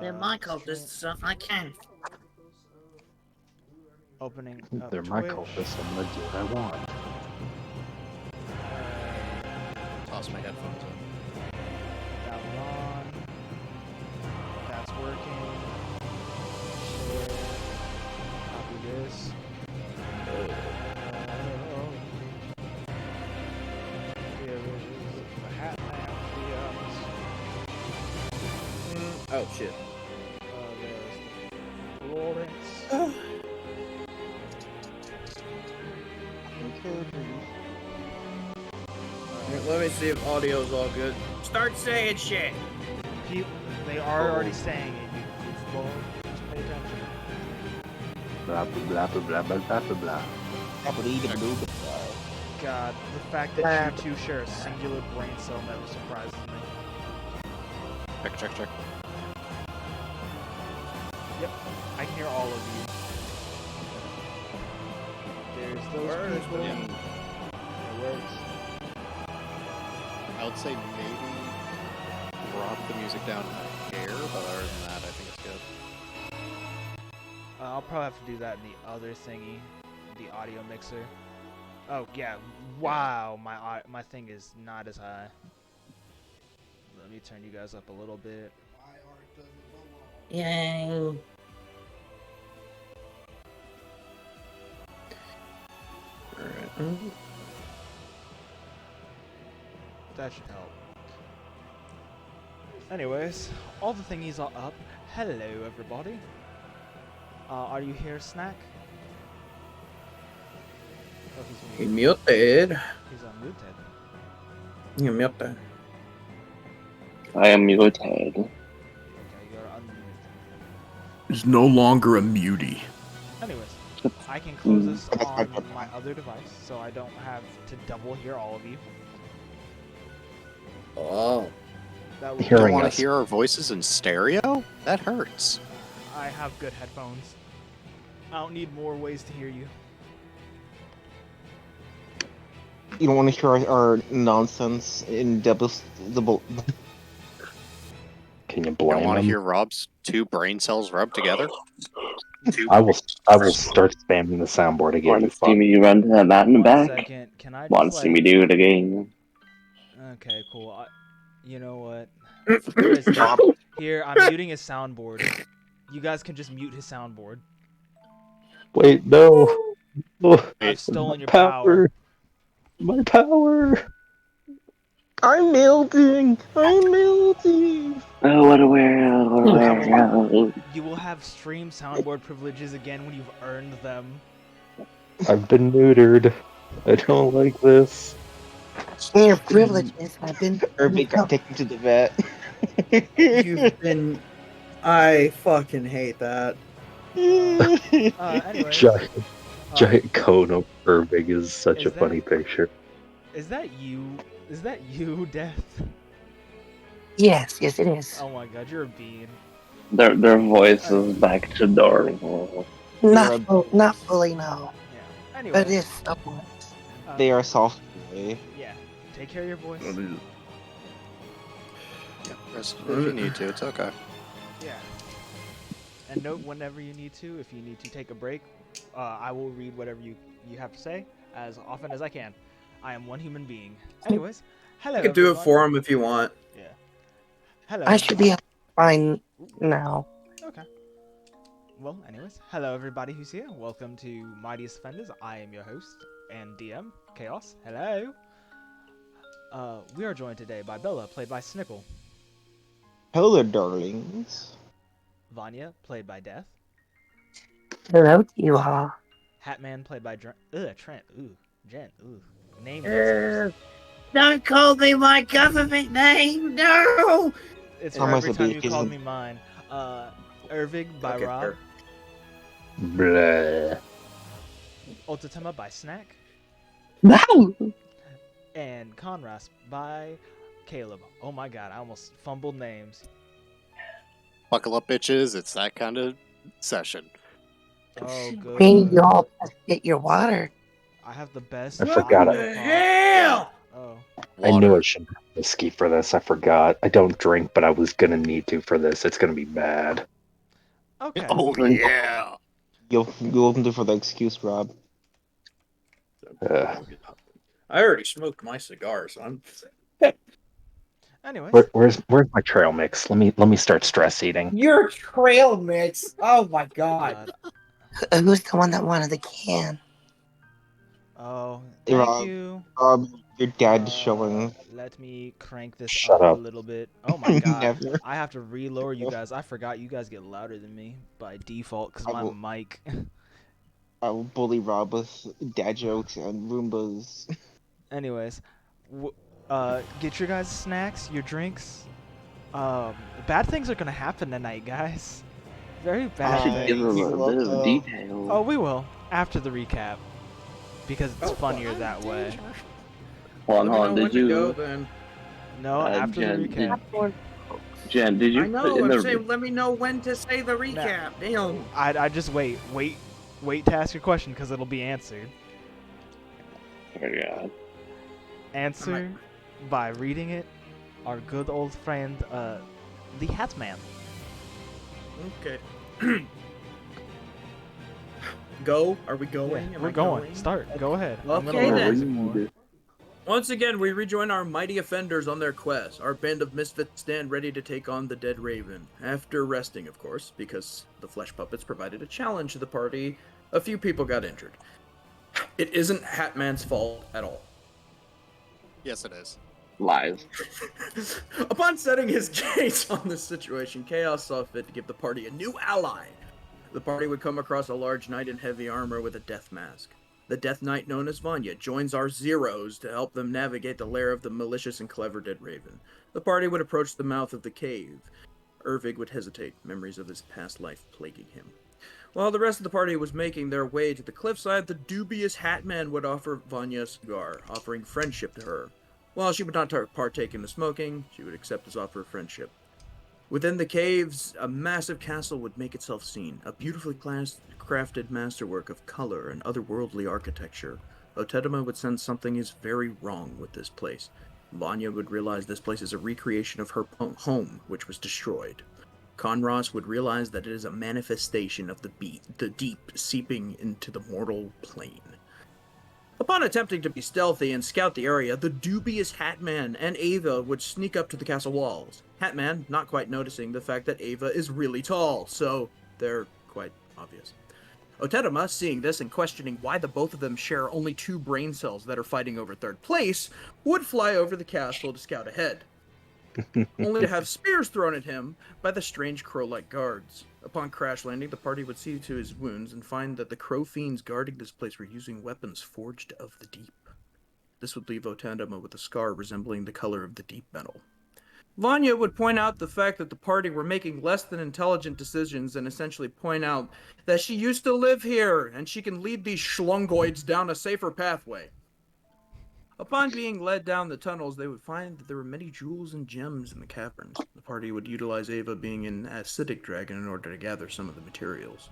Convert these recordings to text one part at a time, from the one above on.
They're my cultists, so I can. Opening up They're my Twitch. cultists. I'm gonna do what I want. Toss my headphones in. That one on. That's working. Share. Copy this. Here is the hat lamp. Oh shit. There's Lawrence. Let me see if audio's all good. Start saying shit. They are already saying it. You goofball. Just pay attention. Blah blah blah blah blah blah blah blah. God, the fact that you two share a singular brain cell never surprises me. Check. Yep, I can hear all of you. There's those people. Yeah. It works. I would say maybe drop the music down a hair, but other than that, I think it's good. I'll probably have to do that in the other thingy, the audio mixer. Oh yeah, wow, my thing is not as high. Let me turn you guys up a little bit. Yay. Alright. That should help. Anyways, all the thingies are up. Hello, everybody. Are you here, Snack? Oh, He's muted. He's unmuted. You're muted. I am muted. Okay, you're unmuted. Is no longer a mutie. Anyways, I can close this on my other device, so I don't have to double hear all of you. Oh. That would You Hearing want us. to hear our voices in stereo? That hurts. I have good headphones. I don't need more ways to hear you. You don't want to hear our nonsense in double. Can you You blame want to them? hear Rob's two brain cells rubbed together? I will start spamming the soundboard again. Want You to see fuck. me run to that in the One back? second, can I Want just to see me do it again? Okay, cool. You know what? There is here. I'm muting his soundboard. You guys can just mute his soundboard. Wait, no. Oh, I've stolen my your power. My power. I'm melting. I'm melting. Oh, what a weirdo. You will have stream soundboard privileges again when you've earned them. I've been neutered. I don't like this. Your privileges have been. Irving got taken to the vet. You've been. I fucking hate that. Anyways, Giant cone of Irving is such is a funny picture. Is that you? Is that you, Death? Yes, it is. Oh my god, you're a bean. Their voice is back to normal. Not fully, no. Yeah. Anyway. But it is somewhat. They are soft. Yeah. Take care of your voice. Yeah, rest if you need to, it's okay. Yeah. And note whenever you need to, if you need to take a break, I will read whatever you have to say as often as I can. I am one human being. Anyways, hello. You can do it everyone. for him if you want. Yeah. Hello. I should be fine now. Okay. Well, anyways, hello everybody who's here. Welcome to Mightiest Offenders. I am your host and DM, Chaos. Hello. We are joined today by Bella, played by Snickle. Hello, darlings. Vanya, played by Death. Hello to you all. Hatman, played by Trent. Jen. Name. Don't call me my government name, no! It's How for much every a time beak you is called it? me mine. Irvig by Okay, Rob. sure. Blah. Ultatema by Snack. And Conras by Caleb. Oh my god, I almost fumbled names. Buckle up, bitches. It's that kind of session. Oh, good. Maybe you all get your water. I have the best. I forgot audio it. pop. Hell! Oh. I knew I Water. shouldn't have whiskey for this. I forgot. I don't drink, but I was gonna need to for this. It's gonna be bad. Okay. Oh yeah. You'll open it for the excuse, Rob. Uh, I already smoked my cigar, so I'm. Anyways. where's my trail mix? Let me start stress eating. Your trail mix. Oh my god. God. Who's the one that wanted the can? Oh, Hey, thank Rob. you. Rob, your dad is showing. Let me crank this Shut up a up. little bit. Oh my god. Never. I have to re-lower you guys. I forgot you guys get louder than me by default because I my will. mic. I will bully Rob with dad jokes and Roombas. Anyways, get your guys' snacks, your drinks. Bad things are gonna happen tonight, guys. Very I bad should give things. him a bit of Uh, detail. Oh, we will after the recap because it's Oh, funnier that way. Hold Let me know on, when did to go you, then. No, after the Jen, recap. Jen, did you I put know. in I'm the, saying, let me know when to say the recap. Damn. I just wait to ask your question because it'll be answered. oh my god. Answer by reading it. Our good old friend, the Hat Man. Okay. Go? Are we going? Yeah, Am we're I going. Start. Go ahead. I'm Okay, gonna then. read more. Once again, we rejoin our mighty offenders on their quest. Our band of misfits stand ready to take on the dead raven. After resting, of course, because the flesh puppets provided a challenge to the party, a few people got injured. It isn't Hatman's fault at all. Yes, it is. Lies. Upon setting his gaze on this situation, Chaos saw fit to give the party a new ally. The party would come across a large knight in heavy armor with a death mask. The Death Knight, known as Vanya, joins our Zeros to help them navigate the lair of the malicious and clever Dead Raven. The party would approach the mouth of the cave. Ervig would hesitate, memories of his past life plaguing him. While the rest of the party was making their way to the cliffside, the dubious Hatman would offer Vanya a cigar, offering friendship to her. While she would not partake in the smoking, she would accept his offer of friendship. Within the caves, a massive castle would make itself seen, a beautifully crafted masterwork of color and otherworldly architecture. Otedema would sense something is very wrong with this place. Vanya would realize this place is a recreation of her home, which was destroyed. Conros would realize that it is a manifestation of the deep seeping into the mortal plane. Upon attempting to be stealthy and scout the area, the dubious Hatman and Ava would sneak up to the castle walls. Hatman not quite noticing the fact that Ava is really tall, so they're quite obvious. Otedema, seeing this and questioning why the both of them share only 2 brain cells that are fighting over third place, would fly over the castle to scout ahead, only to have spears thrown at him by the strange crow-like guards. Upon crash landing, the party would see to his wounds and find that the crow fiends guarding this place were using weapons forged of the deep. This would leave Otedema with a scar resembling the color of the deep metal. Vanya would point out the fact that the party were making less than intelligent decisions and essentially point out that she used to live here and she can lead these schlungoids down a safer pathway. Upon being led down the tunnels, they would find that there were many jewels and gems in the caverns. The party would utilize Ava being an acidic dragon in order to gather some of the materials.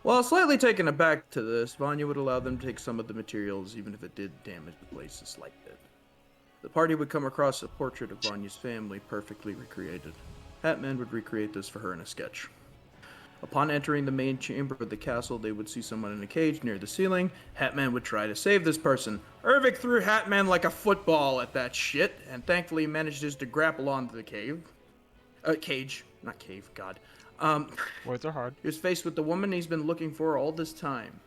While slightly taken aback to this, Vanya would allow them to take some of the materials even if it did damage the place a slight bit. The party would come across a portrait of Vanya's family perfectly recreated. Hatman would recreate this for her in a sketch. Upon entering the main chamber of the castle, they would see someone in a cage near the ceiling. Hatman would try to save this person. Ervik threw Hatman like a football at that shit, and thankfully manages to grapple onto the cage. Not cave, God. Words are hard. He was faced with the woman he's been looking for all this time.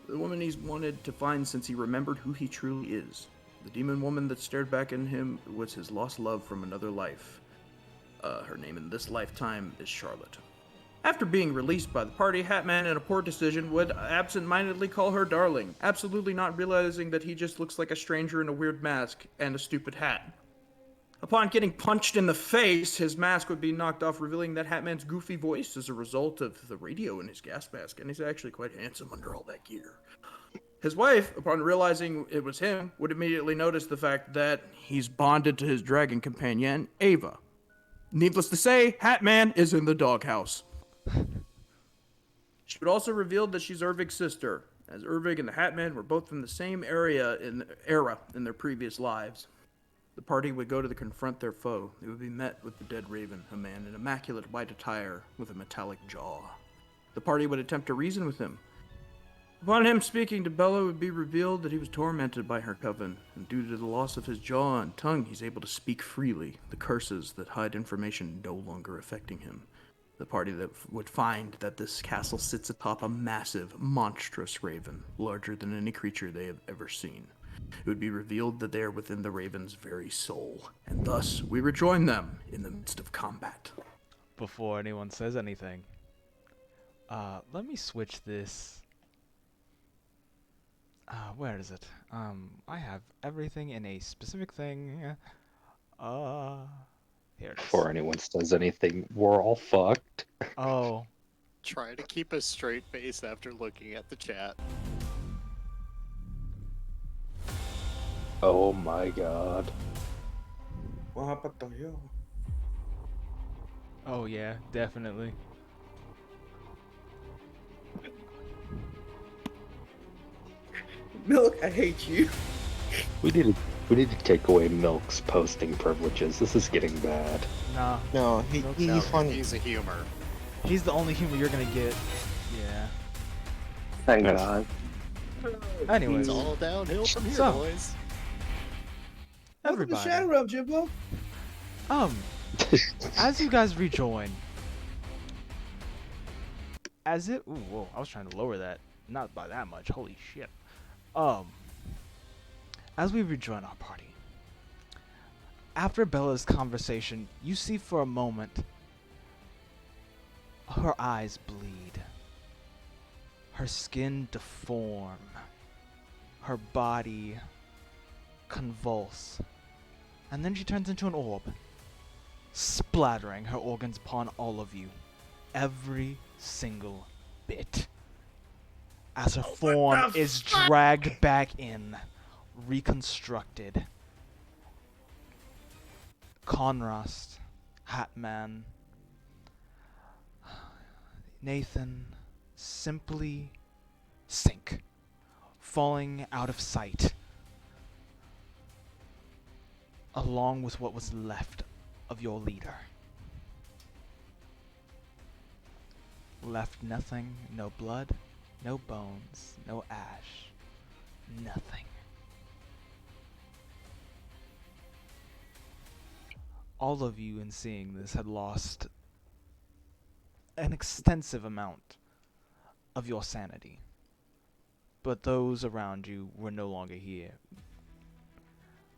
The woman he's wanted to find since he remembered who he truly is. The demon woman that stared back at him was his lost love from another life. Her name in this lifetime is Charlotte. After being released by the party, Hatman, in a poor decision, would absent-mindedly call her darling, absolutely not realizing that he just looks like a stranger in a weird mask and a stupid hat. Upon getting punched in the face, his mask would be knocked off, revealing that Hatman's goofy voice is a result of the radio in his gas mask, and he's actually quite handsome under all that gear. His wife, upon realizing it was him, would immediately notice the fact that he's bonded to his dragon companion, Ava. Needless to say, Hatman is in the doghouse. She would also reveal that she's Ervik's sister. as Ervig and the Hat Man were both from the same era in their previous lives. The party would go to confront their foe. They would be met with the dead Raven, a man in immaculate white attire with a metallic jaw. The party would attempt to reason with him. Upon him speaking to Bella, it would be revealed that he was tormented by her coven, and due to the loss of his jaw and tongue, he's able to speak freely. The curses that hide information no longer affecting him. The party that would find that this castle sits atop a massive, monstrous raven, larger than any creature they have ever seen. It would be revealed that they are within the raven's very soul, and thus we rejoin them in the midst of combat. Before anyone says anything, let me switch this. Where is it? I have everything in a specific thing. Here it is. Before anyone says anything, we're all fucked. Oh, Try to keep a straight face after looking at the chat. Oh my god. oh yeah, definitely. Milk, I hate you. We need to take away Milk's posting privileges. This is getting bad. Nah, No, he's funny. He's a humor. he's the only humor you're gonna get. Yeah. Thank Yes. God. Anyways, It's all downhill from here, So- boys. Welcome to everybody. Shadow Realm, Jimbo. As you guys rejoin, ooh, whoa, I was trying to lower that, not by that much. Holy shit. As we rejoin our party, after Bella's conversation, you see for a moment her eyes bleed, her skin deform, her body convulse, and then she turns into an orb, splattering her organs upon all of you, every single bit, as her form is dragged back in, reconstructed. Conrast, Hatman, Nathan simply sink, falling out of sight, along with what was left of your leader. Left nothing, no blood, no bones, no ash, nothing. All of you, in seeing this, had lost an extensive amount of your sanity. But those around you were no longer here.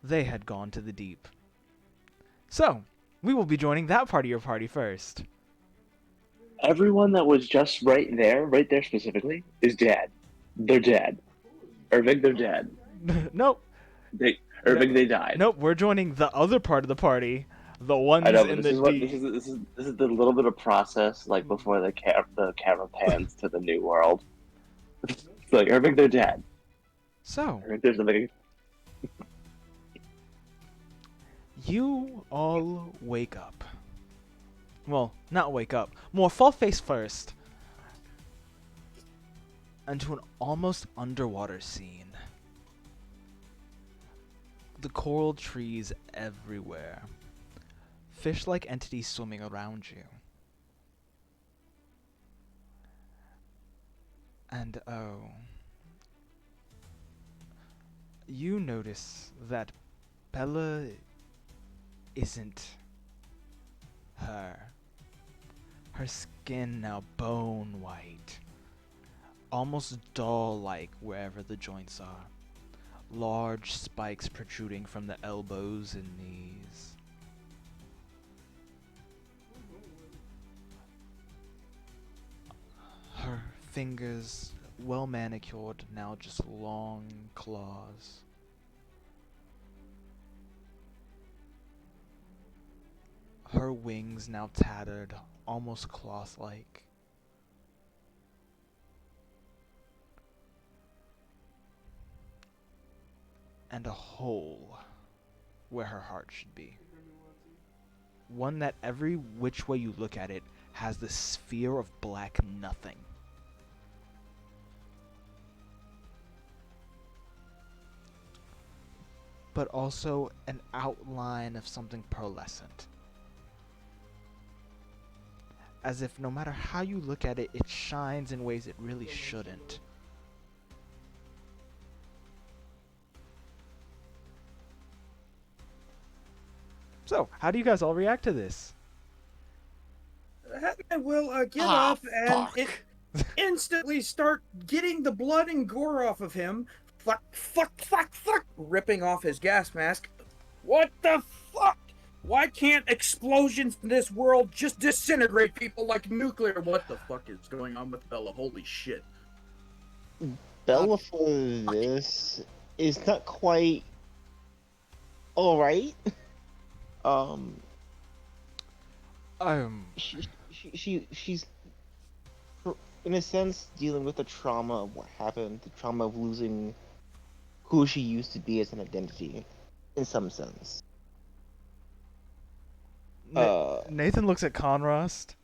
They had gone to the deep. So, we will be joining that part of your party first. Everyone that was just right there specifically, is dead. They're dead. Ervig, they're dead. Nope. Ervig, they died. Nope, we're joining the other part of the party. The ones I know, but in this the is this is the little bit of process like before the camera pans to the new world. It's like Ervig, they're dead. So, Ervig, there's something. you all wake up. Well, not wake up. More fall face first. Into an almost underwater scene. The coral trees everywhere. Fish-like entities swimming around you. And you notice that Bella isn't her. Her skin now bone white, almost doll-like wherever the joints are. Large spikes protruding from the elbows and knees. Her fingers, well manicured, now just long claws. Her wings now tattered, almost cloth-like. And a hole where her heart should be. One that every which way you look at it has the sphere of black nothing. but also an outline of something pearlescent. As if no matter how you look at it, it shines in ways it really shouldn't. So, how do you guys all react to this? Hatman will get up and instantly start getting the blood and gore off of him. Fuck, ripping off his gas mask. What the fuck? Why can't explosions in this world just disintegrate people like nuclear? What the fuck is going on with Bella? Holy shit. Bella for this is not quite alright. She's in a sense dealing with the trauma of what happened, the trauma of losing who she used to be as an identity, in some sense. Nathan looks at Conrost.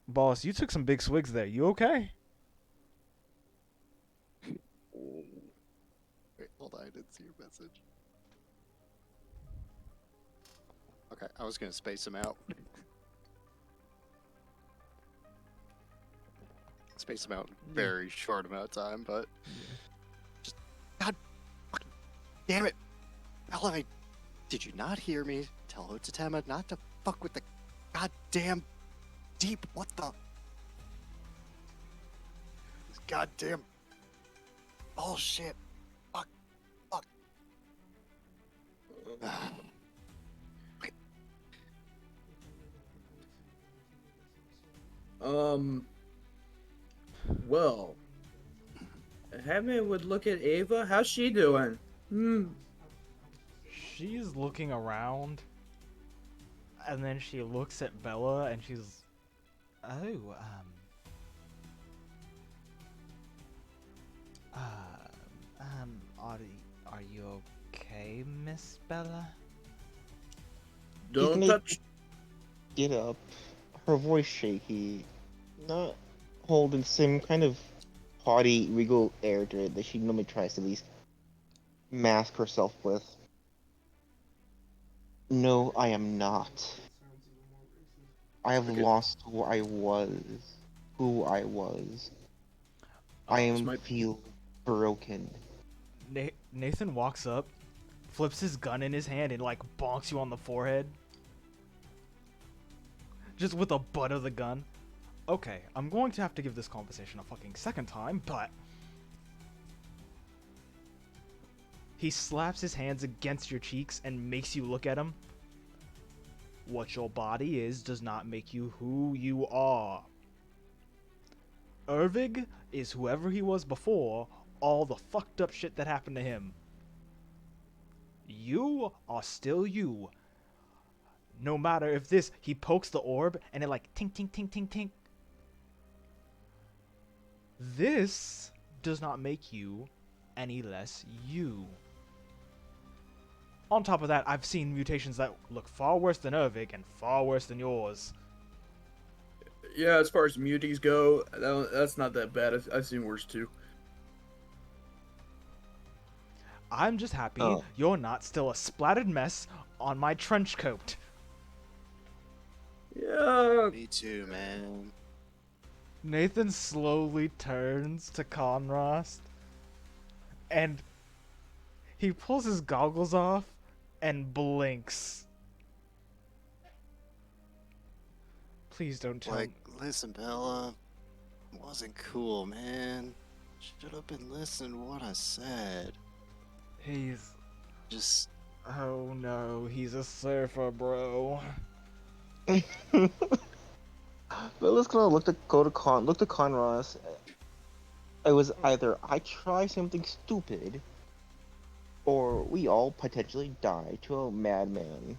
Boss, you took some big swigs there. You okay? Wait, hold on, I didn't see your message. Okay, I was gonna space him out. Space him out in a very short amount of time, but just God fucking damn it. Bella, did you not hear me tell Otsutama not to fuck with the goddamn deep? What the? This goddamn bullshit. Fuck. Well, Hatman would look at Ava. How's she doing? She's looking around, and then she looks at Bella, and she's, are you okay, Miss Bella? Don't touch. Get up. Her voice shaky. Not holding some kind of haughty, regal air to it that she normally tries to at least mask herself with. No, I am not. I have lost who I was. I feel broken. Nathan walks up, flips his gun in his hand, and like bonks you on the forehead. Just with the butt of the gun. Okay, I'm going to have to give this conversation a fucking second time, but... He slaps his hands against your cheeks and makes you look at him. What your body is does not make you who you are. Ervig is whoever he was before all the fucked up shit that happened to him. You are still you. No matter if he pokes the orb and it like tink tink tink tink tink. This does not make you any less you. On top of that, I've seen mutations that look far worse than Ervig and far worse than yours. Yeah, as far as muties go, that's not that bad. I've seen worse too. I'm just happy you're not still a splattered mess on my trench coat. Yeah. Me too, man. Nathan slowly turns to Conrost, and he pulls his goggles off and blinks. Please don't tell me. Listen, Bella. It wasn't cool, man. Should have been listening to what I said. He's... Just... Oh no, he's a surfer, bro. Bella's gonna look at Conross. It was either I try something stupid, or we all potentially die to a madman.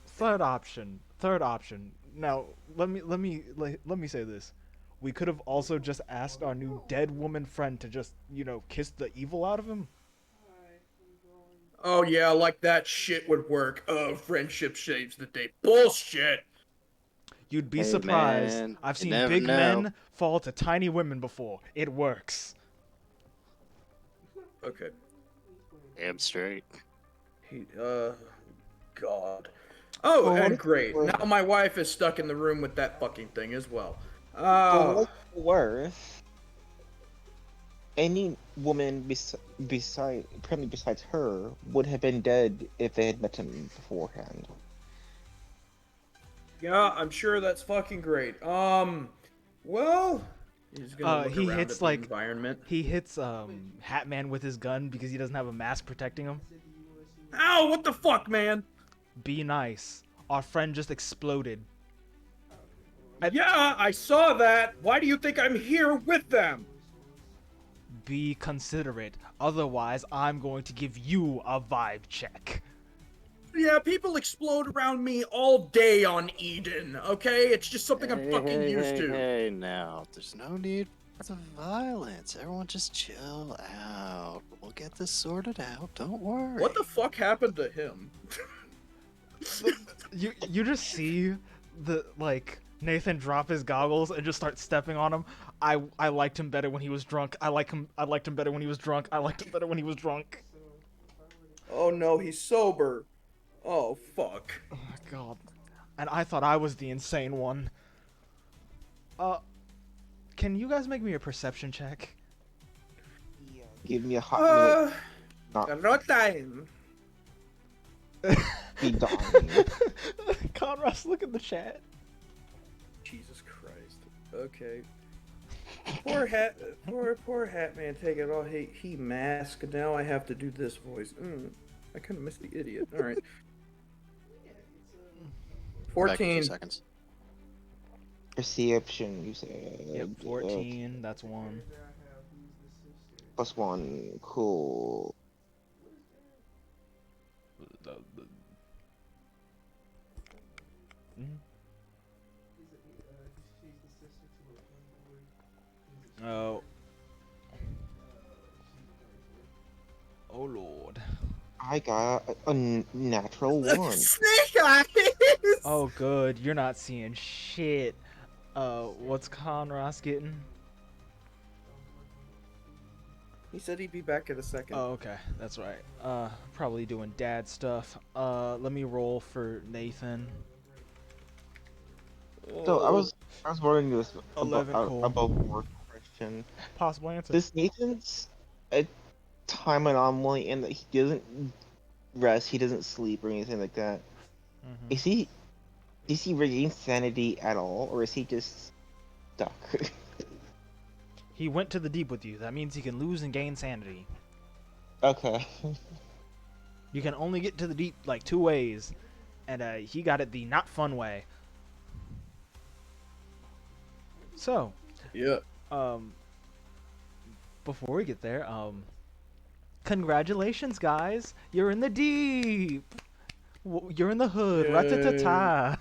Third option. Now, let me say this. We could have also just asked our new dead woman friend to just, kiss the evil out of him. Oh yeah, like that shit would work. Oh, friendship saves the day. Bullshit! You'd be surprised. Man, I've you seen never big know. men fall to tiny women before. It works. Okay. Damn straight. God. Oh, For what and it's great. worth- Now my wife is stuck in the room with that fucking thing as well. For what Oh. it's worth, any woman apparently besides her, would have been dead if they had met him beforehand. Yeah, I'm sure that's fucking great. Well, he's gonna look He around hits at the like environment. he hits Hatman with his gun because he doesn't have a mask protecting him. Ow! What the fuck, man? Be nice. Our friend just exploded. Yeah, I saw that. Why do you think I'm here with them? Be considerate. Otherwise, I'm going to give you a vibe check. Yeah, people explode around me all day on Eden, okay? It's just something I'm fucking used to. Hey, now. There's no need for the violence. Everyone just chill out. We'll get this sorted out. Don't worry. What the fuck happened to him? You just see the Nathan drop his goggles and just start stepping on him. I liked him better when he was drunk. I liked him better when he was drunk. I liked him better when he was drunk. Oh no, he's sober. Oh fuck. Oh god. And I thought I was the insane one. Can you guys make me a perception check? Yeah. Give me a hot minute. No time. Be dying. Conras, look at the chat. Jesus Christ. Okay. Poor Hatman taking it all. He masked. Now I have to do this voice. I couldn't miss the idiot. All right. Back in 2 14. seconds. Perception, you said. Yep, 14. That's one. +1. Cool. Oh. Oh lord. I got a natural 1. Snake eyes! Oh good, you're not seeing shit. What's Conras getting? He said he'd be back in a second. Oh, okay, that's right. Probably doing dad stuff. Let me roll for Nathan. So I was wondering this 11 cool. above board question. Possible answer. This Nathan's a time anomaly in that he doesn't rest, he doesn't sleep or anything like that. Mhm. Does he regain sanity at all, or is he just stuck? He went to the deep with you. That means he can lose and gain sanity. Okay. You can only get to the deep like 2 ways, and he got it the not fun way. So, Yeah. before we get there, congratulations, guys! You're in the deep. You're in the hood. Yay. Rat-ta-ta-ta.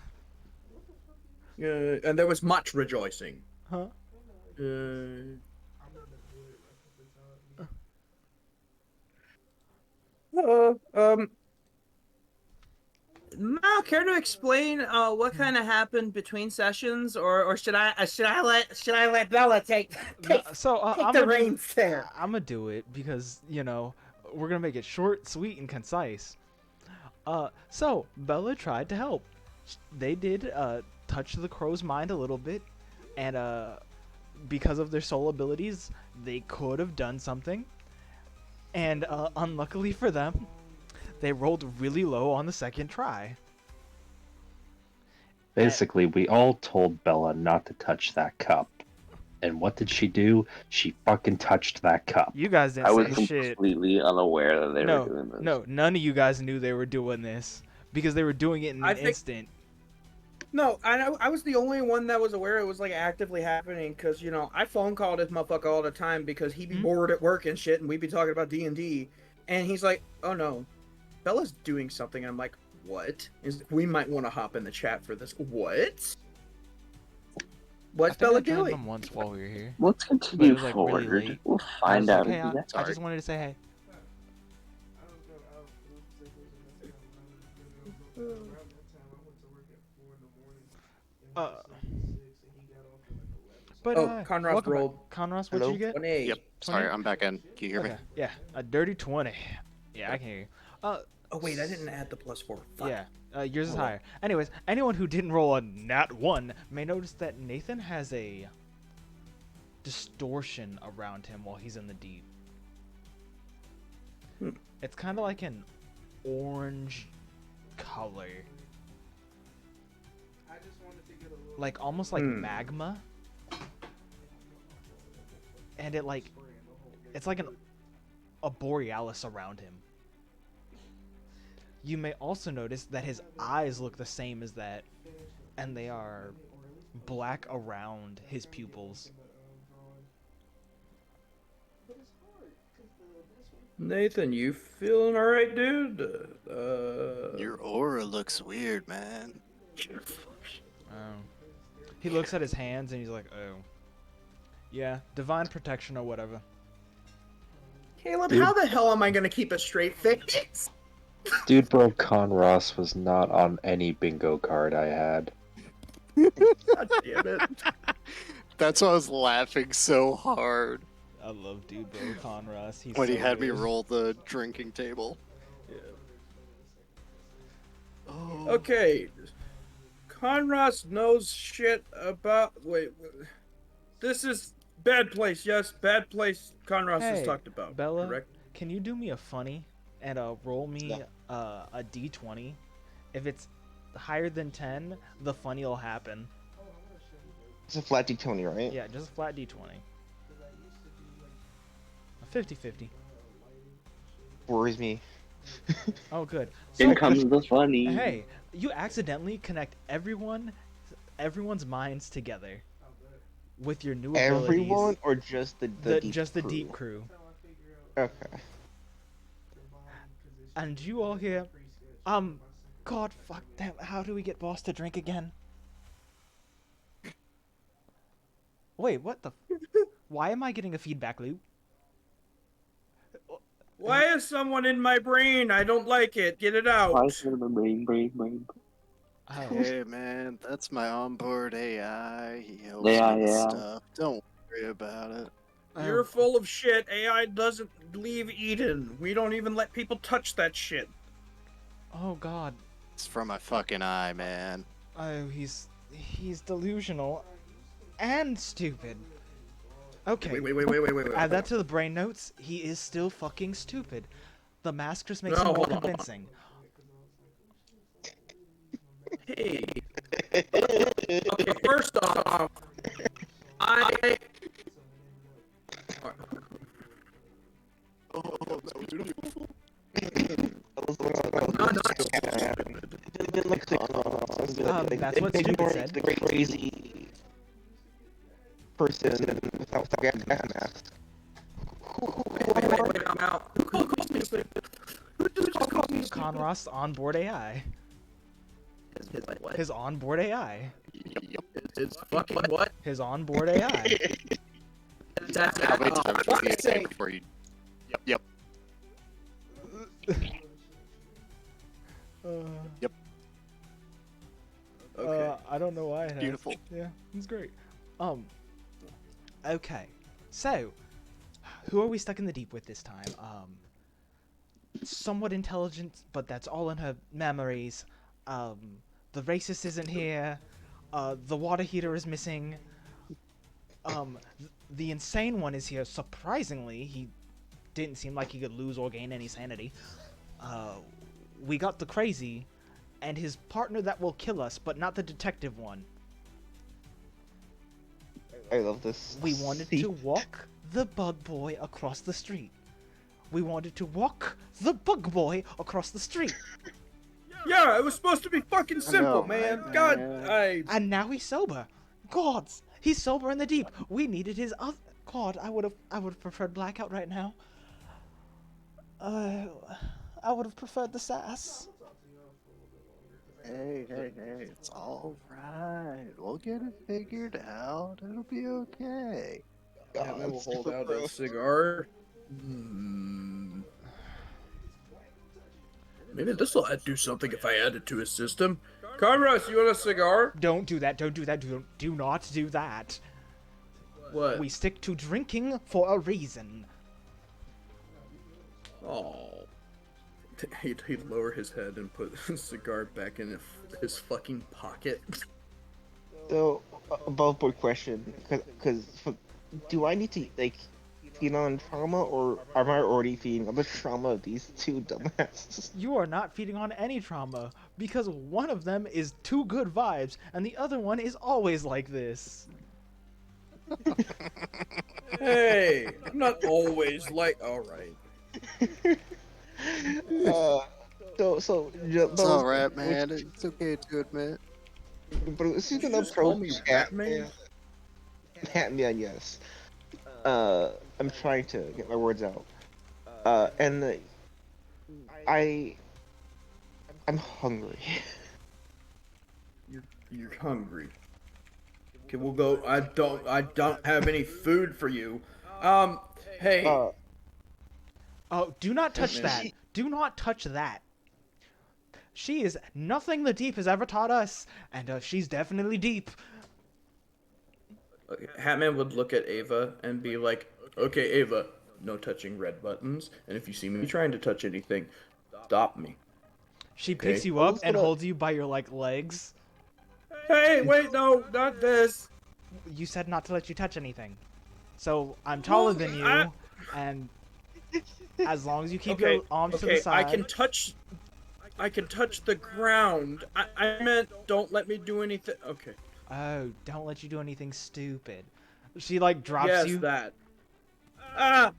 And there was much rejoicing. Huh? Mal, care to explain what kind of happened between sessions, or should I let Bella take So take I'm the gonna reins there? I'm gonna do it because we're gonna make it short, sweet, and concise. So Bella tried to help. They did touch the crow's mind a little bit, and because of their soul abilities, they could have done something. And unluckily for them, they rolled really low on the second try. Basically, we all told Bella not to touch that cup. And what did she do? She fucking touched that cup. You guys didn't I was say shit. completely unaware that they were doing this. No, none of you guys knew they were doing this because they were doing it in an instant. No, I was the only one that was aware it was like actively happening because I phone call this motherfucker all the time because he'd be bored at work and shit, and we'd be talking about D&D, and he's like, "Oh no, Bella's doing something." And I'm like, "What?" He's like, "We might want to hop in the chat for this." What? What's Bella doing? Them once while we were here. Let's But it continue was, like, forward. really late. We'll I was find out. like, hey, if I that's just wanted to say hey. But Conrad's welcome back. rolled. Conras, what'd Hello? you get? 1A. Yep. Sorry, I'm back in. Can you hear me? Okay. Yeah, a dirty 20. Yeah. Yeah, I can hear you. Oh wait, I didn't add the +4. Fuck. Yeah, yours is Hold on. higher. Anyways, anyone who didn't roll a nat 1 may notice that Nathan has a distortion around him while he's in the deep. It's kind of like an orange color. Like almost like magma. And it like it's like a borealis around him. You may also notice that his eyes look the same as that, and they are black around his pupils. Nathan, you feeling alright, dude? Your aura looks weird, man. He looks at his hands and he's like, oh. Yeah, divine protection or whatever. Caleb, Dude. how the hell am I gonna keep a straight face? Dude, bro, Conross was not on any bingo card I had. God damn it. That's why I was laughing so hard I love Dude Bro Conross. He's when he so had me good. roll the drinking table. Okay. Conross knows shit about. Wait. This is bad place, yes? Bad place Conross has Hey, talked about. Bella, Correct? can you do me a funny and roll me a d20? If it's higher than 10, the funny will happen. It's a flat D20, right? Yeah, just a flat d20. A 50-50. Worries me. Oh, good. In comes the funny. Hey, you accidentally connect everyone's minds together with your new abilities. Everyone or just the deep just the crew? deep crew. Okay. And you all here, God, fuck, damn, how do we get boss to drink again? Wait, what the? Why am I getting a feedback loop? Why is someone in my brain? I don't like it. Get it out. I said the brain. Oh, Hey man, that's my onboard AI. He helps Yeah, me with yeah. stuff. Don't worry about it. You're full of shit. AI doesn't leave Eden. We don't even let people touch that shit. oh God. It's from my fucking eye, man. Oh, he's delusional and stupid. Okay. Wait. Add that to the brain notes. He is still fucking stupid. The mask just makes him No, more hold on. convincing. Hey. Okay, first off, I. Oh, that was beautiful. That's what stupid said. The crazy person without gas mask. Wait, I'm out. Who calls me stupid? Who just calls me stupid? Conross onboard AI. His onboard AI. It's fucking what? His onboard AI. That's How many times fuck's did you say sake. before you? Yep. Yep. Okay. I don't know why it has. Beautiful. Yeah, it's great. Okay. So, who are we stuck in the deep with this time? Somewhat intelligent, but that's all in her memories. The racist isn't here. The water heater is missing. The insane one is here. Surprisingly, he didn't seem like he could lose or gain any sanity. We got the crazy, and his partner that will kill us, but not the detective one. I love this. We wanted to walk the bug boy across the street. We wanted to walk the bug boy across the street. Yeah, it was supposed to be fucking simple, know, man. right, God, man. And now he's sober. Gods, he's sober in the deep. We needed his other. God, I would have preferred blackout right now. I would have preferred the sass. Hey, it's all right. We'll get it figured out. It'll be okay. I will hold super out pro. a cigar. Maybe this will do something if I add it to his system. Conrad, you want a cigar? Don't do that. Do not do that. What? We stick to drinking for a reason. Oh. He'd lower his head and put his cigar back in his fucking pocket. So, above board question, because do I need to like feed on trauma, or am I already feeding on the trauma of these two dumbasses? You are not feeding on any trauma because one of them is too good vibes and the other one is always like this. Hey, I'm not always like. All right. uh, so It's alright, man. It's okay to admit. but she's Did you gonna just call me approach Batman? Hatman, yes. I'm trying to get my words out. And I'm hungry. You're hungry. Okay, we'll go. I don't have any food for you. Hey. Oh, do not touch Man. that. Do not touch that. She is nothing the deep has ever taught us, and she's definitely deep. Hatman would look at Ava and be like, "Okay, Ava, no touching red buttons. And if you see me trying to touch anything, stop me." She Okay. picks you up Who's and gonna- holds you by your like legs. Hey, wait, no, not this. You said not to let you touch anything. So I'm taller than you, and as long as you keep your arms to the side. I can touch the ground. I meant don't let me do anything. Okay. Oh, don't let you do anything stupid. She like drops Yes, you. that. Ah!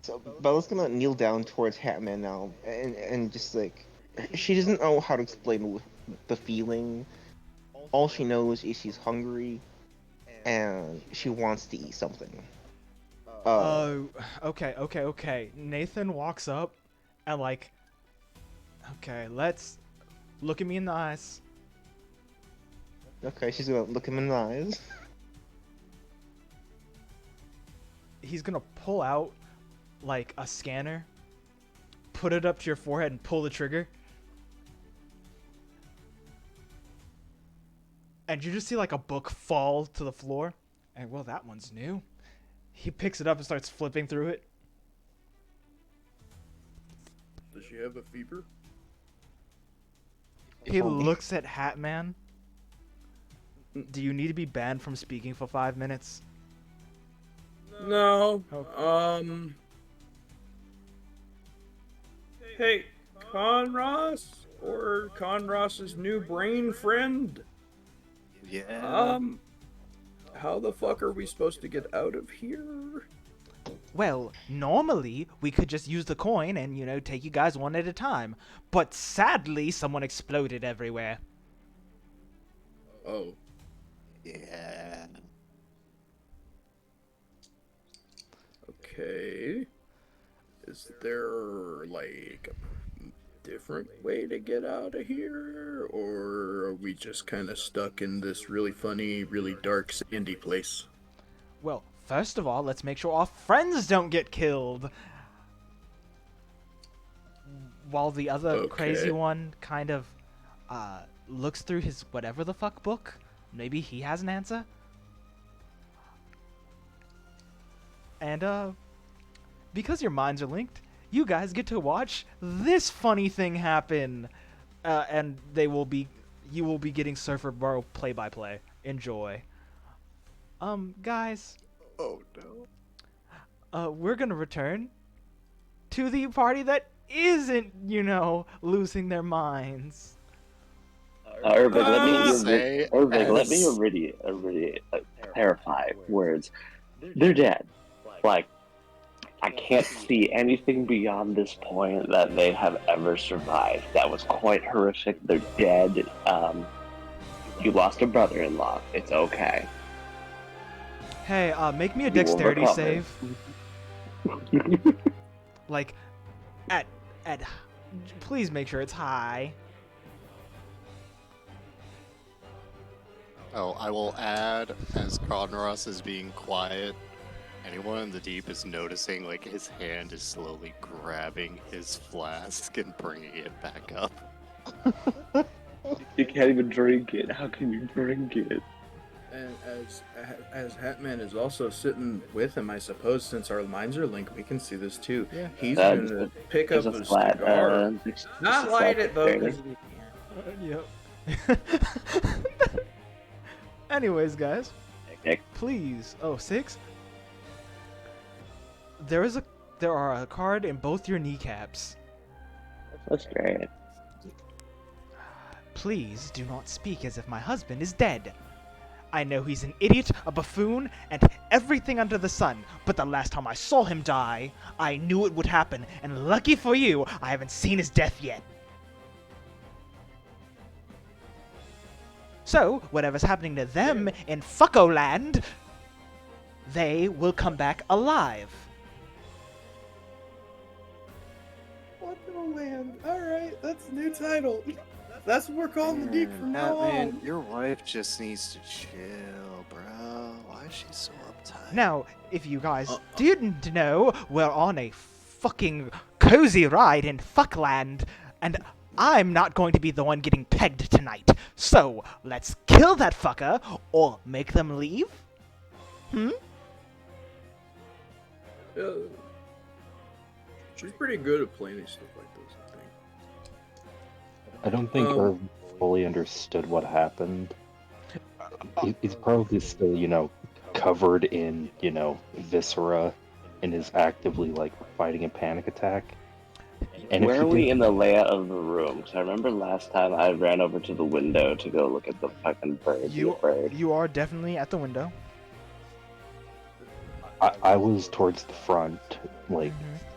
So Bella's gonna kneel down towards Hatman now, and just like she doesn't know how to explain the feeling. All she knows is she's hungry, and she wants to eat something. Oh, okay. Nathan walks up and like, okay, let's look at me in the eyes. Okay, she's gonna look him in the eyes. He's gonna pull out like a scanner, put it up to your forehead and pull the trigger. And you just see like a book fall to the floor. And well, that one's new. He picks it up and starts flipping through it. Does she have a fever? He looks at Hatman. Do you need to be banned from speaking for 5 minutes? No. Okay. Hey, Conros or Conros's new brain friend. Yeah. How the fuck are we supposed to get out of here? Well, normally we could just use the coin and, you know, take you guys one at a time. But sadly, someone exploded everywhere. Oh. Yeah. Okay. Is there, like, a different way to get out of here? Or are we just kind of stuck in this really funny, really dark, sandy place? Well, first of all, let's make sure our friends don't get killed. While the other crazy Okay. one kind of looks through his whatever the fuck book. Maybe he has an answer. And because your minds are linked, you guys get to watch this funny thing happen. And you will be getting Surfer Bro play-by-play. Enjoy. Guys, Oh no. we're gonna return to the party that isn't, you know, losing their minds. Irving, let me Say Irving, let me as- already clarify words. They're dead. Like, I can't see anything beyond this point that they have ever survived. That was quite horrific. They're dead. You lost a brother-in-law. It's okay. Hey, make me a You will dexterity recover. save. Like, at please make sure it's high. Oh, I will add, as Conros is being quiet, anyone in the deep is noticing, like, his hand is slowly grabbing his flask and bringing it back up. You can't even drink it. How can you drink it? And as Hatman is also sitting with him, I suppose, since our lines are linked, we can see this too. Yeah. He's gonna pick up Just a flat, cigar. just Not a light flat it though, dexterity. because Yep. Anyways, guys, Okay. please. Oh, 6. There are a card in both your kneecaps. That's great. Please do not speak as if my husband is dead. I know he's an idiot, a buffoon, and everything under the sun, but the last time I saw him die, I knew it would happen, and lucky for you, I haven't seen his death yet. So, whatever's happening to them in Fucko Land, they will come back alive. Wonderland. All right, that's the new title. That's what we're calling the deep from now Batman, on. your wife just needs to chill, bro. Why is she so uptight? Now, if you guys didn't know, we're on a fucking cozy ride in Fuckland, and I'm not going to be the one getting pegged tonight. So, let's kill that fucker, or make them leave? She's pretty good at planning stuff like this, I think. I don't think Irv fully understood what happened. He's probably still, covered in, viscera, and is actively, fighting a panic attack. And Where if are he we did- in the layout of the room? Because I remember last time I ran over to the window to go look at the fucking bird. You are definitely at the window. I was towards the front,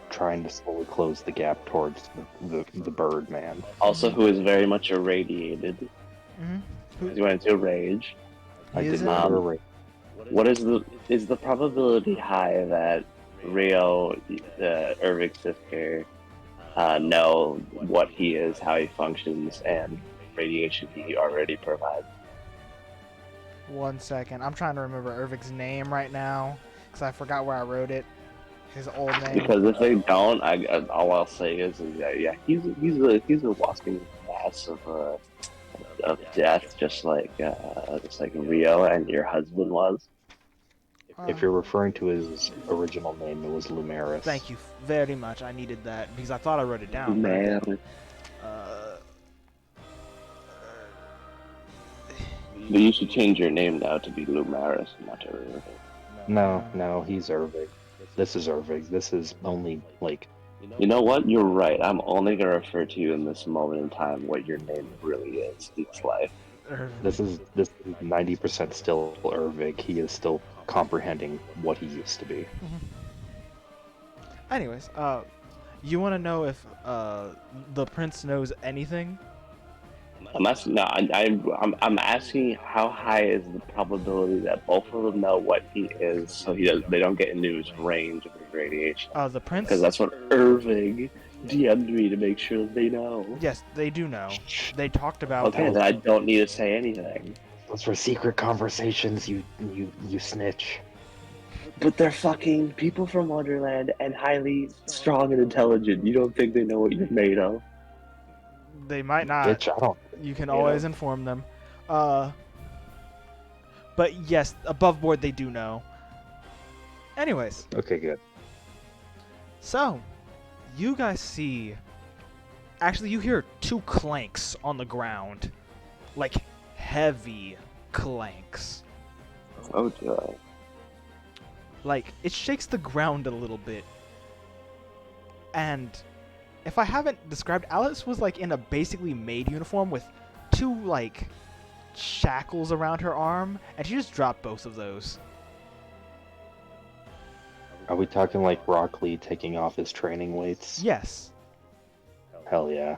trying to slowly close the gap towards the bird man. Also, who is very much irradiated. Mm-hmm. He went into a rage. I He did is not in- erase. What is the probability high that Rio, the Ervic's sister, know what he is, how he functions, and radiation he already provides? 1 second. I'm trying to remember Ervic's name right now, because I forgot where I wrote it. His old name. Because if they don't, all I'll say is that he's a walking mass of death, just like Rio and your husband was. If you're referring to his original name, it was Lumeris. Thank you very much. I needed that, because I thought I wrote it down. Man, Uh, but you should change your name now to be Lumaris, not to Rio. No, he's Ervig. This is Ervig. This is only, You know what? You're right. I'm only gonna refer to you in this moment in time what your name really is. It's life. this is 90% still Ervig. He is still comprehending what he used to be. Anyways, you want to know if the prince knows anything? I'm asking. No, I'm asking how high is the probability that both of them know what he is, so they don't get into his range of his radiation. The prince. Because that's what Irving DM'd me to make sure they know. Yes, they do know. They talked about. Okay, then I don't need to say anything. Those were secret conversations, you snitch. But they're fucking people from Wonderland and highly strong and intelligent. You don't think they know what you're made of? They might not. Bitch, I don't. You can always inform them. But yes, above board they do know. Anyways, Okay, good. so you guys see. Actually, you hear 2 clanks on the ground, like heavy clanks. Oh, joy. Like, it shakes the ground a little bit. And if I haven't described, Alice was in a basically maid uniform with 2 shackles around her arm, and she just dropped both of those. Are we talking like Rock Lee taking off his training weights? Yes. Hell yeah.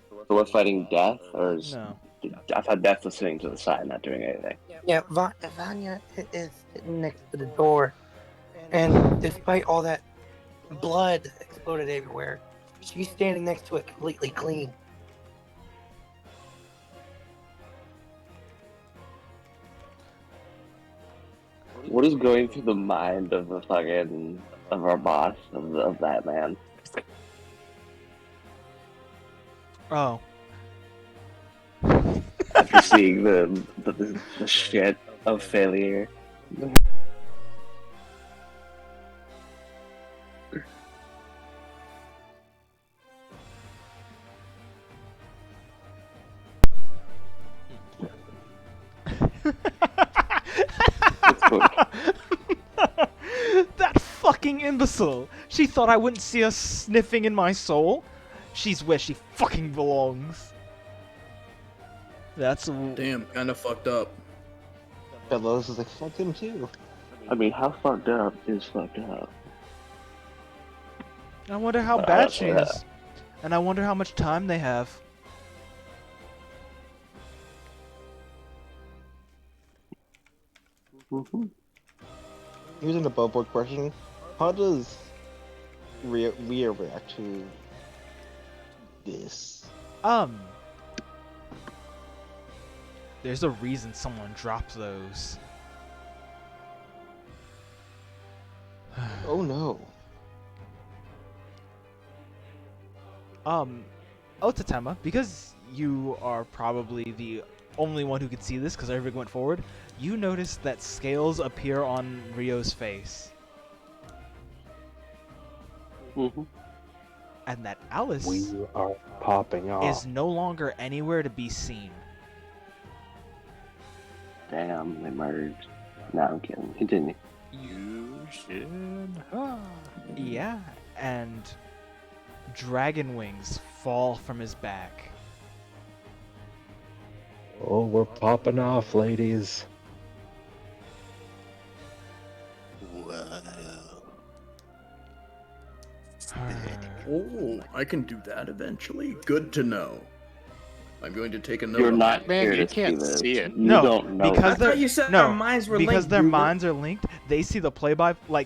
So we're fighting death, or is... No. I thought death was sitting to the side, not doing anything. Yeah, Vanya is sitting next to the door, and despite all that blood exploded everywhere, she's standing next to it completely clean. What is going through the mind of our boss, of that man? Oh. after seeing the shit of failure. That fucking imbecile! She thought I wouldn't see her sniffing in my soul? She's where she fucking belongs. That's Damn, kind of fucked up. Bellows is like, fuck him too. I mean, how fucked up is fucked up? I wonder how Well, bad she yeah. is. And I wonder how much time they have. Mhm. Here's an above board question. How does Ria react to this? There's a reason someone dropped those. Oh no. Otatema, because you are probably the only one who could see this because everybody went forward, you notice that scales appear on Rio's face. Mhm. And that Alice We are popping off. is no longer anywhere to be seen. Damn, they merged. No, I'm kidding. Continue. You should. Yeah, and dragon wings fall from his back. Oh, we're popping off, ladies. Whoa. Oh, I can do that eventually. Good to know. I'm going to take a note. You're of not that. Man, here you to can't this. see it. You No, don't know. because I thought you said no, our minds were because linked. their Goober. minds are linked. They see the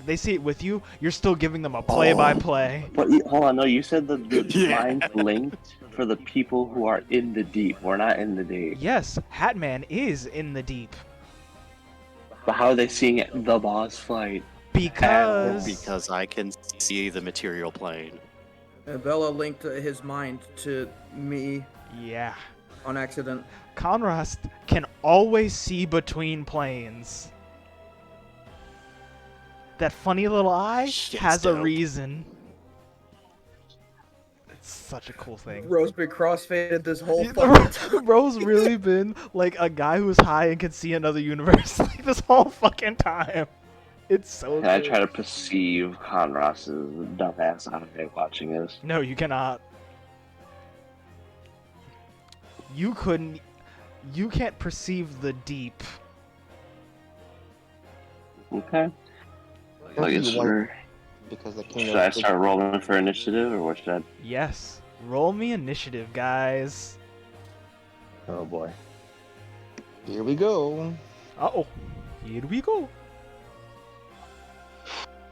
they see it with you. You're still giving them a play-by-play. But hold on, no, you said the Yeah. line's linked for the people who are in the deep. We're not in the deep. Yes, Hatman is in the deep But how are they seeing it, the boss fight? Because I can see the material plane. Bella linked his mind to me yeah, on accident. Conrast can always see between planes. That funny little eye Shit's has a dope. reason. It's such a cool thing. Ro's been crossfaded this whole Yeah, fucking time. Bro's really been like a guy who's high and can see another universe like this whole fucking time. It's so Can I good. try to perceive Conras's dumbass eye watching this? No, you cannot. You couldn't. You can't perceive the deep. Okay. Don't I you guess want- we're... Because the king Should I start rolling for initiative, or what should I... Yes. Roll me initiative, guys. Oh boy. Here we go. Uh-oh. Here we go.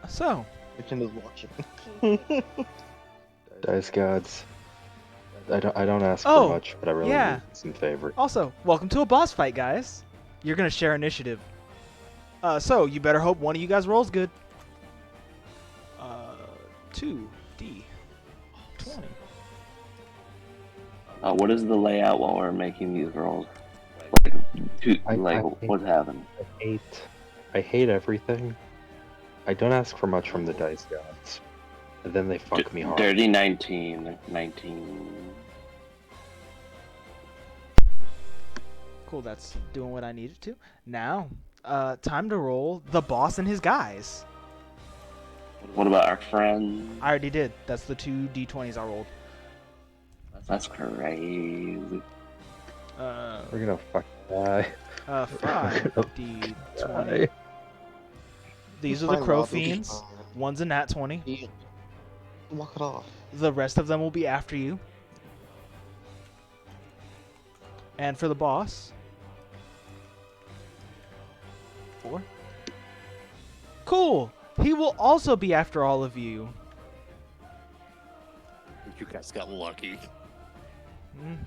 So, Pretend is watching. Dice gods. I don't ask Oh, for much, but I really yeah. need some favor. also, welcome to a boss fight, guys. You're gonna share initiative. So, you better hope one of you guys rolls good. 2D20. what is the layout while we're making these rolls? Like, what's happening? I hate everything. I don't ask for much from the dice gods. And then they fuck me hard. Dirty 19. 19. Cool, that's doing what I needed to. Now, time to roll the boss and his guys. What about our friend? I already did. That's the 2 D20s I rolled. That's crazy. We're gonna fuck die. 5 D20. These are the Fine, Crow Rob, you'll be Fiends. fine. One's a nat 20. Yeah. Walk it off. The rest of them will be after you. And for the boss, 4. Cool. He will also be after all of you. You guys got lucky. I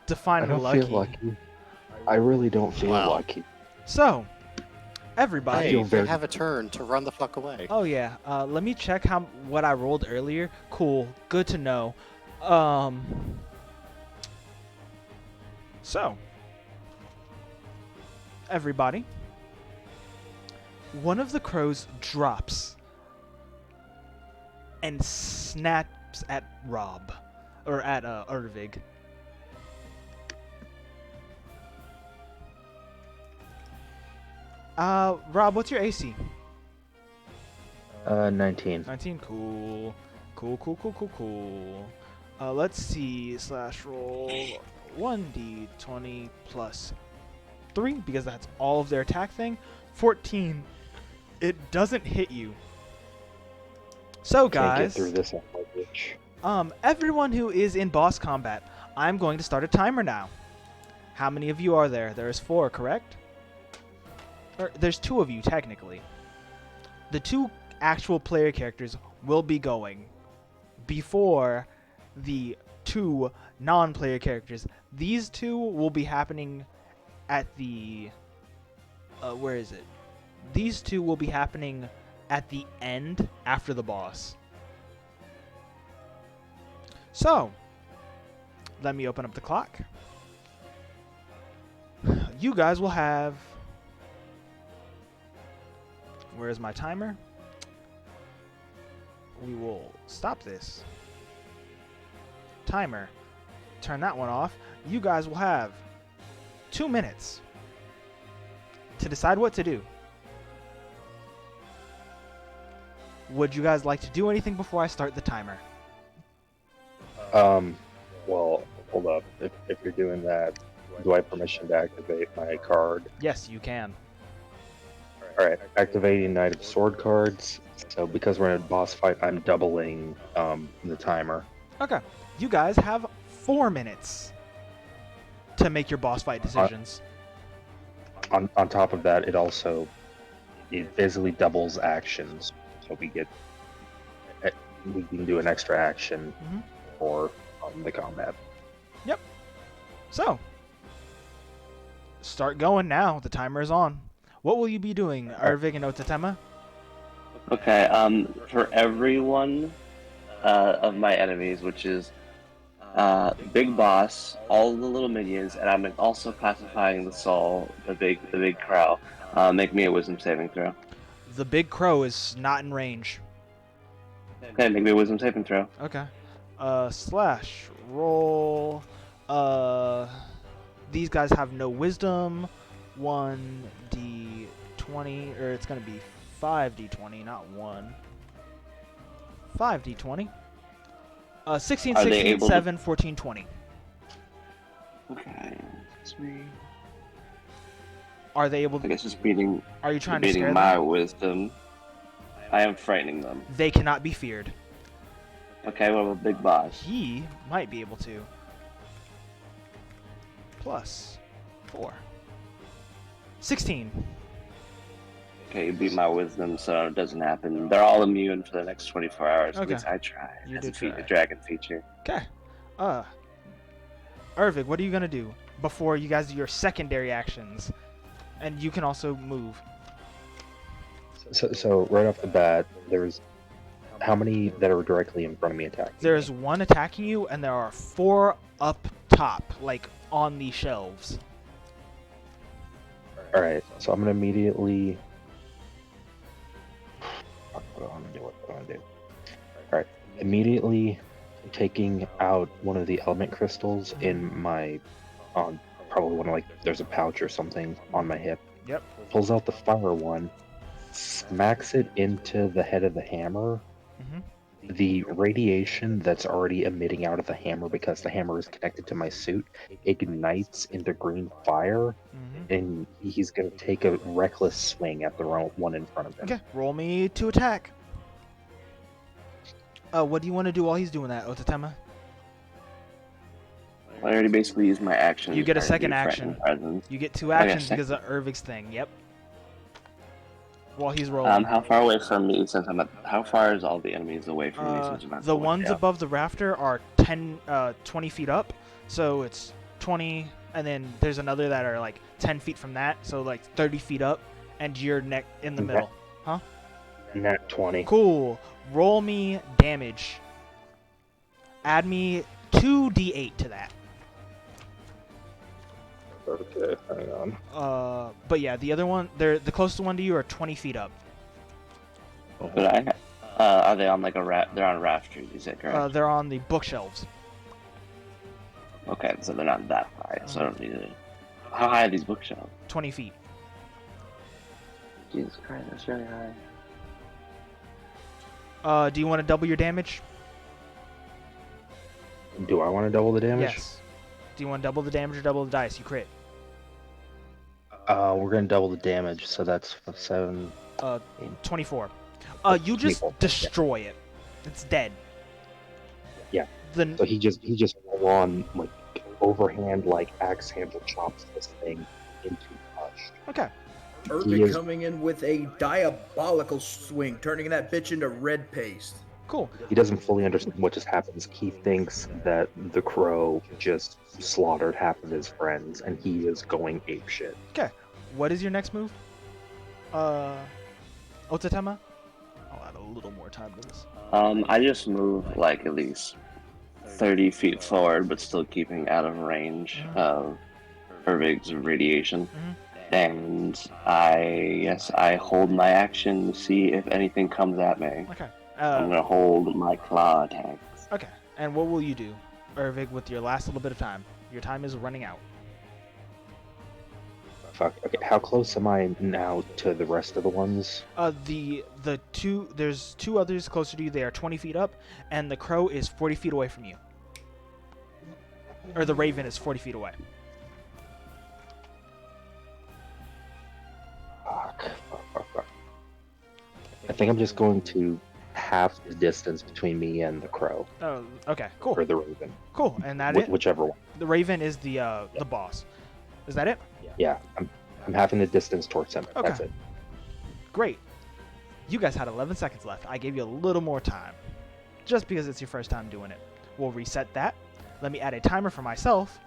Define don't lucky. feel lucky. I really don't feel Wow. lucky. So, everybody. feel Hey, very- they have a turn to run the fuck away. Oh yeah. Let me check what I rolled earlier. Cool. Good to know. So, everybody, one of the crows drops and snaps at Rob, or at Ervig. Rob, what's your AC? 19. 19. Cool. Cool. Let's see. Slash roll 1d20 plus 3 because that's all of their attack thing. 14. It doesn't hit you. So Can't get guys, through this on my bitch. everyone who is in boss combat, I'm going to start a timer now. How many of you are there? There's 4, correct? Or, there's 2 of you technically. The 2 actual player characters will be going before the 2 non-player characters. These 2 will be happening at the where is it? These 2 will be happening at the end after the boss. So, let me open up the clock. You guys will have... Where's my timer? We will stop this. Timer. Turn that one off. You guys will have 2 minutes to decide what to do. Would you guys like to do anything before I start the timer? Well, hold up. If you're doing that, do I have permission to activate my card? Yes, you can. Alright, activating Knight of Sword cards. So because we're in a boss fight, I'm doubling the timer. Okay. You guys have 4 minutes to make your boss fight decisions. On top of that, it basically doubles actions. So we can do an extra action for the combat. Yep. So, start going now. The timer is on. What will you be doing, Ervig and Otatema? Okay, for everyone of my enemies, which is Big Boss, all the little minions, and I'm also classifying the soul, the big crow. Make me a wisdom saving throw. The big crow is not in range. Okay, make me a wisdom saving throw. Okay. Slash roll. These guys have no wisdom. 1d20, or it's gonna be 5d20, not 1. 5d20. 16, 16, 7, 14, 20. Okay. Are they able to... I guess just beating... Are you trying to beating scare my them? wisdom. I am frightening them. They cannot be feared. Okay, what about Big Boss? He might be able to. Plus 4. 16. Okay, you beat my wisdom, so it doesn't happen. They're all immune for the next 24 hours. Okay. At least I try. You as do a try. a dragon feature. Okay. Ervig, what are you gonna do before you guys do your secondary actions? And you can also move. So right off the bat, there's how many that are directly in front of me attacking? There's 1 attacking you, and there are 4 up top, like on the shelves. Alright, so I'm gonna immediately... What do I want to do? Alright, immediately taking out one of the element crystals in my... probably one of, like, there's a pouch or something on my hip. Yep. Pulls out the fire one, smacks it into the head of the hammer. The radiation that's already emitting out of the hammer, because the hammer is connected to my suit, ignites into green fire, and he's going to take a reckless swing at the one in front of him. Okay, roll me to attack. What do you want to do while he's doing that, Otatema? I already basically used my action. You get a to second do action. threaten presence. You get 2 actions second. because of Ervig's thing. Yep. While he's rolling. How far away from me since I'm at... How far is all the enemies away from me since I'm at The way ones down? above the rafter are 20 feet up, so it's 20, and then there's another that are like 10 feet from that, so like 30 feet up, and you're in the middle. Huh? Nat 20. Cool. Roll me damage. Add me 2d8 to that. Okay, hang on. But yeah, the other one, the closest one to you are 20 feet up. But are they on like they're on rafters, is that correct? They're on the bookshelves. Okay, so they're not that high, so I don't need it. How high are these bookshelves? 20 feet. Jesus Christ, that's really high. Do you want to double your damage? Do I want to double the damage? Yes. Do you want to double the damage or double the dice? You crit. We're gonna double the damage, so that's 7. 24. You just 24, destroy it. It's dead. Yeah. The So he just full on like overhand like axe handle chops this thing into mush. okay. He Urbic is- coming in with a diabolical swing, turning that bitch into red paste. Cool. He doesn't fully understand what just happens. He thinks that the crow just slaughtered half of his friends, and he is going apeshit. Okay. What is your next move? Otatema? I'll add a little more time to this. I just move like at least 30 feet forward, but still keeping out of range of Irvig's radiation. And I hold my action to see if anything comes at me. Okay. I'm gonna hold my claw attacks. Okay. And what will you do, Irvig, with your last little bit of time? Your time is running out. Fuck. Okay, how close am I now to the rest of the ones? There's two others closer to you. They are 20 feet up, and the crow is 40 feet away from you. Or the raven is 40 feet away. Fuck. I think I'm just going to half the distance between me and the crow, Oh, okay. Cool. or the raven, Cool. And that it? whichever one. The raven is the boss. Is that it? Yeah, I'm halving the distance towards him. Okay. That's it. Great. You guys had 11 seconds left. I gave you a little more time. Just because it's your first time doing it. We'll reset that. Let me add a timer for myself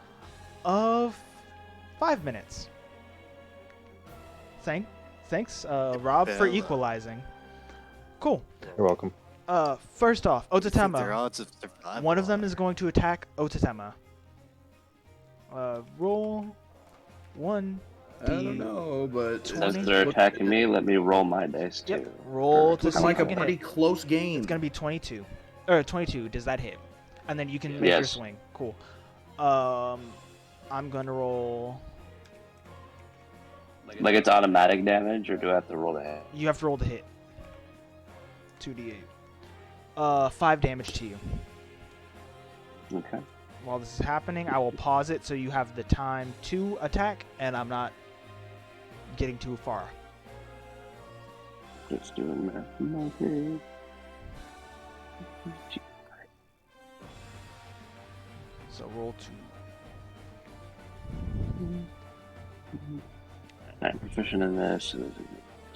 of 5 minutes. Thanks, Rob, for Bella. equalizing. Cool. You're welcome. First off, Their Otatema. odds of survival One of them are- is going to attack Otatema. Roll 1. I don't know, but Since 20? they're attacking me, let me roll my dice too. Yep. Roll to looks see like if a you can pretty hit. close game. It's gonna be 22. Or 22. Does that hit? And then you can make your Yes. swing. Cool. I'm gonna roll. Like it's automatic damage, or do I have to roll the hit? You have to roll the hit. 2d8. 5 damage to you. Okay. While this is happening, I will pause it so you have the time to attack, and I'm not getting too far. Just doing math in my head. So roll 2. I'm proficient in this, so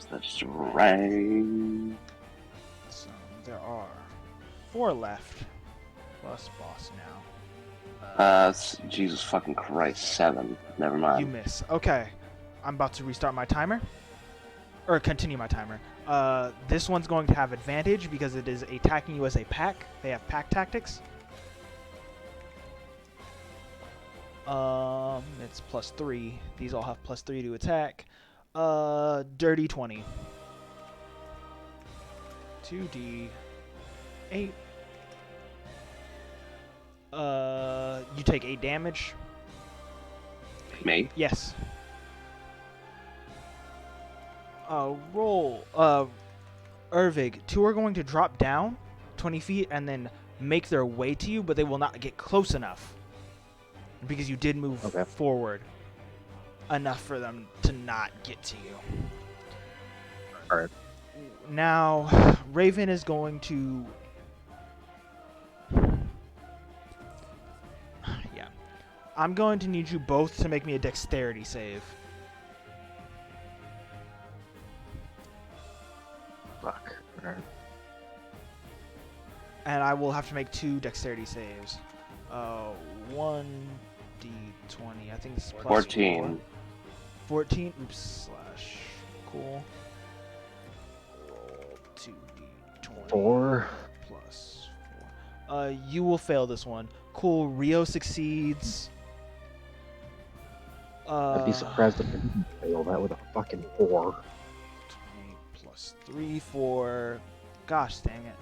that's right. So there are 4 left, plus boss now. Jesus fucking Christ, 7. Never mind. You miss. Okay. I'm about to restart my timer. Or continue my timer. This one's going to have advantage because it is attacking you as a pack. They have pack tactics. It's +3. These all have +3 to attack. Dirty 20. 2d8. You take 8 damage. Me? Yes. Roll. Irvig, 2 are going to drop down 20 feet and then make their way to you, but they will not get close enough. Because you did move Okay. forward enough for them to not get to you. Alright. Now, Raven is going to... Yeah. I'm going to need you both to make me a dexterity save. Fuck. Alright. And I will have to make 2 dexterity saves. 1d20. I think it's plus 14. 14. Oops. Slash. Cool. Roll 2d20 4. plus 4. You will fail this one. Cool. Rio succeeds. I'd be surprised if I didn't fail that with a fucking 4. 20 plus 3, 4. Gosh dang it.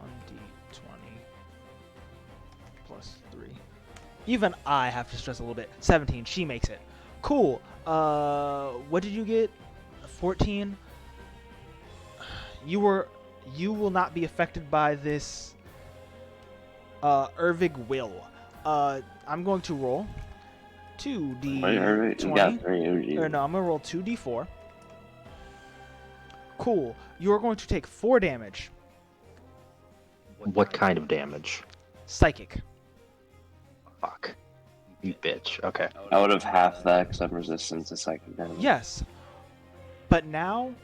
1d20 plus 3. Even I have to stress a little bit. 17. She makes it. Cool. What did you get? 14. You will not be affected by this. Ervig will. I'm going to roll 2d20. You got 3. Oh, geez. Or no, I'm gonna roll 2d4. Cool. You are going to take 4 damage. What kind of damage? Psychic. Fuck. You bitch. Okay. I would have half that because I'm resistant to psychic damage. Yes. But now,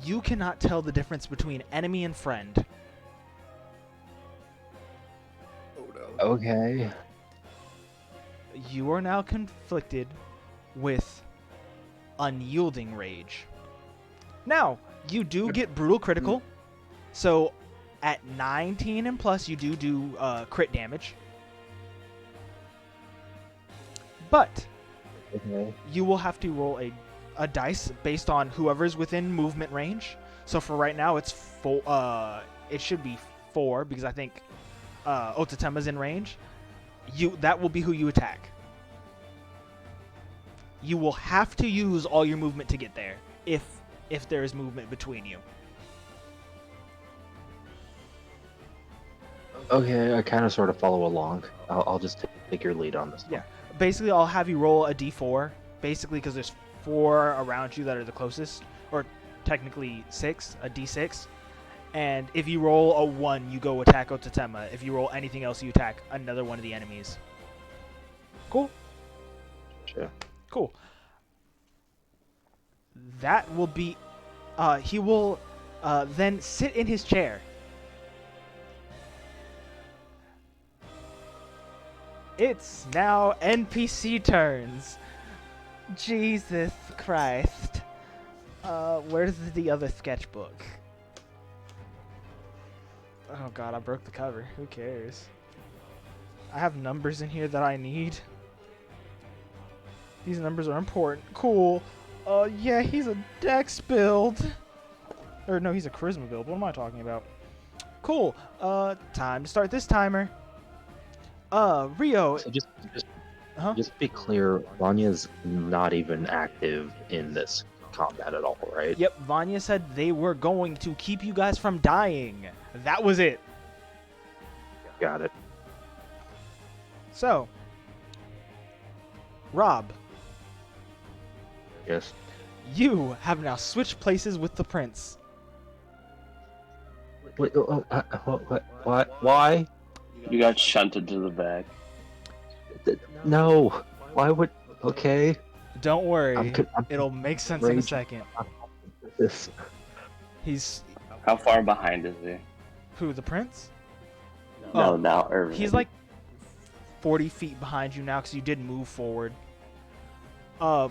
you cannot tell the difference between enemy and friend. Okay. You are now conflicted with unyielding rage. Now, you do get brutal critical. So, at 19 and plus, you do crit damage. But Okay. you will have to roll a dice based on whoever's within movement range. So for right now, it's 4. It should be 4 because I think Otatema's in range. That will be who you attack. You will have to use all your movement to get there if there is movement between you. Okay, I kind of sort of follow along. I'll just take your lead on this one. Yeah. Basically, I'll have you roll a d4. Basically, because there's 4 around you that are the closest, or technically 6, a d6. And if you roll a 1, you go attack Otatema. If you roll anything else, you attack another one of the enemies. Cool? Sure. Cool. That will be... he will then sit in his chair. It's now NPC turns. Jesus Christ. Where's the other sketchbook? Oh god, I broke the cover. Who cares? I have numbers in here that I need. These numbers are important. Cool. Yeah, he's a dex build. Or no, he's a charisma build. What am I talking about? Cool. Time to start this timer. Rio. So just Huh? just be clear, Vanya's not even active in this combat at all, right? Yep, Vanya said they were going to keep you guys from dying. That was it. Got it. So, Rob, Yes. you have now switched places with the prince. Wait, what? Why? You got shunted to the back. No. Why would? Okay. Don't worry, I'm it'll make sense in a raging. second. This. He's How far behind is he? who? The prince? No, Oh, now Irvin. He's like 40 feet behind you now because you did move forward. So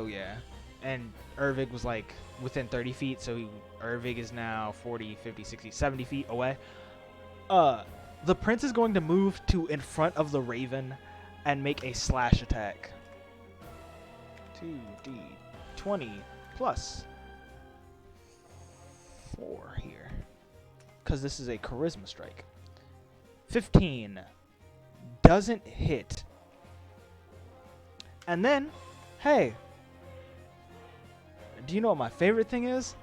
yeah, and Ervig was like within 30 feet, so Ervig is now 40, 50, 60, 70 feet away. The prince is going to move to in front of the raven and make a slash attack. 2d20 plus 4 here, because this is a charisma strike. 15 doesn't hit. And then, hey, do you know what my favorite thing is?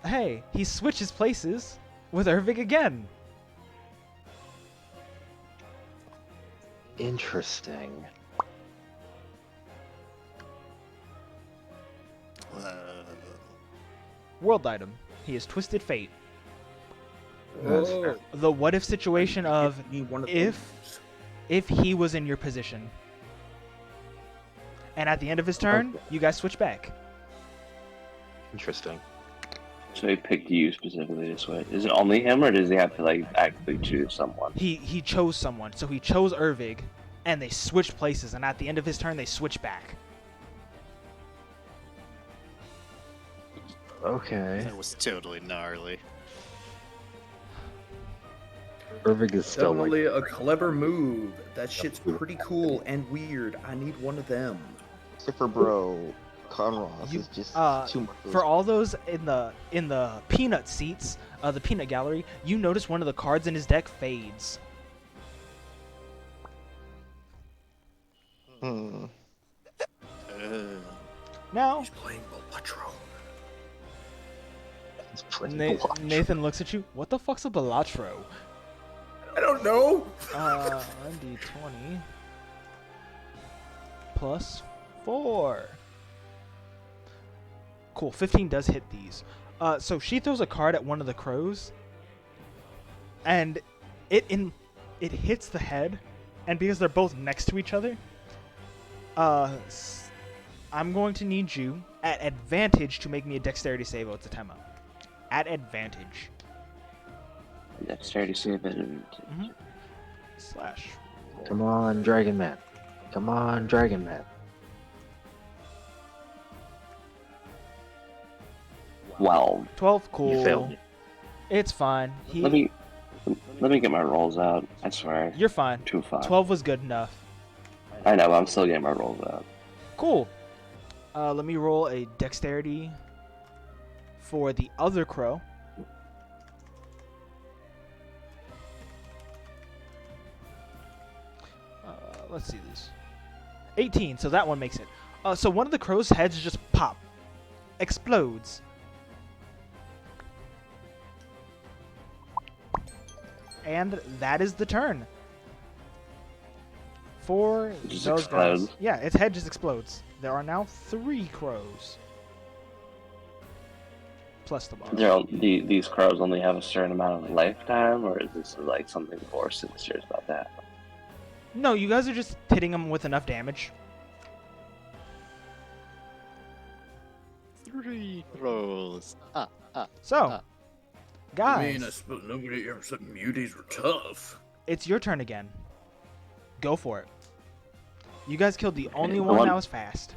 Hey, he switches places with Ervig again. Interesting. World item. He has Twisted Fate. Whoa. The what if situation of Give me one of if those. if he was in your position. And at the end of his turn, Okay. you guys switch back. Interesting. So he picked you specifically to switch. Is it only him, or does he have to like actively choose someone? He chose someone. So he chose Ervig, and they switched places, and at the end of his turn, they switch back. Okay. That was totally gnarly. Irving is still Definitely like a clever move. That shit's pretty cool and weird. I need one of them. Except for bro, Conross You- is just too much. For all those in the peanut seats, the peanut gallery, you notice one of the cards in his deck fades. Hmm. Now, He's playing Balatro. he's playing Balatro. Nathan looks at you. What the fuck's a Balatro? I don't know. D20 plus 4. Cool. 15 does hit these. So she throws a card at one of the crows, and it hits the head, and because they're both next to each other, I'm going to need you at advantage to make me a dexterity save, Otsutema. At advantage. Dexterity save it. Slash. Come on, Dragon Man. Come on, Dragon Man. 12. 12, cool. You failed. It's fine. Let me get my rolls out. I swear. You're fine. 2 5. 12 was good enough. I know, but I'm still getting my rolls out. Cool. Let me roll a dexterity for the other crow. Let's see this. 18, so that one makes it. So one of the crow's heads just pop. Explodes. And that is the turn. For Just those guys. explodes. Yeah, its head just explodes. There are now 3 crows. Plus the boss. These crows only have a certain amount of lifetime, or is this like something more sinister about that? No, you guys are just hitting them with enough damage. 3 rolls. So, guys, I mean, I suppose nobody ever said muties were tough. it's your turn again. Go for it. You guys killed the only the one one- that was fast.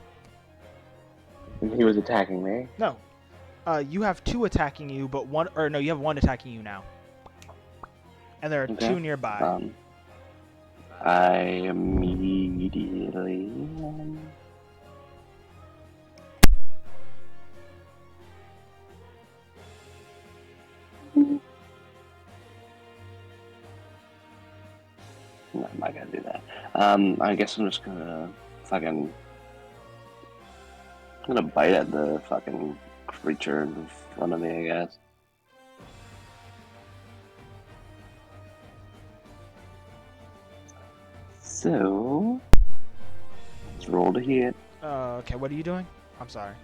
He was attacking me. No. You have 2 attacking you, but one, or no, you have 1 attacking you now. And there are Okay. 2 nearby. I immediately. No, I'm not gonna do that. I guess I'm just gonna fucking. I'm gonna bite at the fucking creature in front of me, I guess. So, let's roll to hit. Okay, what are you doing? I'm sorry.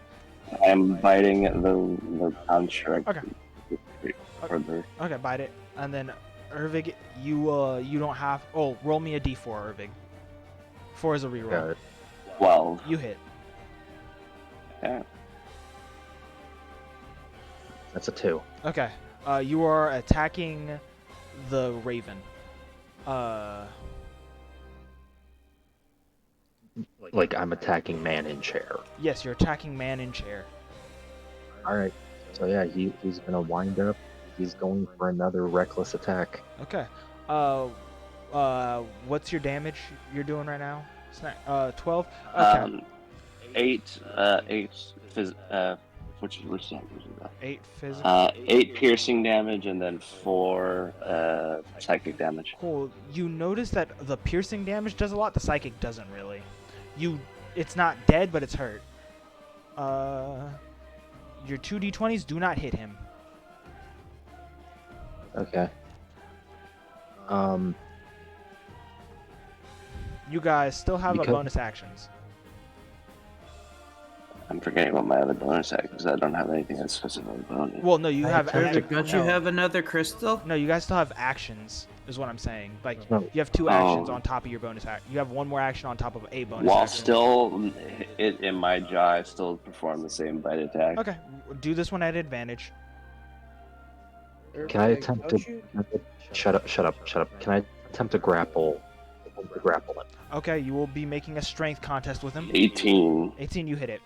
I'm biting the construct. Okay. Further. Okay, bite it. And then, Ervig, you don't have... Oh, roll me a d4, Ervig. 4 is a reroll. Got it. 12. You hit. Yeah. That's a 2. Okay. You are attacking the raven. Like I'm attacking man in chair. Yes, you're attacking man in chair. Alright. So yeah, he's gonna wind up. He's going for another reckless attack. Okay. What's your damage you're doing right now? 12? Okay. 8 which damage is that? 8 physical. 8 piercing damage and then 4 psychic damage. Cool. You notice that the piercing damage does a lot, the psychic doesn't really. It's not dead, but it's hurt. Your 2 d20s do not hit him. Okay. You guys still have a Because- bonus actions. I'm forgetting what my other bonus act because I don't have anything that's specifically bonus. Well, no, you have. Don't you have another crystal? No, you guys still have actions, is what I'm saying. Like, No. you have 2 actions Oh. on top of your bonus action. You have 1 more action on top of a bonus While action. still in my jaw, I still perform the same bite attack. Okay, do this one at advantage. Can I attempt to shut up. Can I attempt to grapple him? Okay, you will be making a strength contest with him. 18. 18, you hit it.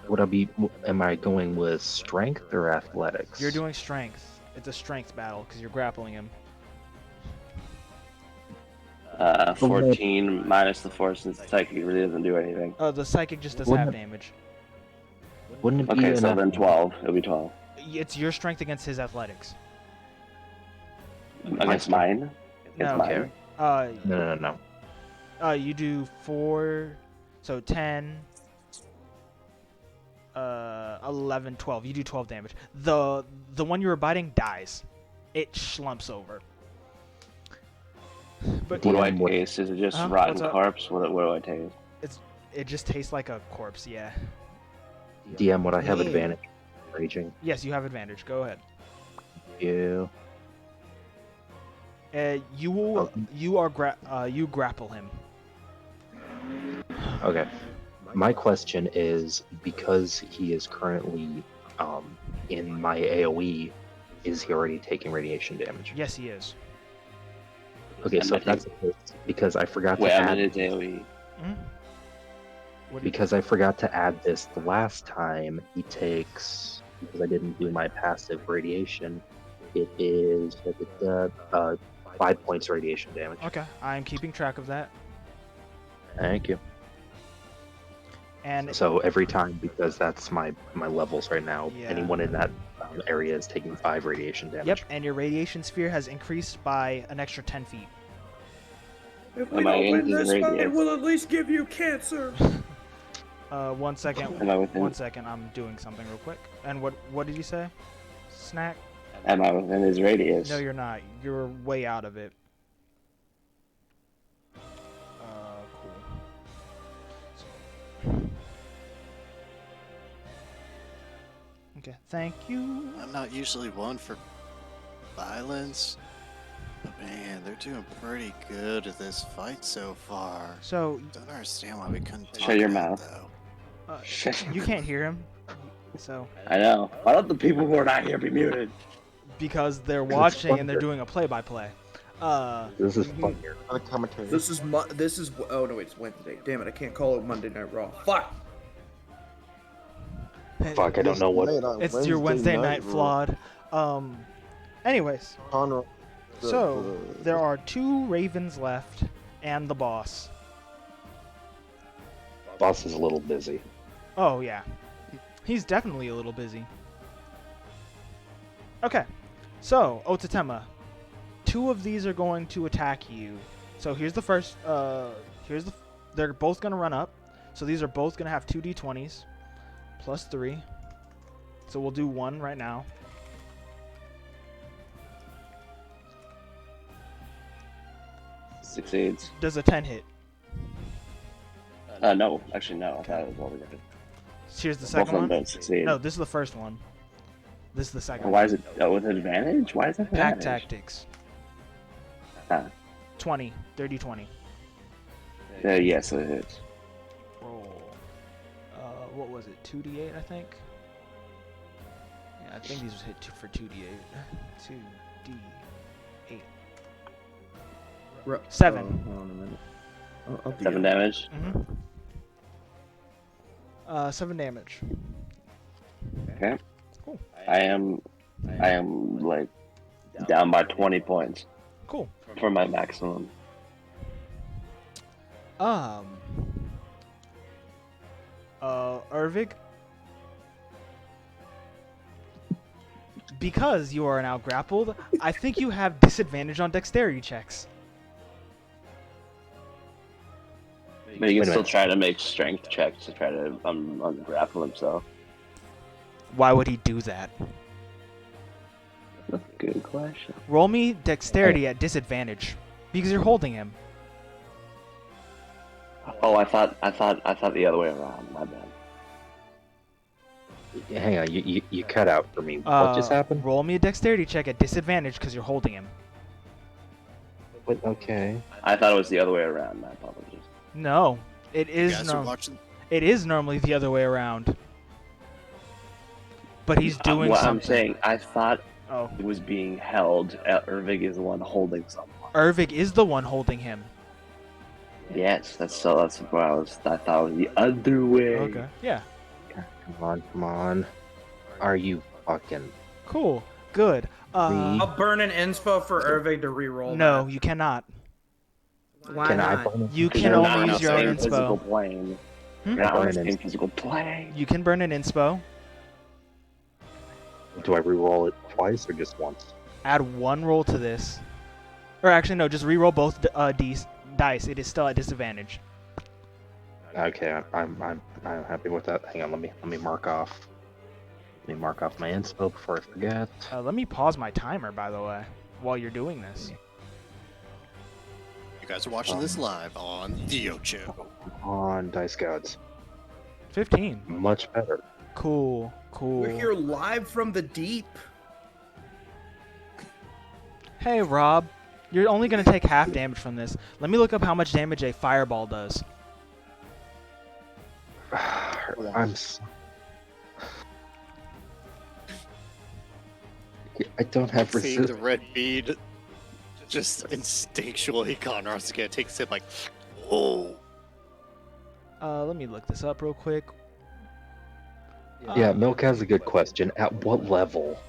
would I be? Am I going with strength or athletics? You're doing strength. It's a strength battle because you're grappling him. 14 minus the force since psychic really doesn't do anything. Oh, the psychic just does Wouldn't half it- damage. Wouldn't it be Okay, so enough? then 12. It'll be 12. It's your strength against his athletics. Against mine? Against No. mine? No. You do 4, so 10, 11, 12. You do 12 damage. The one you were biting dies. It slumps over. But What do I DM, taste? Is it just Huh? rotten What's up? corpse? What do I taste? it just tastes like a corpse, yeah. DM, would I have Yeah. advantage? Raging. Yes, you have advantage. Go ahead. You. You will. You grapple him. Okay. My question is, because he is currently in my AoE, is he already taking radiation damage? Yes, he is. Okay, so if that's the case, because I forgot Wait, to I'm add in his AoE. What do you- because I forgot to add this the last time, he takes, because I didn't do my passive radiation, it is 5 points radiation damage. Okay, I'm keeping track of that. Thank you. And So every time, because that's my levels right now, Yeah. anyone in that area is taking 5 radiation damage. yep, and your radiation sphere has increased by an extra 10 feet. If we Am I don't win in his this fight, radius? we'll at least give you cancer. 1 second. Am I within? 1 second. I'm doing something real quick. And what did you say? Snack? Am I within his radius? No, you're not. You're way out of it. Cool. Okay, thank you. I'm not usually one for violence, but man, they're doing pretty good at this fight so far. So, Don't understand why we couldn't talk Shut your about it, mouth. though. you can't hear him. So, I know. Why don't the people who are not here be muted? because they're watching and they're doing a play-by-play. This is fun. On the commentary. This is oh no wait, it's Wednesday. Damn it, I can't call it Monday Night Raw. Fuck. Fuck, I don't know what. It's your Wednesday night flawed. Anyways, Conrad, so there are 2 ravens left and the boss. Boss is a little busy. Oh yeah, he's definitely a little busy. Okay, so Otatema, 2 of these are going to attack you. So here's the first. They're both gonna run up. So these are both gonna have 2d20s plus 3. So we'll do 1 right now. Succeeds. Does a 10 hit? No. Actually, no. I thought it was all together. Here's the Both second of them one. don't succeed. No, this is the first one. This is the second Why one. is it with advantage? Why is that Pack advantage? tactics. Ah. 20. 30-20. Yes, it is. Roll. What was it? 2d8, I think? Yeah, I think these was hit for 2d8. 2d8. 7. Hold on a minute. I'll do 7 it. damage. Mm-hmm. 7 damage. Okay. Cool. I am like down by 20 points Cool. for my maximum. Ervig? Because you are now grappled, I think you have disadvantage on dexterity checks. But he Wait can a still minute. try to make strength checks to try to ungrapple himself. Why would he do that? That's a good question. Roll me dexterity at disadvantage. Because you're holding him. Oh, I thought the other way around. My bad. Hang on, you cut out for me. What just happened? Roll me a dexterity check at disadvantage because you're holding him. Wait, okay. I thought it was the other way around. My apologies. No, it You is guys are watching. It is normally the other way around. But he's doing what something. I'm saying, I thought Oh, it was being held. Ervig is the one holding someone. Ervig is the one holding him. Yes, that's where I thought it was the other way. Okay. Yeah. Come on. Are you fucking Cool. Good. I'll burn an inspo for Irving to re-roll. No, that. you cannot. Why can I not? burn it? You Because can you're only not use your own in physical inspo. plane. Hmm? You're not on the Burn an same physical plane. You can burn an inspo. Do I re-roll it twice or just once? Add one roll to this. Or actually, no, just re-roll both dice. It is still at disadvantage. Okay, I'm happy with that. Hang on, let me mark off. Let me mark off my inspo before I forget. Let me pause my timer, by the way, while you're doing this. You guys are watching this live on the Ocho. On Dice Gods. 15. Much better. Cool. We're here live from the deep. Hey, Rob. You're only going to take half damage from this. Let me look up how much damage a fireball does. I don't have Seeing the resist. red bead, just instinctually, Conrad's gonna take a sip like, oh. Let me look this up real quick. Yeah, Milk has a good question. At what level?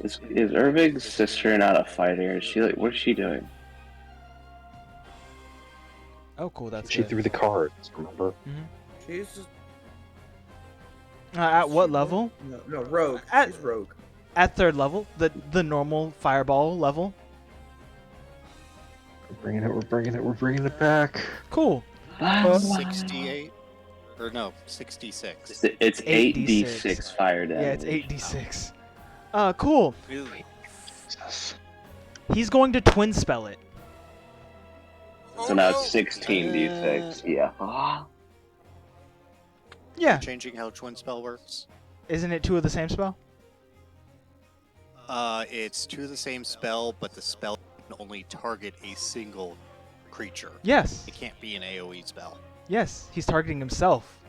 Is Irving's sister not a fighter? Is she like, what's she doing? Oh, cool. That's She good. threw the cards, remember? She's just, At what level? no rogue. At- She's rogue. At third level, the normal fireball level. We're bringing it back. Cool. 68? Or no, 66. It's 8d6. 8d6 fire damage. Yeah, it's 8d6. Cool. Jesus. He's going to twin spell it. So now it's 16d6. Yeah. Yeah. Changing how Twin Spell works. Isn't it two of the same spell? It's two of the same spell, but the spell can only target a single creature. Yes. It can't be an AoE spell. Yes. He's targeting himself.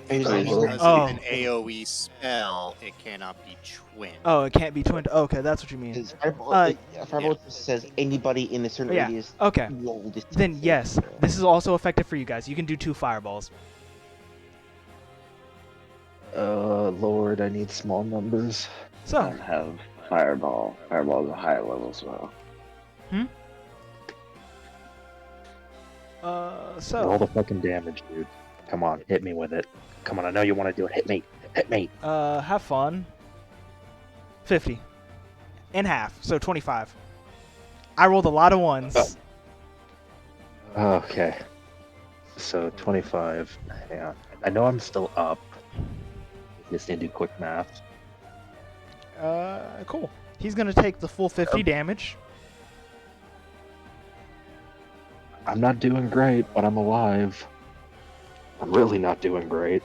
Because Oh. an AoE spell, it cannot be twin. Oh, it can't be twinned. Okay, that's what you mean. Because Fireball, yeah. just says anybody in a certain Yeah, radius. okay. Roll this Then save. yes, this is also effective for you guys. You can do 2 fireballs. Lord, I need small numbers. I So, don't have fireball. Fireball's a high level spell. Roll the fucking damage, dude. Come on, hit me with it. Come on, I know you want to do it. Hit me. Hit me. have fun. 50. In half, so 25. I rolled a lot of ones. Okay. So 25. Hang on. I know I'm still up. Just need to do quick math. Cool. He's gonna take the full 50 damage. I'm not doing great, but I'm alive. I'm really not doing great.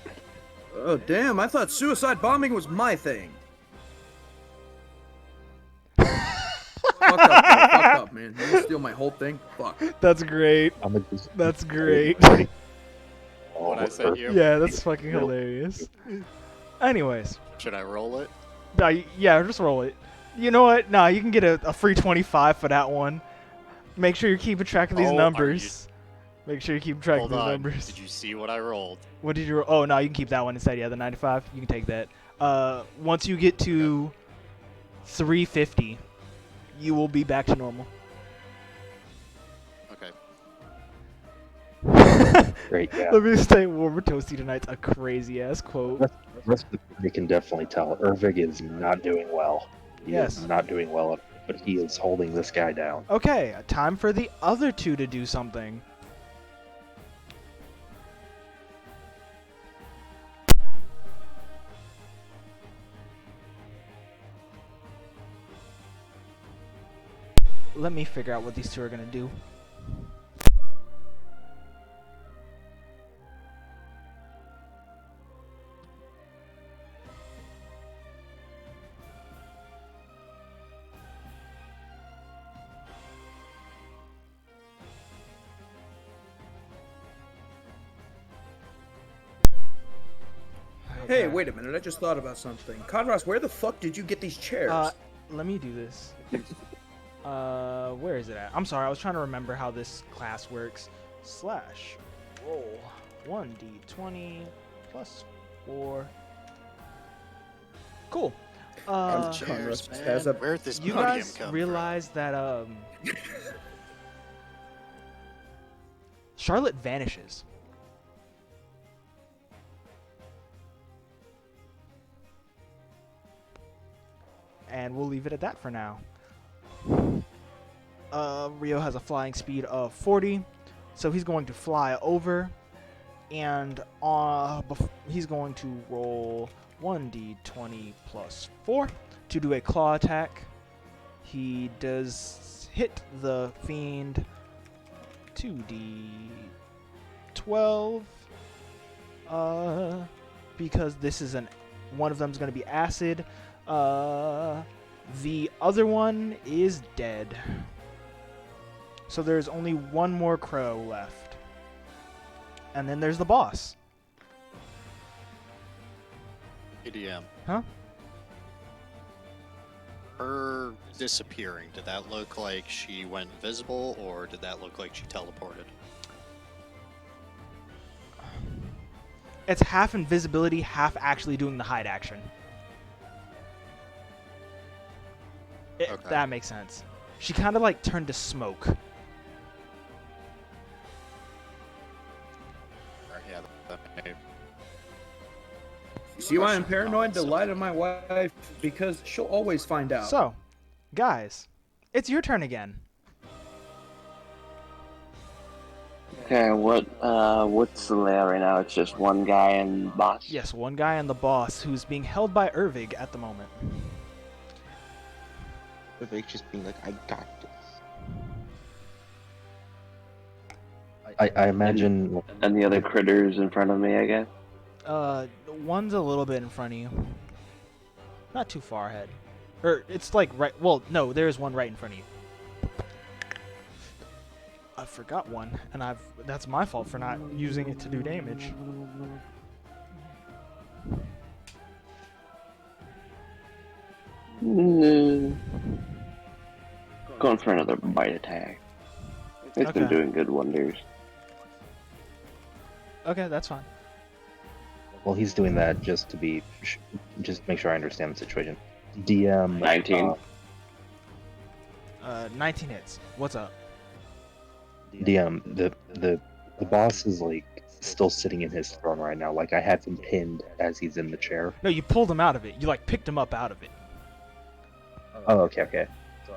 Oh damn! I thought suicide bombing was my thing. Fuck up, man. You gonna steal my whole thing? Fuck. That's great. I'm That's great. What I sent you? Yeah, that's fucking hilarious. Anyways, Should I roll it? yeah, just roll it. You know what? Nah, you can get a free 25 for that one. Make sure you're keeping track of these Oh, are numbers. Make sure you keep track Hold of these on. numbers. Did you see what I rolled? What did you? Oh no, you can keep that one instead. Yeah, the 95. You can take that. Once you get to 350, you will be back to normal. Okay. great, yeah. Let me stay warm. Toasty tonight's a crazy ass quote. The rest of the party can definitely tell Irvig is not doing well. He Yes. is not doing well, but he is holding this guy down. Okay, time for the other two to do something. Let me figure out what these two are gonna do. Hey, wait a minute. I just thought about something. Conros, where the fuck did you get these chairs? Let me do this. Where is it at? I'm sorry, I was trying to remember how this class works. Slash roll 1d20 plus 4. Cool. Conrad Man, has a- where'd this You podium guys come realize that Charlotte vanishes. And we'll leave it at that for now. Rio has a flying speed of 40, so he's going to fly over, and he's going to roll 1d20 plus 4 to do a claw attack. He does hit the fiend 2d12, because this is one of them is going to be acid. The other one is dead. So there's only one more crow left. And then there's the boss. ADM. Huh? Her disappearing, did that look like she went invisible, or did that look like she teleported? It's half invisibility, half actually doing the hide action. If Okay. that makes sense. She kind of like turned to smoke. Yeah, that may- See why I'm paranoid to lie to my wife? Because she'll always find out. So, guys, it's your turn again. Okay, what's the layout right now? It's just one guy and boss? Yes, one guy and the boss who's being held by Ervig at the moment. Vivek's just being like, I got this. I imagine And the other critters in front of me, I guess? One's a little bit in front of you. Not too far ahead. Or, it's like right... Well, no, there's one right in front of you. I forgot one, and that's my fault for not using it to do damage. Going for another bite attack. It's been Okay. doing good wonders. Okay, that's fine. well he's doing that just to be just make sure I understand the situation. DM 19. 19 hits. What's up? DM the boss is like still sitting in his throne right now. Like I had him pinned as he's in the chair. No, you pulled him out of it. You, like, picked him up out of it. Oh, okay.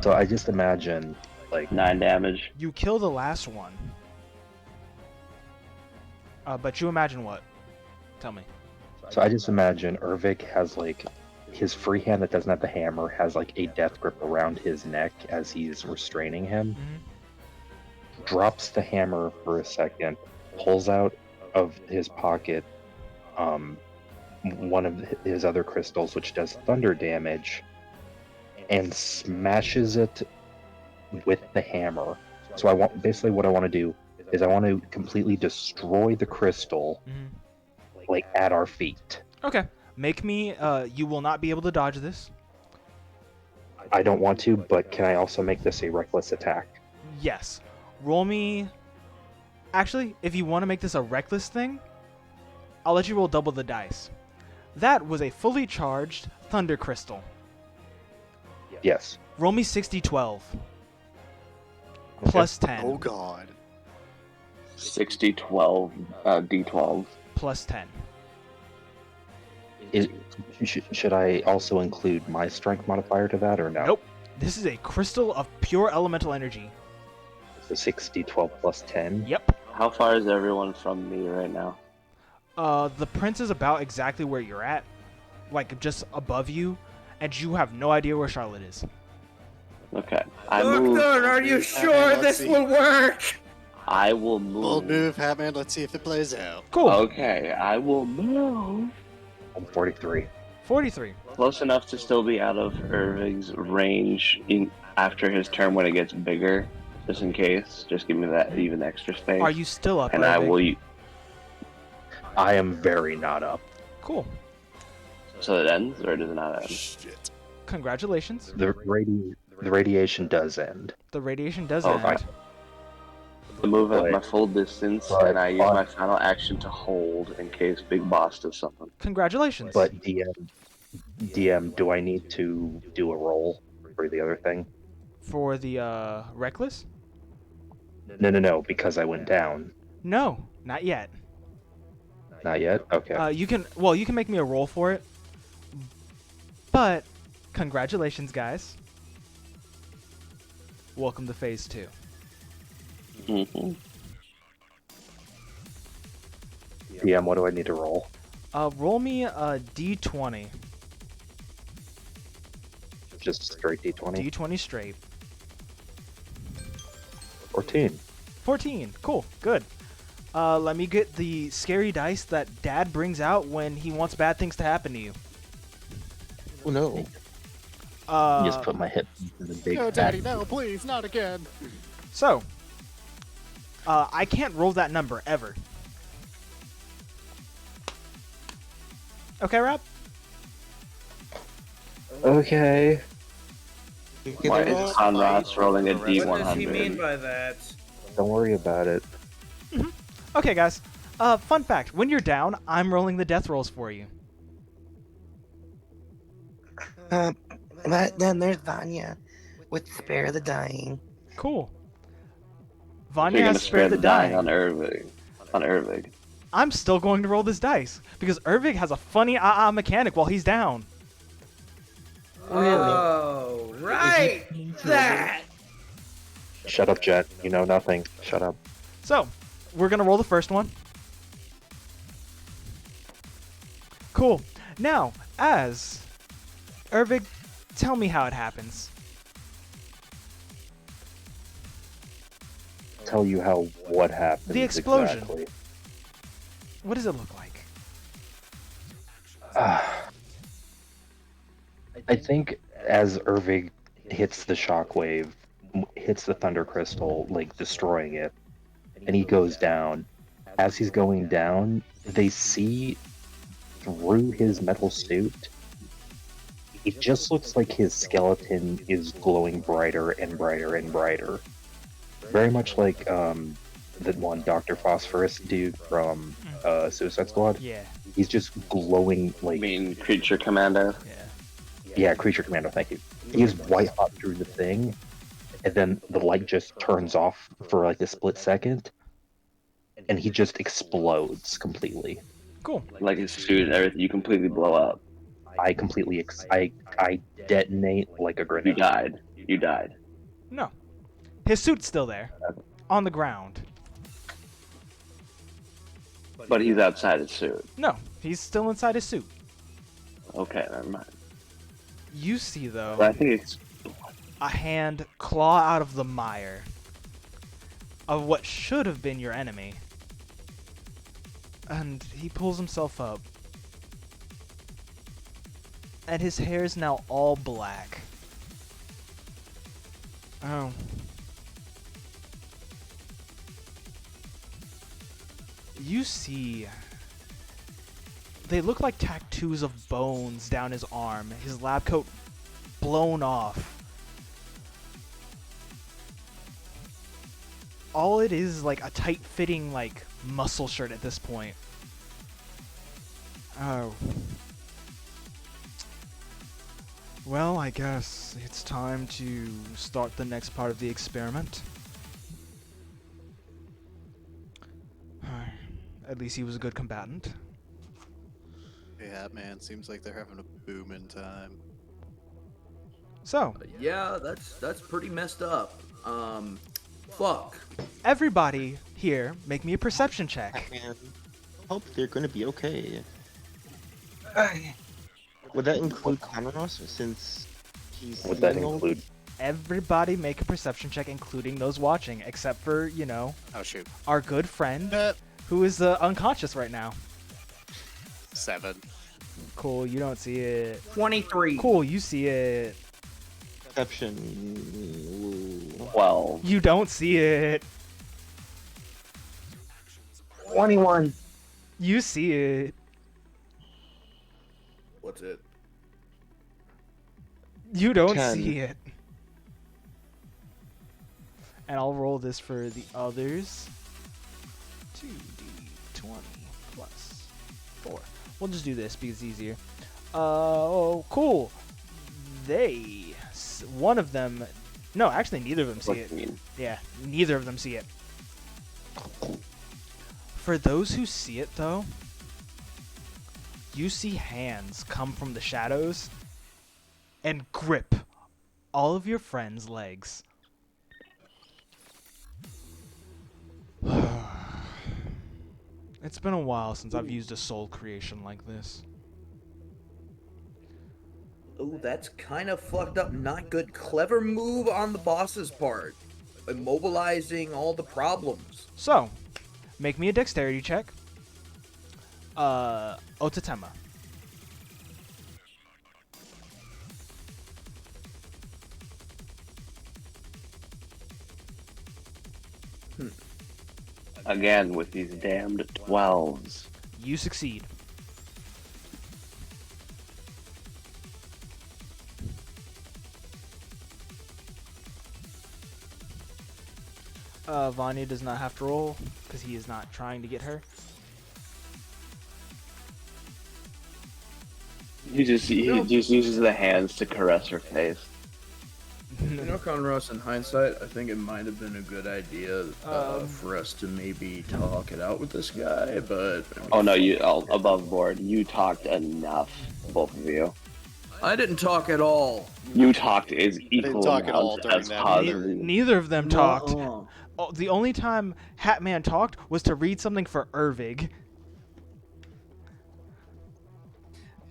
So I just imagine like 9 damage. You kill the last one. But you imagine what? Tell me. so I just imagine Ervik has like his free hand that doesn't have the hammer has like a death grip around his neck as he's restraining him. Drops the hammer for a second, pulls out of his pocket one of his other crystals, which does thunder damage, and smashes it with the hammer. So basically what I want to do is I want to completely destroy the crystal, like at our feet. Okay. Make me, you will not be able to dodge this. I don't want to, but can I also make this a reckless attack? Yes. Roll me... Actually, if you want to make this a reckless thing, I'll let you roll double the dice. That was a fully charged Thunder Crystal. Yes. Roll me 60-12. Plus 10. Oh god. 60, 12, D12. Plus 10. Should I also include my strength modifier to that, or no? Nope. This is a crystal of pure elemental energy. So 60, 12 plus 10. Yep. How far is everyone from me right now? The prince is about exactly where you're at. Like, just above you. And you have no idea where Charlotte is. Okay. I move. Doctor, are you sure let's this see. will work? I will move. Bold move, Hatman. Let's see if it plays out. Cool. Okay, I will move. I'm 43. 43. Close enough to still be out of Irving's range after his turn when it gets bigger, just in case. Just give me that even extra space. Are you still up, And I Irving? will. I am very not up. Cool. So it ends, or does it not end? Shit. Congratulations. The radiation does end. The radiation does Oh, end. right. to move at But- my full distance, but and I use on- my final action to hold in case Big Boss does something. Congratulations. But DM, do I need to do a roll for the other thing? For the reckless? No, because I went down. No, not yet. Not yet? Okay. You can make me a roll for it. But congratulations, guys. Welcome to phase 2. Mm-hmm. DM, what do I need to roll? Roll me a d20. Just straight D20? D20 straight. 14. 14. Cool. Good. Let me get the scary dice that Dad brings out when he wants bad things to happen to you. Oh no. Just put my hip in the big No, fat- Daddy, no, please, not again. So, I can't roll that number ever. Okay, Rob? Okay. Why is Conrad's rolling a What does he mean D100? by that? Don't worry about it. Okay, guys. Fun fact. When you're down, I'm rolling the death rolls for you. But then there's Vanya with Spare the Dying. Cool. You're Vanya gonna has spared the dying. on Ervig. On Ervig. I'm still going to roll this dice because Ervig has a funny mechanic while he's down. Oh, right. That. Shut up, Jet. You know nothing. Shut up. So, we're going to roll the first one. Cool. Now, as Ervig, tell me how it happens. Tell you how what happened. The explosion. Exactly. What does it look like? I think as Ervig hits the shockwave, hits the thunder crystal, like destroying it, and he goes down. As he's going down, they see through his metal suit. It just looks like his skeleton is glowing brighter and brighter and brighter. Very much like that one Dr. Phosphorus dude from Suicide Squad. Yeah. He's just glowing I like mean, Creature Commander. yeah, Creature Commando, thank you. He's white hot through the thing, and then the light just turns off for like a split second, and he just explodes completely. Cool. Like his suit and everything, you completely blow up. I completely I detonate like a You grenade. died. You died. No. His suit's still there. On the ground. But he's outside his suit. No. He's still inside his suit. Okay, never mind. You see, though, But I think it's a hand claw out of the mire of what should have been your enemy. And he pulls himself up. And his hair is now all black. Oh. You see, they look like tattoos of bones down his arm, his lab coat blown off. All it is like a tight-fitting, like, muscle shirt at this point. Oh. Well, I guess it's time to start the next part of the experiment. At least he was a good combatant. Yeah, man, seems like they're having a booming time. So, Yeah, that's pretty messed up. Fuck. everybody here, make me a perception check. Man, hope they're gonna be okay. Okay. Would that include Conros since he's Would that seeing all include? Everybody make a perception check, including those watching, except for, you know, Oh shoot. our good friend, who is unconscious right now. 7. Cool, you don't see it. 23. Cool, you see it. Perception? 12. You don't see it. 21. You see it. What's it? You don't 10. see it. And I'll roll this for the others. 2d20 plus 4. We'll just do this because it's easier. Oh, cool. One of them, no, actually neither of them see it. Yeah, neither of them see it. For those who see it, though, you see hands come from the shadows and grip all of your friends' legs. It's been a while since I've used a soul creation like this. Ooh, that's kind of fucked up. Not good. Clever move on the boss's part. Immobilizing all the problems. So, make me a dexterity check. Otatema. Again with these damned 12s. You succeed. Vanya does not have to roll because he is not trying to get her. He just uses the hands to caress her face. You know, Conros, in hindsight, I think it might have been a good idea for us to maybe talk it out with this guy, but... I mean, Oh no, you above board. You talked enough, both of you. I didn't talk at all. You talked is equal talk at all amount during as that positive. Neither of them talked. Nuh-uh. Oh, the only time Hatman talked was to read something for Ervig.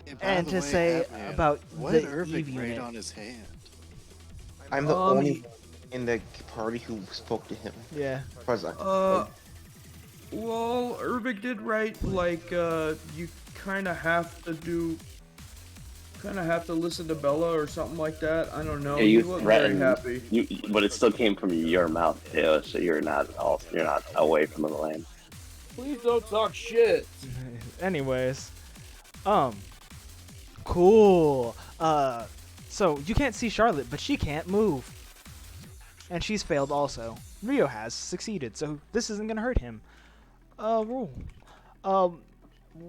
Hey, by And the to way, say Batman, about what the did Irving Eve write unit. on his hand? I'm the only one in the party who spoke to him. Yeah. Well, Urbik did write, like, you kind of have to listen to Bella or something like that. I don't know. Yeah, He you looked very threatened. happy. But it still came from your mouth too, so you're not away from the lane. Please don't talk shit. Anyways. Cool. So you can't see Charlotte, but she can't move. And she's failed also. Rio has succeeded, so this isn't gonna hurt him. Roll.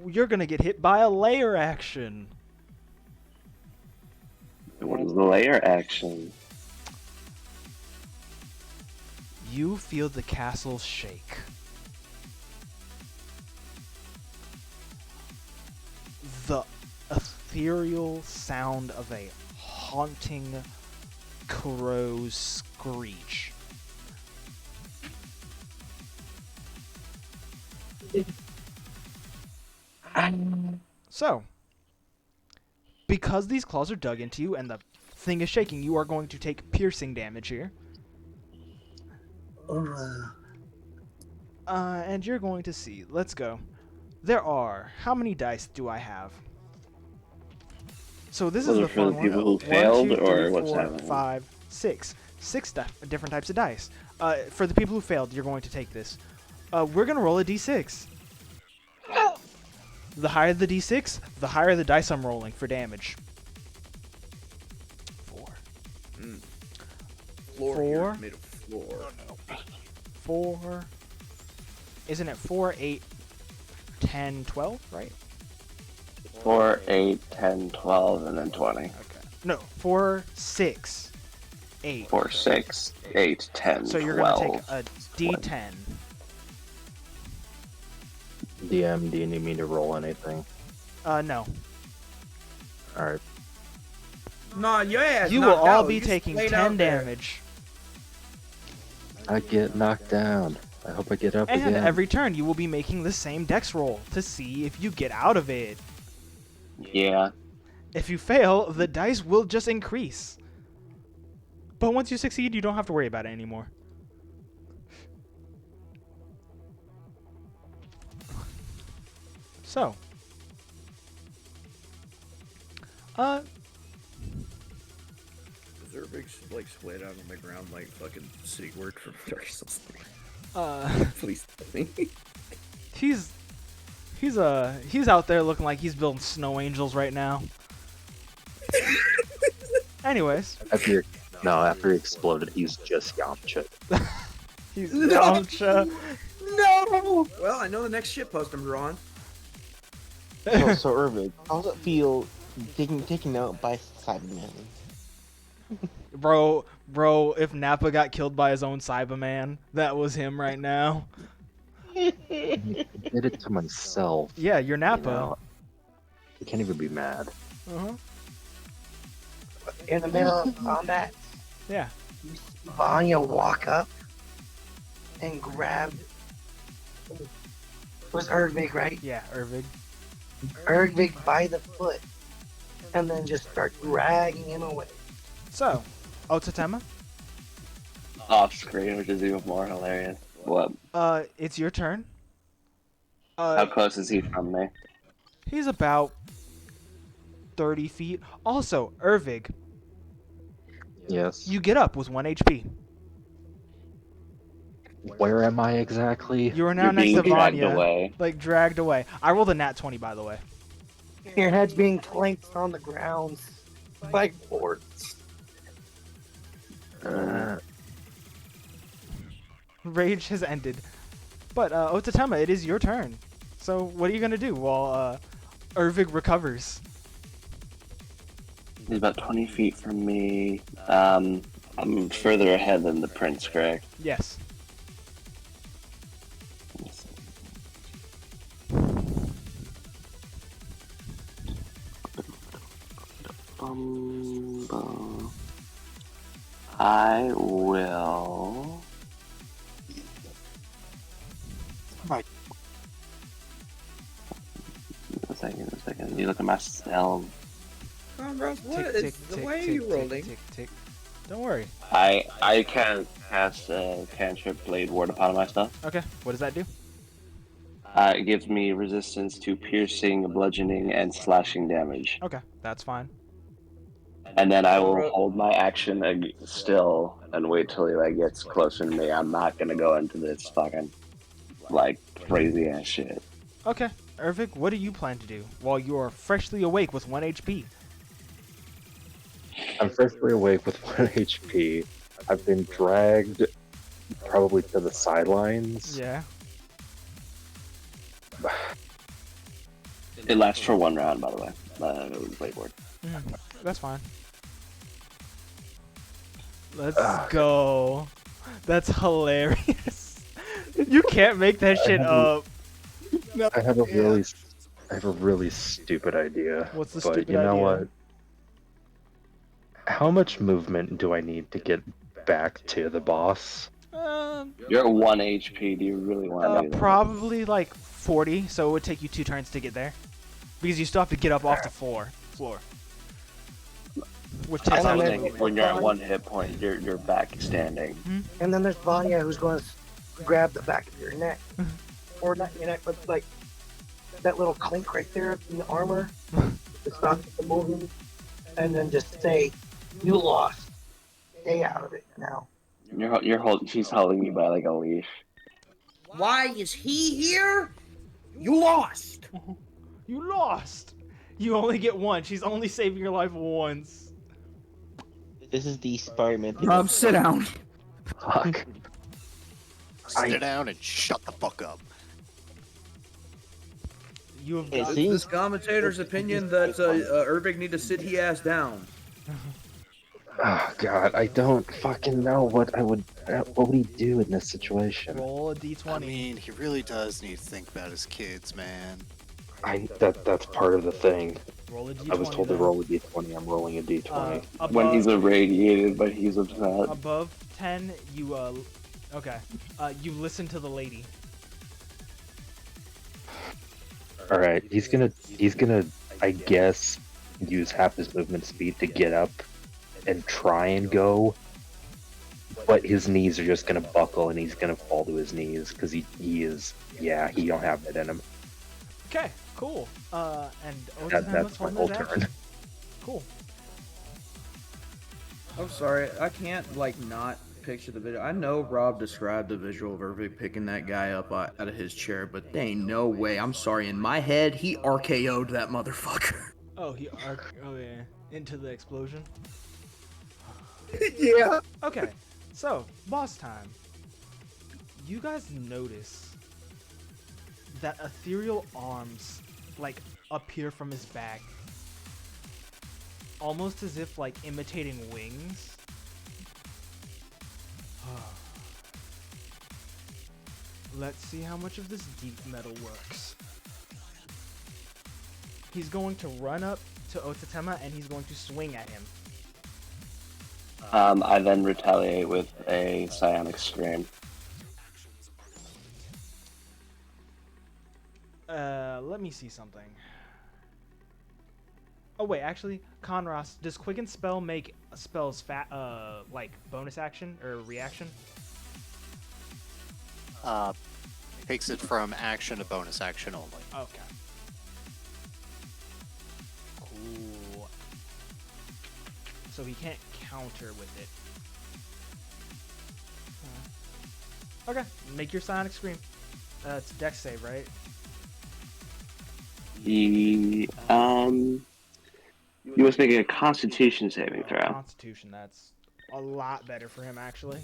You're gonna get hit by a layer action. What is the layer action? You feel the castle shake. The ethereal sound of a haunting crow's screech. So, because these claws are dug into you and the thing is shaking, you are going to take piercing damage here. And you're going to see. Let's go. There are. How many dice do I have? So this is Those the are for fun the one. people who 1, failed, 2, 3, or what's 4, happening? 5, 6. 6 different types of dice. For the people who failed, you're going to take this. We're going to roll a d6. The higher the d6, the higher the dice I'm rolling for damage. 4. Floor 4. here is made of floor. 4. Isn't it 4, 8, 10, 12, right? 4, 8, 10, 12, and then 20. Okay. No, 4, 6, 8. 4, 6, 8, 10, So you're 12. going to take a d10. DM, do you need me to roll anything? No. Alright. Nah, your ass You will knocked all out. be You just taking laid 10 out there. damage. I get knocked down. I hope I get up And again. every turn you will be making the same dex roll to see if you get out of it. Yeah. If you fail, the dice will just increase. But once you succeed, you don't have to worry about it anymore. So. Zerbig's like splayed out on the ground like fucking Sigurd from Dark Souls 3. Please tell me. He's out there looking like he's building snow angels right now. Anyways, No, after he exploded, he's just Yamcha. He's No! Yamcha. No! Well, I know the next shitpost I'm drawing. So Irving, how does it feel taken out by Cyberman? Bro, if Nappa got killed by his own Cyberman, that was him right now. I did it to myself. Yeah, you're You Nappa. know? I can't even be mad. Uh-huh. In the middle of combat, Yeah. Vanya walk up and grab. It was Erdvig, right? Yeah, Ervig. Erdvig by the foot, and then just start dragging him away. So, Otatema, Off screen, which is even more hilarious. What? it's your turn. How close is he from me? He's about 30 feet. Also, Ervig, Yes. you get up with 1 HP. Where am I exactly? You are now You're next being to dragged Vanya. away. Like, dragged away. I rolled a nat 20, by the way. Your head's being clanked on the ground by boards. Rage has ended. But, Otatema, it is your turn. So, what are you going to do while Ervig recovers? He's about 20 feet from me. I'm further ahead than the prince, correct? Yes. I will. Right. A second. You look at my cell. Come on, bro. What Tick, is tick, the tick, way tick, are you tick, rolling? tick, tick. Don't worry. I can't cast cantrip blade ward upon my stuff. Okay, what does that do? It gives me resistance to piercing, bludgeoning, and slashing damage. Okay, that's fine. And then I will hold my action still and wait till he like gets closer to me. I'm not gonna go into this fucking like crazy ass shit. Okay, Ervig, what do you plan to do while you are freshly awake with 1 HP? I'm freshly awake with 1 HP. I've been dragged probably to the sidelines. Yeah. It lasts for 1 round, by the way. Blade ward. That's fine. Let's go. That's hilarious. You can't make that shit up. I have a really stupid idea. What's the but stupid you know idea? what? How much movement do I need to get back to the boss? You're at 1 HP. Do you really want to do that? Probably like 40, so it would take you 2 turns to get there. Because you still have to get up off the floor. Which takes That's what I'm a saying. When you're at 1 hit point, you're back standing. And then there's Vanya who's going to grab the back of your neck. Or not your neck, but like that little clink right there in the armor to stop the movement. And then just say, you lost. Stay out of it now. She's holding you by like a leash. Why is he here? You lost. You lost. You only get 1. She's only saving your life once. This is the Spider-Man thing. Rob, sit down. Fuck. Sit down and shut the fuck up. You have It got seems- This commentator's opinion that Ervig need to sit he ass down. Oh god, I don't fucking know what would he do in this situation? roll a d20. I mean, he really does need to think about his kids, man. That's part of the thing. Roll a d20. I was told to then. roll a d20. I'm rolling a d20. When he's above, irradiated, but he's upset. above 10, you okay. You listen to the lady. All right, he's gonna I guess use half his movement speed to get up and try and go, but his knees are just gonna buckle and he's gonna fall to his knees because he don't have it in him. Okay, cool. And That's my whole turn. Cool. I'm sorry, I can't not picture the video. I know Rob described the visual of Ervig picking that guy up out of his chair, but there ain't no way. I'm sorry, in my head, he RKO'd that motherfucker. Oh, oh yeah, into the explosion. Yeah. Okay, so boss time. You guys notice that ethereal arms like appear from his back, almost as if like imitating wings. Let's see how much of this deep metal works. He's going to run up to Otatema and he's going to swing at him. I then retaliate with a psionic scream. Let me see something. Oh wait, actually, Conros, does Quicken Spell make spells like bonus action or reaction? Takes it from action to bonus action only. Okay. Cool. So he can't counter with it. Okay, make your Sonic Scream. It's a Dex save, right? You must make a Constitution saving throw. Constitution, that's a lot better for him, actually.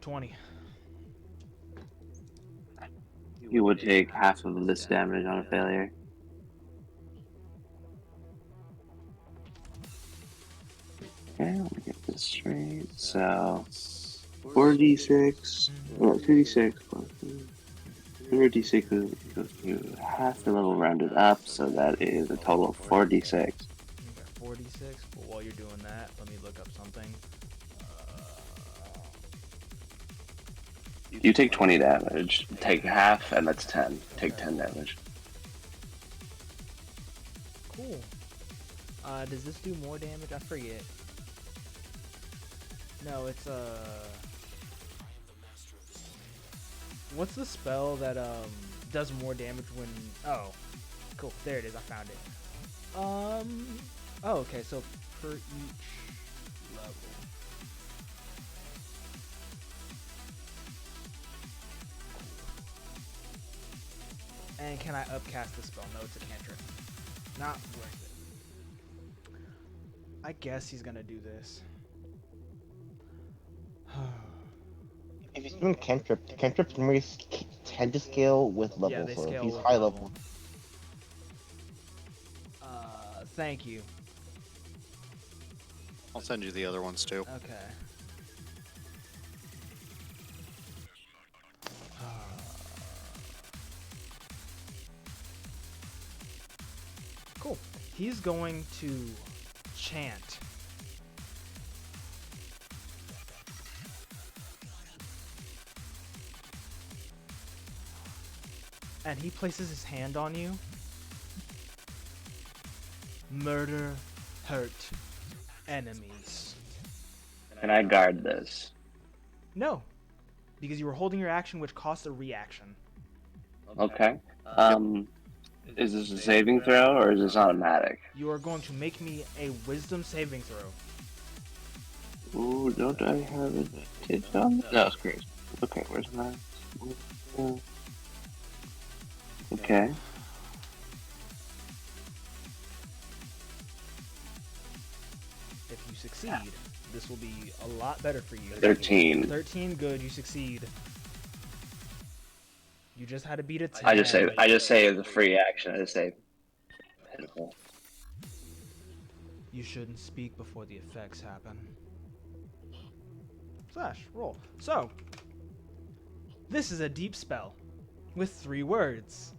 20. You would take half of this damage on a failure. Okay, let me get this straight. So, 4d6, 2d6 plus 4d6 goes to half the level rounded up, so that is a total of 4d6. Okay, 46. Well, while you're doing that, let me look up something. You take 20 damage, take half, and that's 10. Take 10 damage. Cool. Does this do more damage? I forget. No, it's what's the spell that does more damage when? Oh, cool. There it is. I found it. Oh, okay. So per each level. And can I upcast the spell? No, it's a cantrip. Not worth it. I guess he's gonna do this. If he's doing cantrip, the cantrips normally tend to scale with level, Yeah, they so if scale he's with high level. level. Thank you. I'll send you the other ones too. Okay. Cool. He's going to chant. And he places his hand on you. Murder, hurt, enemies. Can I guard this? No, because you were holding your action, which costs a reaction. Okay. Is this a saving throw, or is this automatic? You are going to make me a wisdom saving throw. Ooh, don't I have advantage on that? No, it's crazy. Okay, where's my... Okay. If you succeed, this will be a lot better for you. 13. 13, good, you succeed. You just had to beat a 10. I just say as a free action, I just say pitiful. You shouldn't speak before the effects happen. Slash, roll. So, this is a deep spell with 3 words.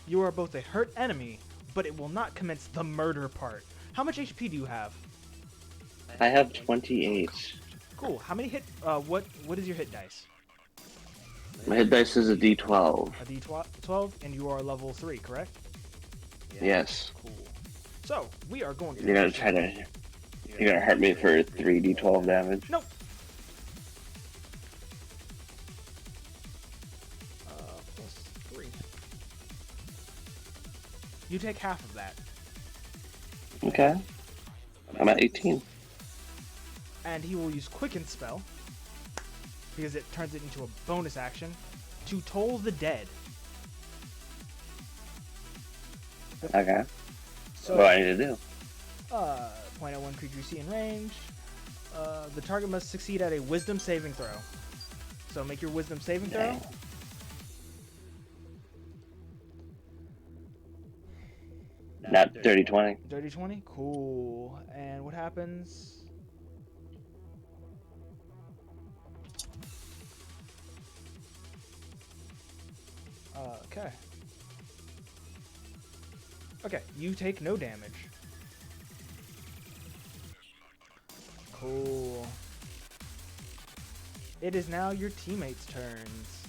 You are both a hurt enemy, but it will not commence the murder part. How much HP do you have? I have 28. Cool. How many hit? What is your hit dice? My hit dice is a d12. A D12, and you are level 3, correct? Yes. Cool. So we are going to. You're gonna try to... You're gonna hurt me for 3d12 damage? Nope. Plus 3. You take half of that. Okay. I'm at 18. And he will use Quicken Spell, because it turns it into a bonus action, to toll the dead. Okay. So, What do I need to do? point at one creature you see in range. The target must succeed at a Wisdom saving throw. So make your Wisdom saving throw. Dang. Not dirty 20. Dirty 20? Cool. And what happens? Okay. Okay, you take no damage. Cool. It is now your teammates' turns.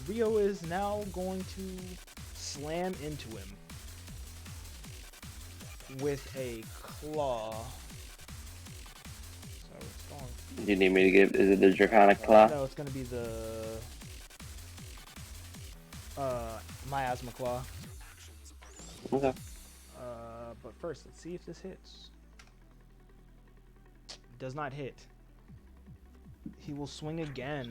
Rio is now going to slam into him with a claw. So it's going. Do you need me to give? Is it the Draconic Claw? No, it's gonna be the miasma claw. Okay. But first, let's see if this hits. Does not hit. He will swing again.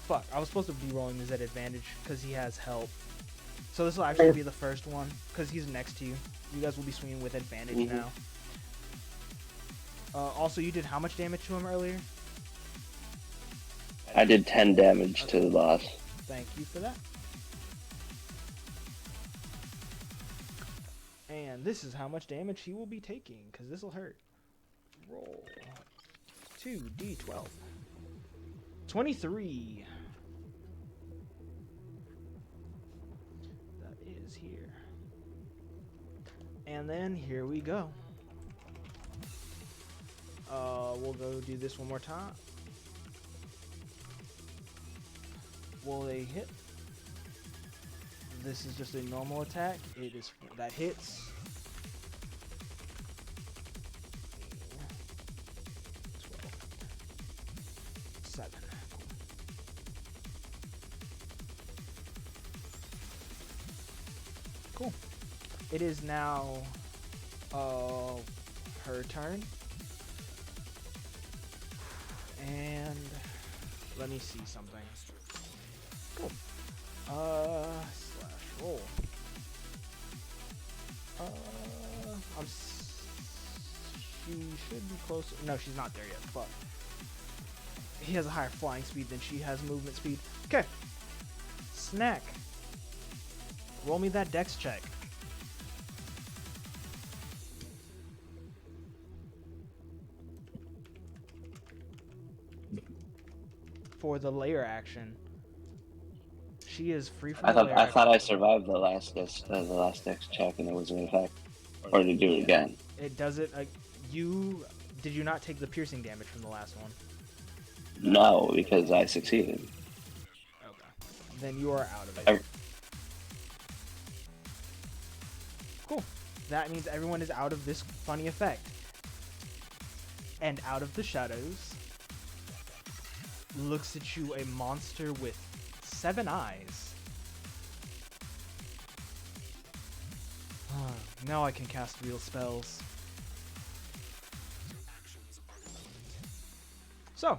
Fuck, I was supposed to be rolling this at advantage because he has help. So this will actually be the first one because he's next to you. You guys will be swinging with advantage now. Also, you did how much damage to him earlier? I did 10 damage to the boss. Thank you for that. And this is how much damage he will be taking, because this will hurt. Roll. 2d12. 23. That is here. And then here we go. We'll go do this one more time. Will they hit? This is just a normal attack. It is that hits. 12. 7. Cool. It is now her turn. And let me see something. Cool. Slash roll. She should be closer. No, she's not there yet. Fuck. He has a higher flying speed than she has movement speed. Okay. Snack. Roll me that dex check. For the layer action. She is free from the layer I thought I action. survived the last dex check and it was in effect. Or to do it again. It does it. Did you not take the piercing damage from the last one? No, because I succeeded. Okay. Then you are out of it. Cool. That means everyone is out of this funny effect. And out of the shadows looks at you a monster with 7 eyes. Now I can cast real spells. So,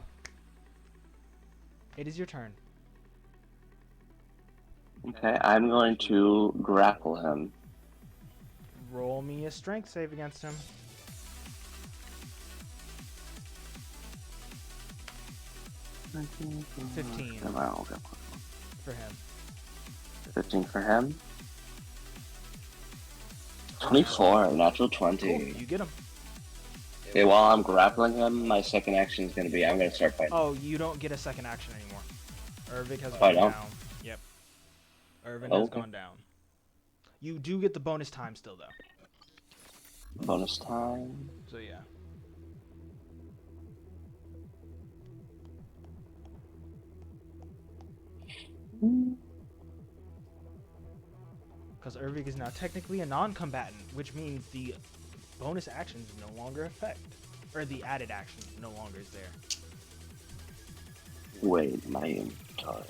it is your turn. Okay, I'm going to grapple him. Roll me a strength save against him. $15 for him. 15 for him. 24, natural 20. Cool, you get him. Okay, while I'm grappling him, my second action is going to be I'm going to start fighting. Oh, you don't get a second action anymore. Irvig has I gone don't? down. Yep. Irvin has gone down. You do get the bonus time still, though. Bonus time. So, yeah. Because Irvig is now technically a non-combatant, which means the bonus action is no longer effect. Or the added action no longer is there. Wait, my inventory.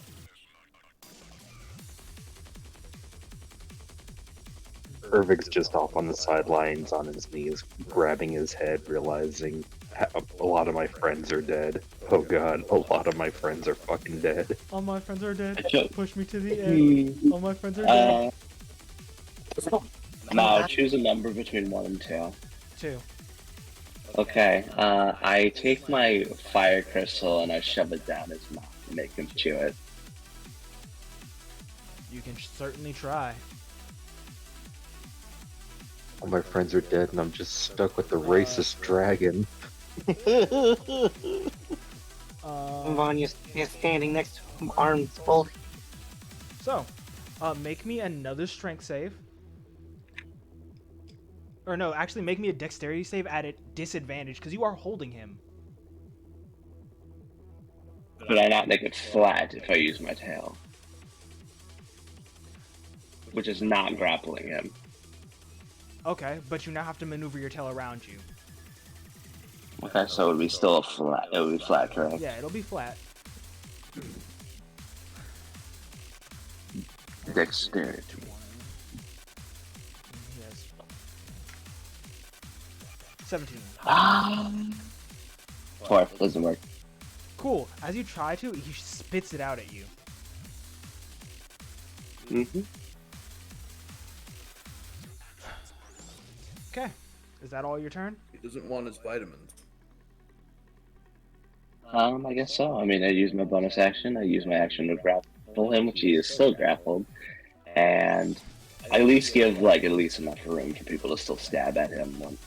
Irvig's just off on the sidelines on his knees, grabbing his head, realizing a lot of my friends are dead. Oh god, a lot of my friends are fucking dead. All my friends are dead. I don't- Push me to the end. All my friends are dead. Now choose a number between 1 and 2. 2. Okay, I take my fire crystal and I shove it down his mouth and make him chew it. You can certainly try. All my friends are dead, and I'm just stuck with the racist dragon. Vanya's standing next to him, arms folded. So, make me another strength save. Or no, actually make me a dexterity save at a disadvantage because you are holding him. Could I not make it flat if I use my tail? Which is not grappling him. Okay, but you now have to maneuver your tail around you. Okay, so it would be still a flat. It would be flat, correct? Yeah, it'll be flat. Dexterity. Yes. 17. 4 doesn't work. Cool. As you try to, he spits it out at you. Mm-hmm. Okay. Is that all your turn? He doesn't want his vitamins. I guess so. I mean, I use my bonus action. I use my action to grapple him, which he is still grappled, and I at least give at least enough room for people to still stab at him. One.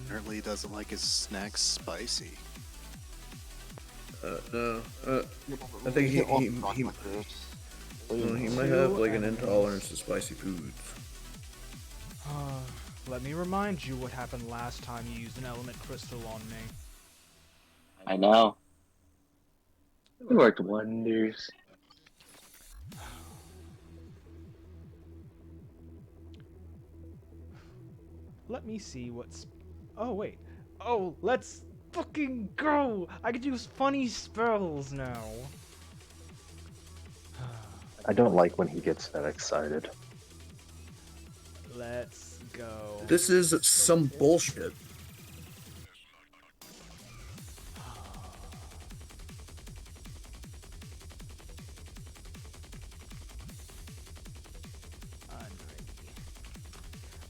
Apparently, he doesn't like his snacks spicy. No. I think he might have like an intolerance to spicy foods. Let me remind you what happened last time you used an element crystal on me. I know. It worked wonders. Let me see what's... Oh, wait. Oh, let's fucking go! I could use funny spells now. I don't like when he gets that excited. Let's go. This is some bullshit.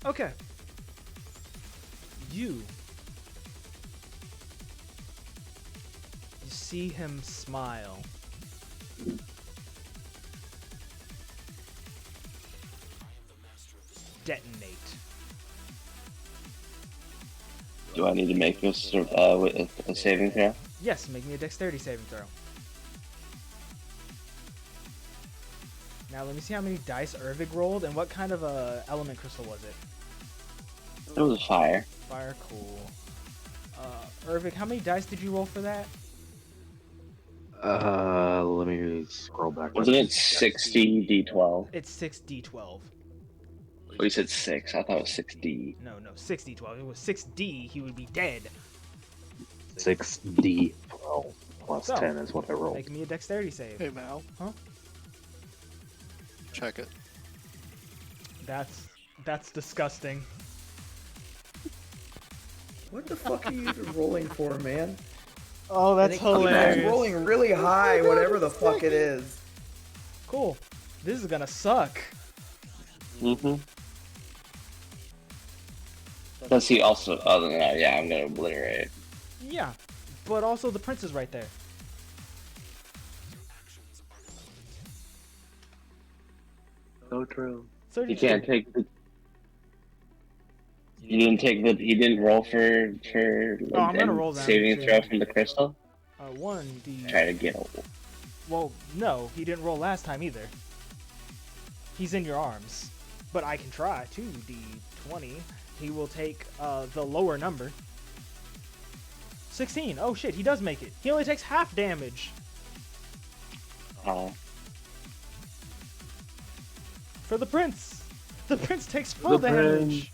Okay. You see him smile. Detonate. Do I need to make a saving throw? Yes, make me a dexterity saving throw. Now let me see how many dice Ervig rolled and what kind of element crystal was it? It was a fire. Fire, cool. Ervig, how many dice did you roll for that? Let me scroll back. Wasn't it 60 d12? It's 6d12. Oh, you said 6. I thought it was 6d. No, 6d12. If it was 6d, he would be dead. 6d12 plus So, 10 is what I rolled. Make me a dexterity save. Hey, Mal. Huh? Check it. That's disgusting. What the fuck are you even rolling for, man? Oh, that's He's hilarious. rolling really high, whatever the fuck it is. Cool. This is gonna suck. Mm-hmm. Does he also... Other than that, yeah, I'm gonna obliterate. Yeah, but also the prince is right there. So true. 32. You can't take the... You didn't take the... He didn't roll for Oh, I'm gonna roll that saving too. throw from the crystal? 1d... Try to get... Well, no, he didn't roll last time either. He's in your arms. But I can try. 2d20. He will take the lower number. 16. Oh shit, he does make it. He only takes half damage. For the prince. The prince takes full damage.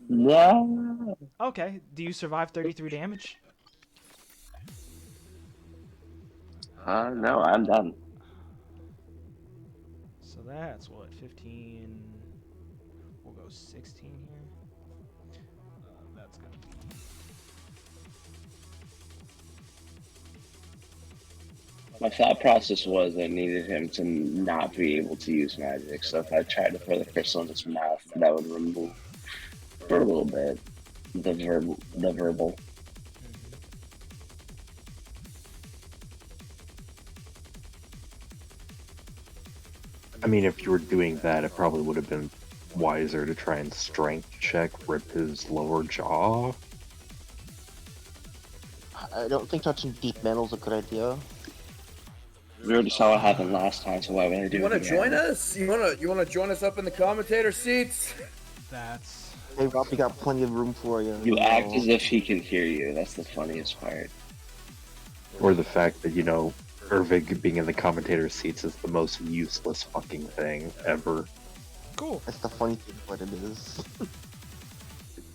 No. Okay, do you survive 33 damage? No, I'm done. So that's what, 15... We'll go 16 here. That's gonna be... My thought process was I needed him to not be able to use magic, so if I tried to throw the crystal in his mouth, that would remove for a little bit the verbal. I mean, if you were doing that, it probably would have been wiser to try and strength check rip his lower jaw. I don't think touching deep metal is a good idea. We already saw what happened last time, so why would I do You it want to again? join us? You want to join us up in the commentator seats? That's Hey Rob, we got plenty of room for you. You know. act as if he can hear you. That's the funniest part. Or the fact that, Ervig being in the commentator seats is the most useless fucking thing ever. cool. That's the funny thing what it is.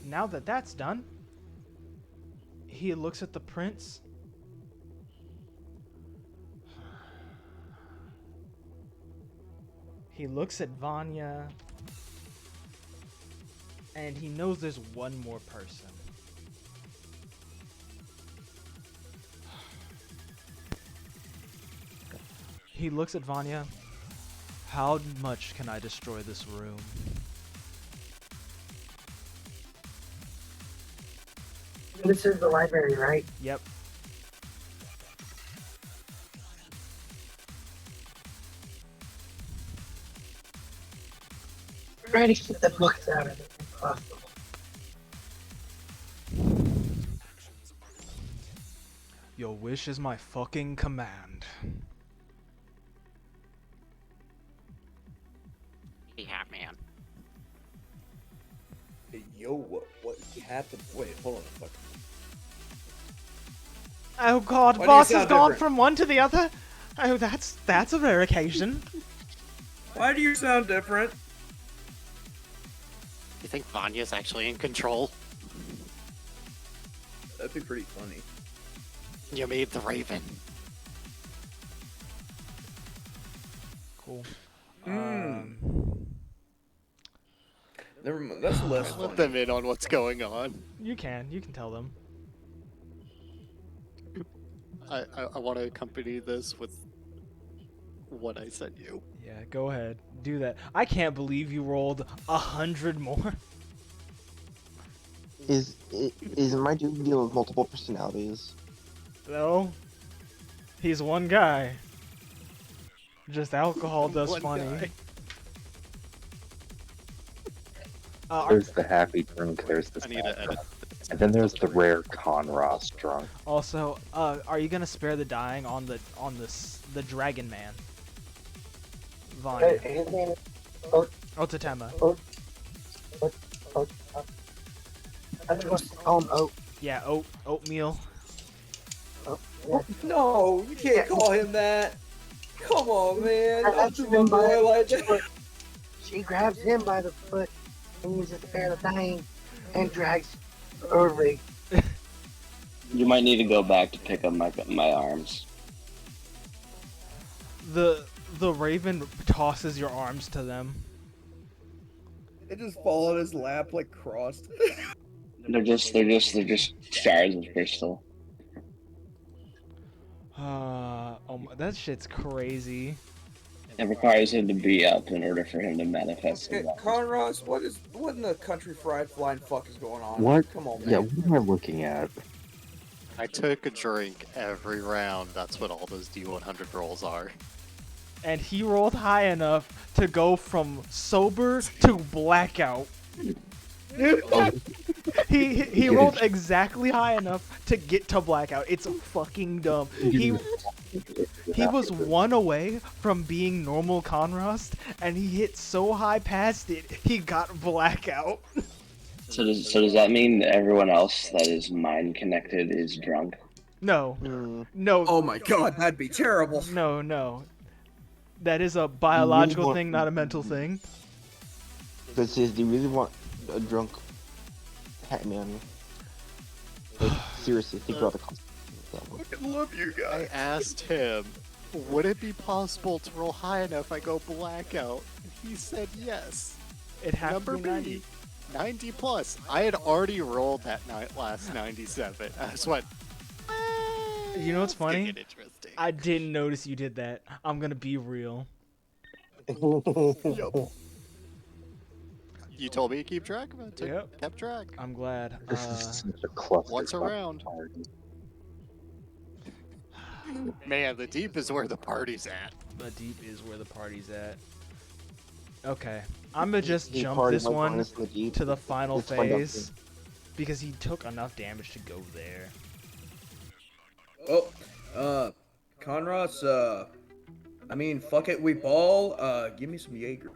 Now that that's done, he looks at the prince. He looks at Vanya, and he knows there's one more person. He looks at Vanya. How much can I destroy this room? This is the library, right? Yep. Try to keep the books out of it if possible. Your wish is my fucking command. Yeah, man. Hey, yo, what happened? Wait, hold on a second. Oh god, Why do you boss has sound gone different? from one to the other. Oh, that's a rare occasion. Why do you sound different? You think Vanya's actually in control? That'd be pretty funny. You made the Raven. Cool. Never mind. That's less Let funny. them in on what's going on. You can tell them. I want to accompany this with what I sent you. Yeah, go ahead. Do that. I can't believe you rolled 100 more. Is my dude dealing with multiple personalities? No. He's one guy. Just alcohol does One funny. guy. There's the happy drunk, there's the I need to sad edit. drunk, and then there's the rare Conros drunk. Also, are you gonna spare the dying on the Dragon Man? Vanya. His name is Otatema. I'm supposed to call him Oak. Yeah, oatmeal. No, you can't call him that. Come on, man. I Don't do actually my remember boy that. like that. She grabs him by the foot and uses the spare the dying and drags Irving. You might need to go back to pick up my arms. The raven tosses your arms to them. It just fall on his lap like crossed. They're just shards of crystal. That shit's crazy. It requires him to be up in order for him to manifest Okay, his arms. Conros, what in the country fried flying fuck is going on? What? Come on, man. Yeah, what am I looking at? I took a drink every round. That's what all those D100 rolls are. And he rolled high enough to go from sober to blackout. Oh, He rolled exactly high enough to get to blackout. It's fucking dumb. He was one away from being normal Conrust, and he hit so high past it, he got blackout. So does that mean that everyone else that is mind connected is drunk? No, Mm. no, Oh my god, that'd be terrible. no. That is a biological want- thing, not a mental thing. But says, do you really want a drunk hat man? Like, seriously, think about the consequences of that one. I love you I guys. asked him, would it be possible to roll high enough I go blackout? He said yes. It has Number to be 90. B, 90 plus. I had already rolled that night last 97. I just went, You know what's It's gonna funny? get interesting. I didn't notice you did that. I'm gonna be real. Yup. You told me to keep track of it. Yep. Kept track. I'm glad. This is such a cluster. Once around. Man, the deep is where the party's at. The deep is where the party's at. Okay, I'm gonna just He jump partied this like one Honest in the Deep. to the final Let's find out phase because he took enough damage to go there. Oh, Conros, I mean, fuck it, we ball. Give me some Jaeger.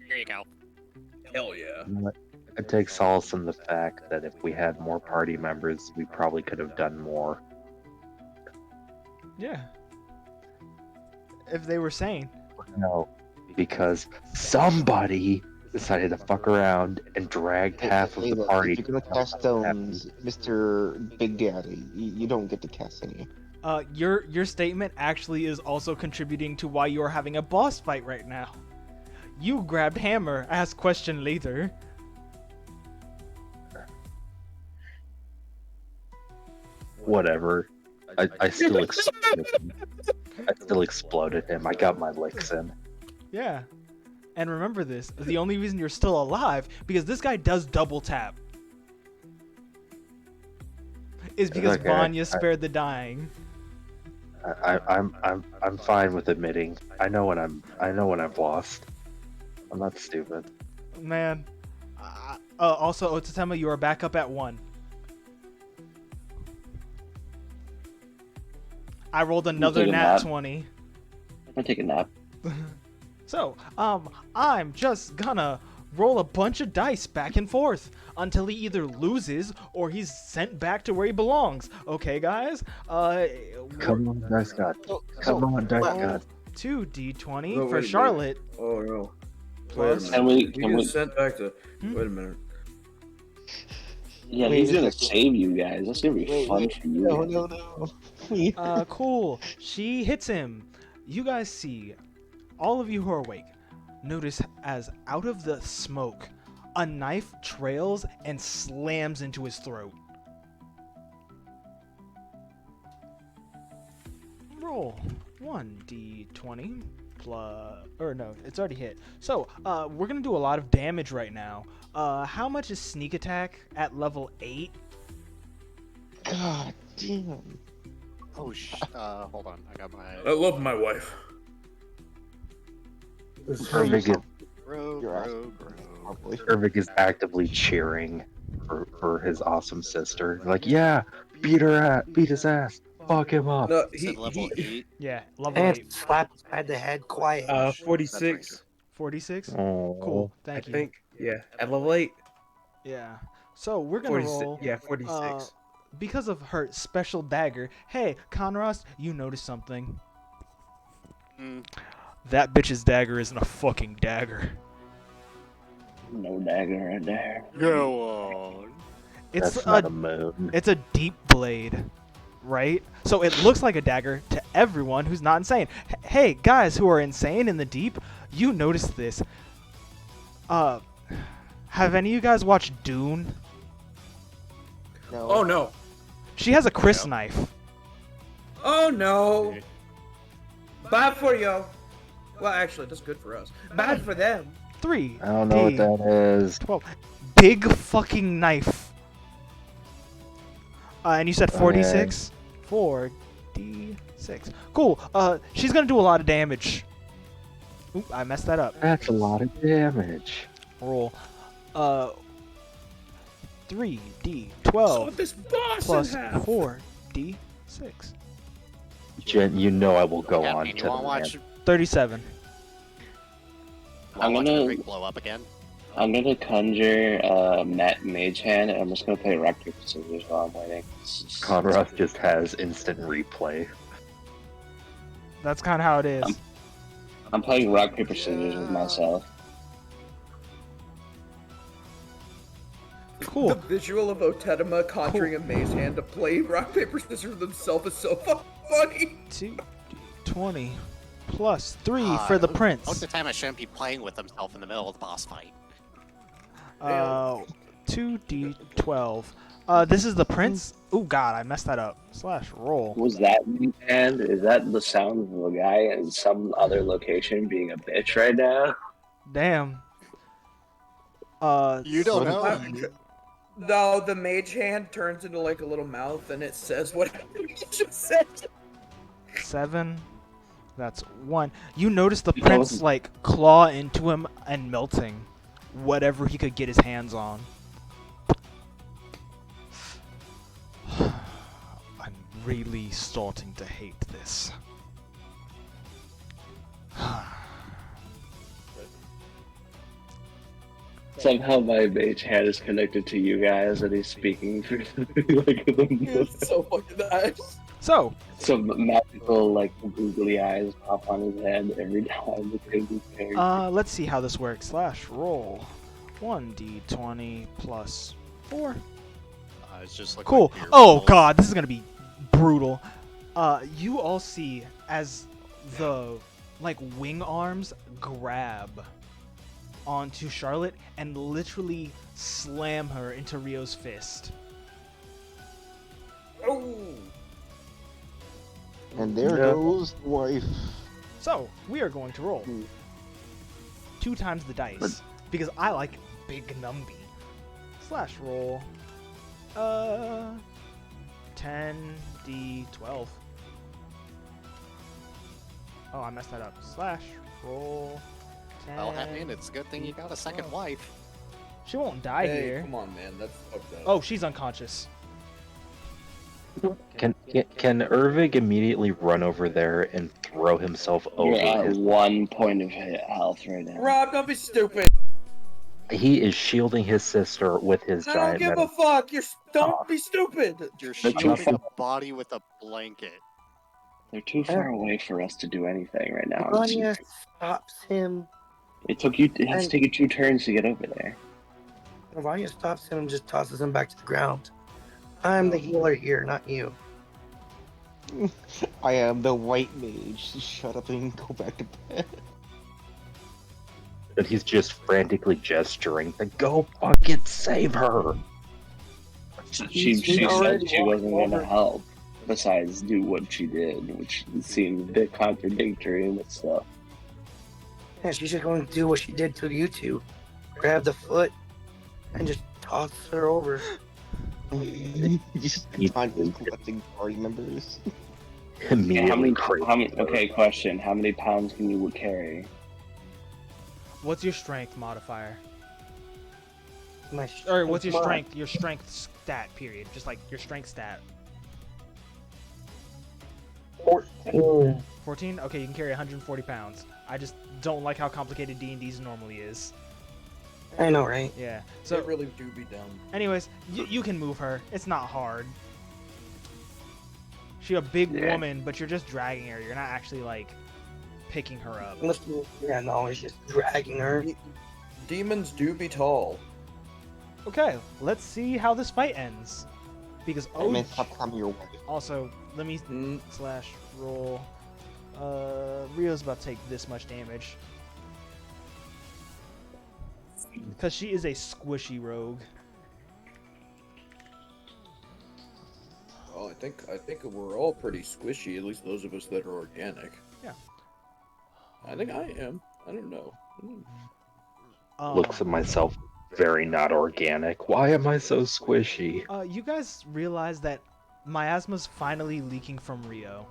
Here you go. Hell yeah. I take solace in the fact that if we had more party members, we probably could have done more. Yeah. If they were sane. No, because somebody decided to fuck around and dragged half of Hey, the look, party. if you're gonna cast stones, Mr. Big Daddy, you don't get to cast any. Your statement actually is also contributing to why you're having a boss fight right now. You grabbed hammer. Ask question later. Whatever. I still exploded him. I still exploded him. I got my licks in. Yeah. And remember this, the only reason you're still alive, because this guy does double tap, is because Okay, Vanya spared the dying. I'm fine with admitting. I know when I've lost. I'm not stupid. Man. Also, Otsutama, you are back up at 1. I rolled another take a nat nap. 20. I'm gonna take a nap. So, I'm just gonna roll a bunch of dice back and forth until he either loses or he's sent back to where he belongs. Okay, guys? Come on, Dice God. Come on, Dice God. 2d20 No, for wait, Charlotte. Oh no. Plus- Can we? You Can get we? sent back to. Hmm? Wait a minute. Yeah, Wait, he's gonna is it- save you guys. That's gonna be fun for you. No, guys. no. Cool. She hits him. You guys see, all of you who are awake, notice as out of the smoke, a knife trails and slams into his throat. Roll 1d20 plus, or no, it's already hit. So, we're gonna do a lot of damage right now. How much is sneak attack at level 8? God damn. Oh, hold on. I got my. I love my wife. Irvig is, Rogue, You're rogue, rogue. Probably. Irvig is actively cheering for his awesome sister. Like, yeah, beat his ass, fuck him up. No, Said level 8. Yeah, level And 8. slap inside the head, quiet. 46, 46? Oh, Cool, I thank you. think. Yeah, at level 8. Yeah. So we're gonna 46. roll. Yeah, 46. Because of her special dagger. Hey, Conros, you noticed something? Mm. That bitch's dagger isn't a fucking dagger. No dagger right there. Go on. It's that's a not a moon. it's a deep blade, right? So it looks like a dagger to everyone who's not insane. Hey, guys who are insane in the deep, you noticed this. Have any of you guys watched Dune? No. Oh no. She has a Chris knife. Oh no. Bad for you. Well, actually, that's good for us. Bad for them. 3. I don't know what that is. 12. Big fucking knife. And you said 46? 4d6. Cool. She's gonna do a lot of damage. Oop, I messed that up. That's a lot of damage. Roll. 3d12 So this boss plus in half. 4d6. Jen, you know I will go Yeah, on and to you want to the watch, rant. 37. I'm watch gonna- the rig blow up again? I'm gonna conjure Matt Mage Hand, and I'm just gonna play rock paper scissors while I'm waiting. Conroth just has instant replay. That's kind of how it is. I'm playing rock paper scissors with myself. The Cool. visual of Otetama conjuring a maze hand to play rock paper scissors themselves is so funny. 2d20 plus 3 for the prince. Most of the time, I shouldn't be playing with himself in the middle of the boss fight. 2d12 This is the prince. Oh God, I messed that up. Slash roll. Was that and is that the sound of a guy in some other location being a bitch right now? Damn. You don't know. No, the mage hand turns into like a little mouth and it says what you just said. 7. That's 1. You notice the You prince know- like claw into him and melting whatever he could get his hands on. I'm really starting to hate this. Somehow my mage hand is connected to you guys, and he's speaking through like It's so fucking nice. So, some magical like googly eyes pop on his head every time the thing is very let's see how this works. Slash roll. 1d20 plus 4. It's just like Cool. Oh God, this is gonna be brutal. You all see as the like wing arms grab onto Charlotte and literally slam her into Rio's fist. Oh. And there Yeah. goes the wife. So we are going to roll 2 times the dice because I like big numby. Slash roll. 10d12. Oh, I messed that up. Slash roll. 10. Well, I mean, it's a good thing you got a second wife. She won't die Hey, here. come on, man. That's fucked up. Oh, she's unconscious. Can Ervig immediately run over there and throw himself over You're at his... 1 point of health right now. Rob, don't be stupid. He is shielding his sister with his I don't giant give metal... a fuck. Don't be stupid. You're They're too shielding far. the body with a blanket. They're too far away for us to do anything right now. Vanya stops him. It took you. It has to take you 2 turns to get over there. Vanya stops him and just tosses him back to the ground. I'm the healer here, not you. I am the white mage. Shut up and go back to bed. And he's just frantically gesturing to go fucking save her. She said already she wasn't going walked to help. Besides, do what she did, which seemed a bit contradictory in itself. Yeah, she's just going to do what she did to you two. Grab the foot and just toss her over. Just Tanya's collecting party members. Immediately Okay, question. How many pounds can you carry? What's your strength modifier? My Or what's your mod. strength? Your strength stat, period. Just like your strength stat. 14. 14? Okay, you can carry 140 pounds. I just don't like how complicated D&D's normally is. I know, right? Yeah. So So, it really do be dumb. anyways, you can move her. It's not hard. She's a big woman, but you're just dragging her. You're not actually, like, picking her up. Yeah, no, it's just dragging her. Demons do be tall. Okay, let's see how this fight ends. Because, I mean, stop calling your wife. also, let me slash roll. Rio's about to take this much damage. Because she is a squishy rogue. Well, I think we're all pretty squishy, at least those of us that are organic. Yeah. I think I am. I don't know. Looks at myself, very not organic. Why am I so squishy? You guys realize that miasma's finally leaking from Rio.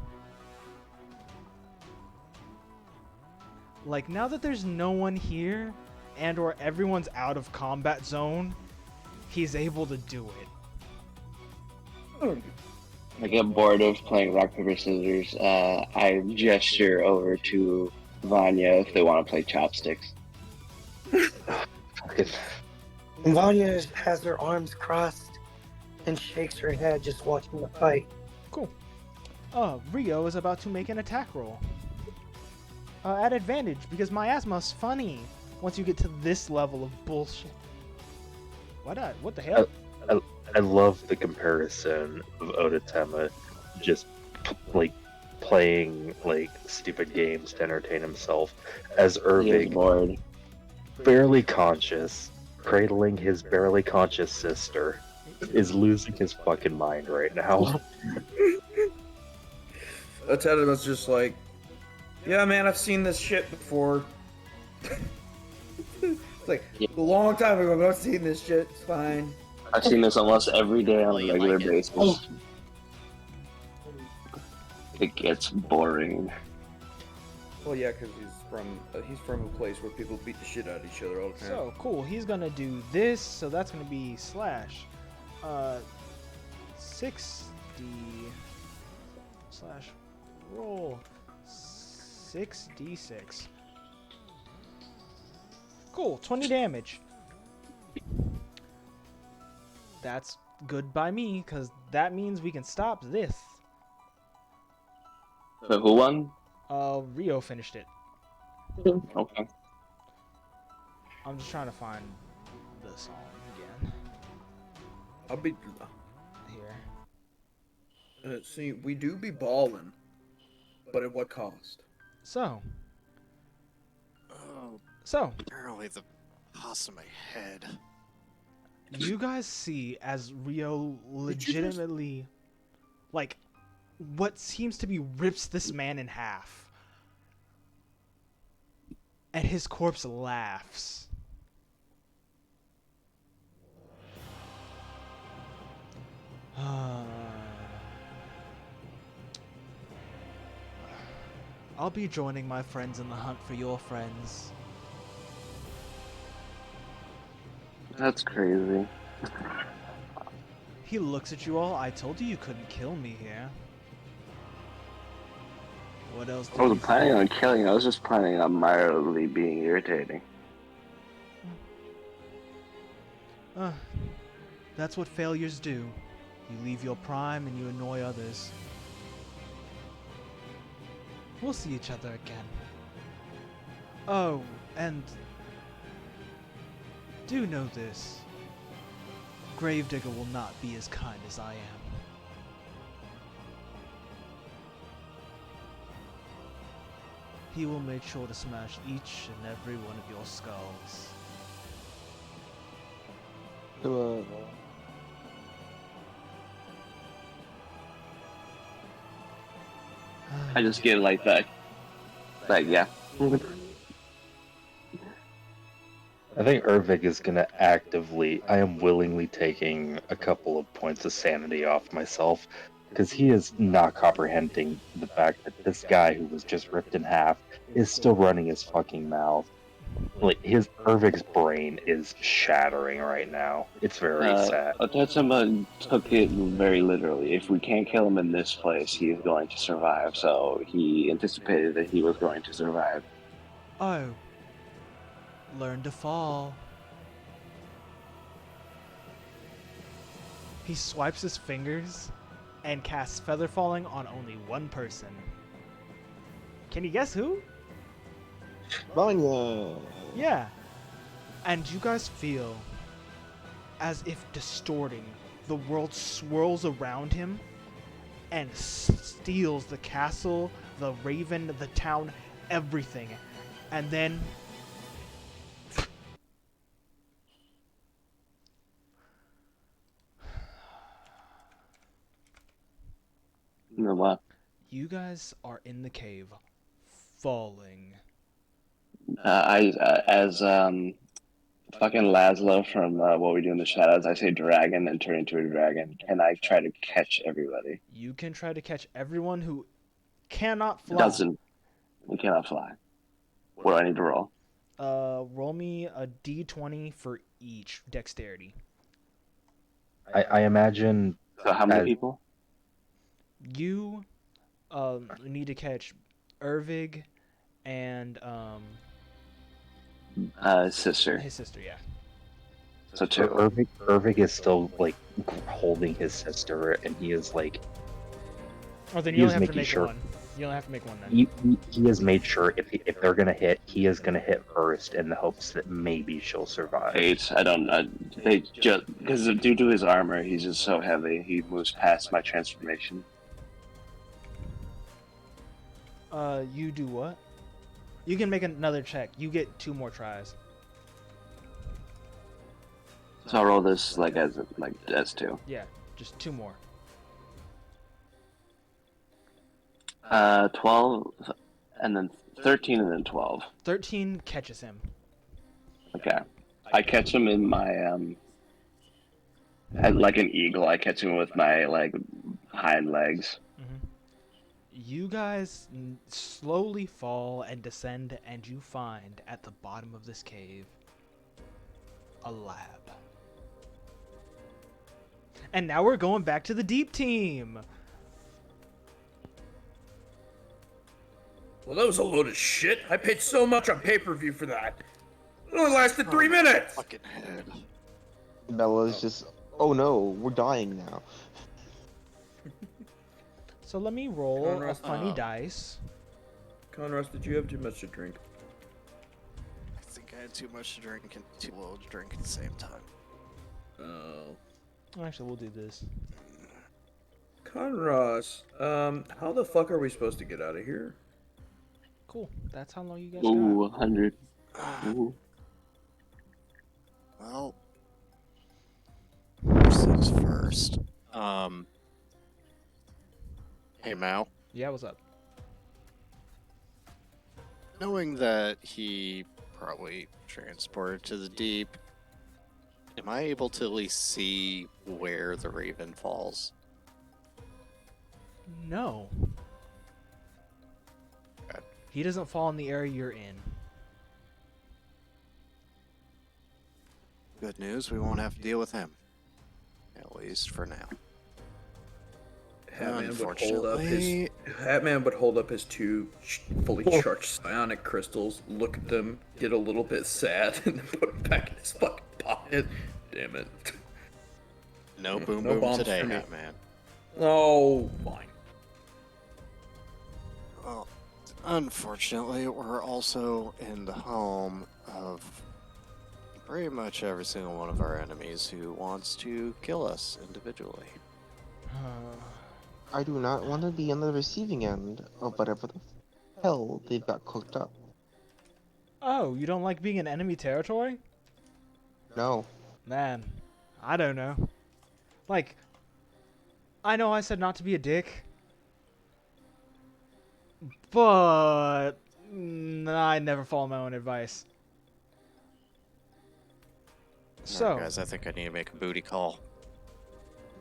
Like, now that there's no one here, and or everyone's out of combat zone, he's able to do it. I get bored of playing rock, paper, scissors. I gesture over to Vanya if they want to play chopsticks. And Vanya has her arms crossed and shakes her head just watching the fight. Cool. Rio is about to make an attack roll. At advantage, because miasma's funny once you get to this level of bullshit. What the hell? I love the comparison of Odatema just like playing like stupid games to entertain himself as He is Ervig, bored. barely conscious, cradling his barely conscious sister. is losing his fucking mind right now. Ted was just like, yeah, man, I've seen this shit before. It's like a long time ago, but I've seen this shit. It's fine. I've seen this almost every day on Well, a you regular like it. basis. It gets boring. Well, yeah, because he's from a place where people beat the shit out of each other all the time. So cool. He's gonna do this. So that's gonna be slash, 60 slash roll 6d6. Cool. 20 damage. That's good by me, because that means we can stop this. So who won? Rio finished it. Okay. I'm just trying to find the song again. I'll be Here. see. We do be balling, but at what cost? So, Oh, so barely the toss of my head. you guys see as Rio legitimately, like, what seems to be rips this man in half. And his corpse laughs. I'll be joining my friends in the hunt for your friends. That's crazy. He looks at you all. I told you you couldn't kill me here. What else do I you wasn't planning think? on killing. I was just planning on mildly being irritating. That's what failures do. You leave your prime and you annoy others. We'll see each other again. Oh, and do know this. Gravedigger will not be as kind as I am. He will make sure to smash each and every one of your skulls. I just get like that. Like, yeah. I think Ervik is gonna actively, I am willingly taking a couple of points of sanity off myself, because he is not comprehending the fact that this guy who was just ripped in half is still running his fucking mouth. Like, Ervik's brain is shattering right now. It's very sad. Otetsuma took it very literally. If we can't kill him in this place, he is going to survive. So he anticipated that he was going to survive. Oh. Learn to fall. He swipes his fingers and casts Feather Falling on only one person. Can you guess who? Vanya. Yeah. And you guys feel as if distorting, the world swirls around him and steals the castle, the raven, the town, everything. And then You know what? you guys are in the cave, falling. As fucking Laszlo from What We Do in the Shadows, I say dragon and turn into a dragon, and I try to catch everybody. You can try to catch everyone who cannot fly. Doesn't. We cannot fly. What do I need to roll? Roll me a d20 for each dexterity. I imagine So how many as- people? You need to catch Ervig and Sister. his sister, yeah. So two. Ervik is still like holding his sister, and he is like Oh, then He you is only have to making make sure- one. You only have to make one then. he has made sure if they're gonna hit, he is gonna hit first in the hopes that maybe she'll survive. 8. I don't know. They just because due to his armor, he's just so heavy. He moves past my transformation. You do what? You can make another check. You get 2 more tries. So I'll roll this like as two. Yeah, just 2 more. 12, and then 13, and then 12. 13 catches him. Okay. I catch him in my like an eagle. I catch him with my like hind legs. You guys slowly fall and descend, and you find at the bottom of this cave a lab. And now we're going back to the deep team. Well, that was a load of shit. I paid so much on pay-per-view for that. It only lasted 3 minutes. Fucking head. Bella's just, oh no, we're dying now. So let me roll a Conrad, funny dice. Conrad, did you have too much to drink? I think I had too much to drink and too little to drink at the same time. Oh. Actually, we'll do this. Conrad, how the fuck are we supposed to get out of here? Cool. That's how long you guys Ooh, got. 100. Ooh. Well, first things first. Hey Mao, Yeah, what's up? knowing that he probably transported to the deep, am I able to at least see where the Raven falls? No. Okay. He doesn't fall in the area you're in. Good news, we won't have to deal with him. At least for now. Hatman would hold up his two fully charged psionic crystals, look at them, get a little bit sad, and then put them back in his fucking pocket. Damn it. No boom No boom bombs today, for me. Hatman. Oh, fine. Well, unfortunately, we're also in the home of pretty much every single one of our enemies who wants to kill us individually. I do not want to be on the receiving end of whatever the hell they've got cooked up. Oh, you don't like being in enemy territory? No. Man, I don't know. Like, I know I said not to be a dick, but I never follow my own advice. So, Alright, guys, I think I need to make a booty call.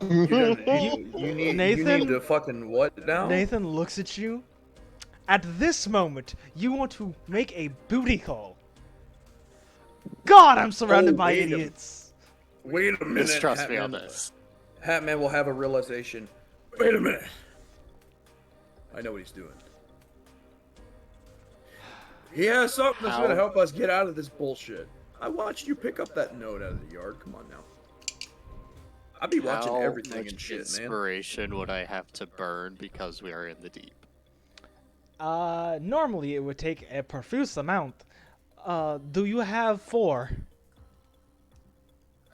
You need Nathan? to fucking what now? Nathan looks at you. At this moment, you want to make a booty call. God, I'm surrounded by wait a- idiots. Wait a minute. Mistrust me on Hatman. this. Hatman will have a realization. Wait a minute. I know what he's doing. He has something that's How? gonna help us get out of this bullshit. I watched you pick up that note out of the yard. Come on now. I'd be watching How everything much and shit, man. inspiration would I have to burn because we are in the deep? Normally it would take a profuse amount. Do you have 4?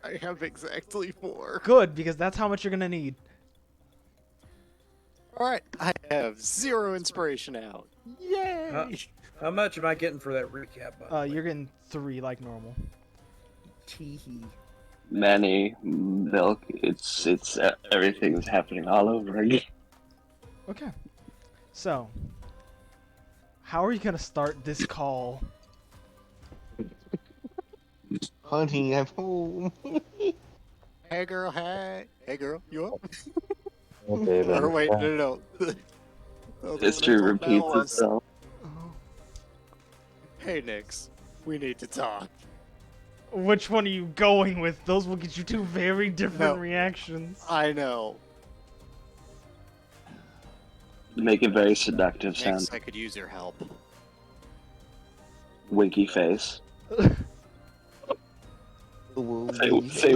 I have exactly 4. Good, because that's how much you're gonna need. Alright, I have 0 inspiration out. Yay! How much am I getting for that recap? By the You're getting 3 like normal. Teehee. Manny, milk. It's everything's happening all over again. Okay. So, how are you gonna start this call? Honey, I'm home. Hey girl, hey. Hey girl, you up? Okay, then. Or wait, no. History repeats itself. Hey Nix, we need to talk. Which one are you going with? Those will get you 2 very different No. reactions. I know. Make a very seductive sound. Nix, I could use your help. Winky face. Ooh, Say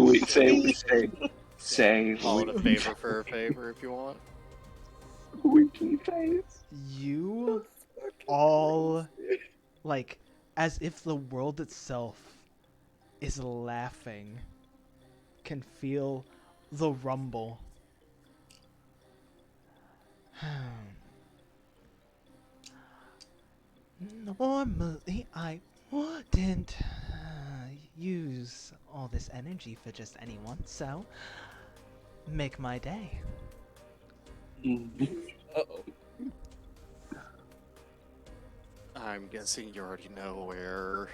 Call it a favor for a favor if you want. winky face. You all, like, as if the world itself is laughing, can feel the rumble. Normally I wouldn't use all this energy for just anyone, so make my day. Uh-oh. I'm guessing you already know where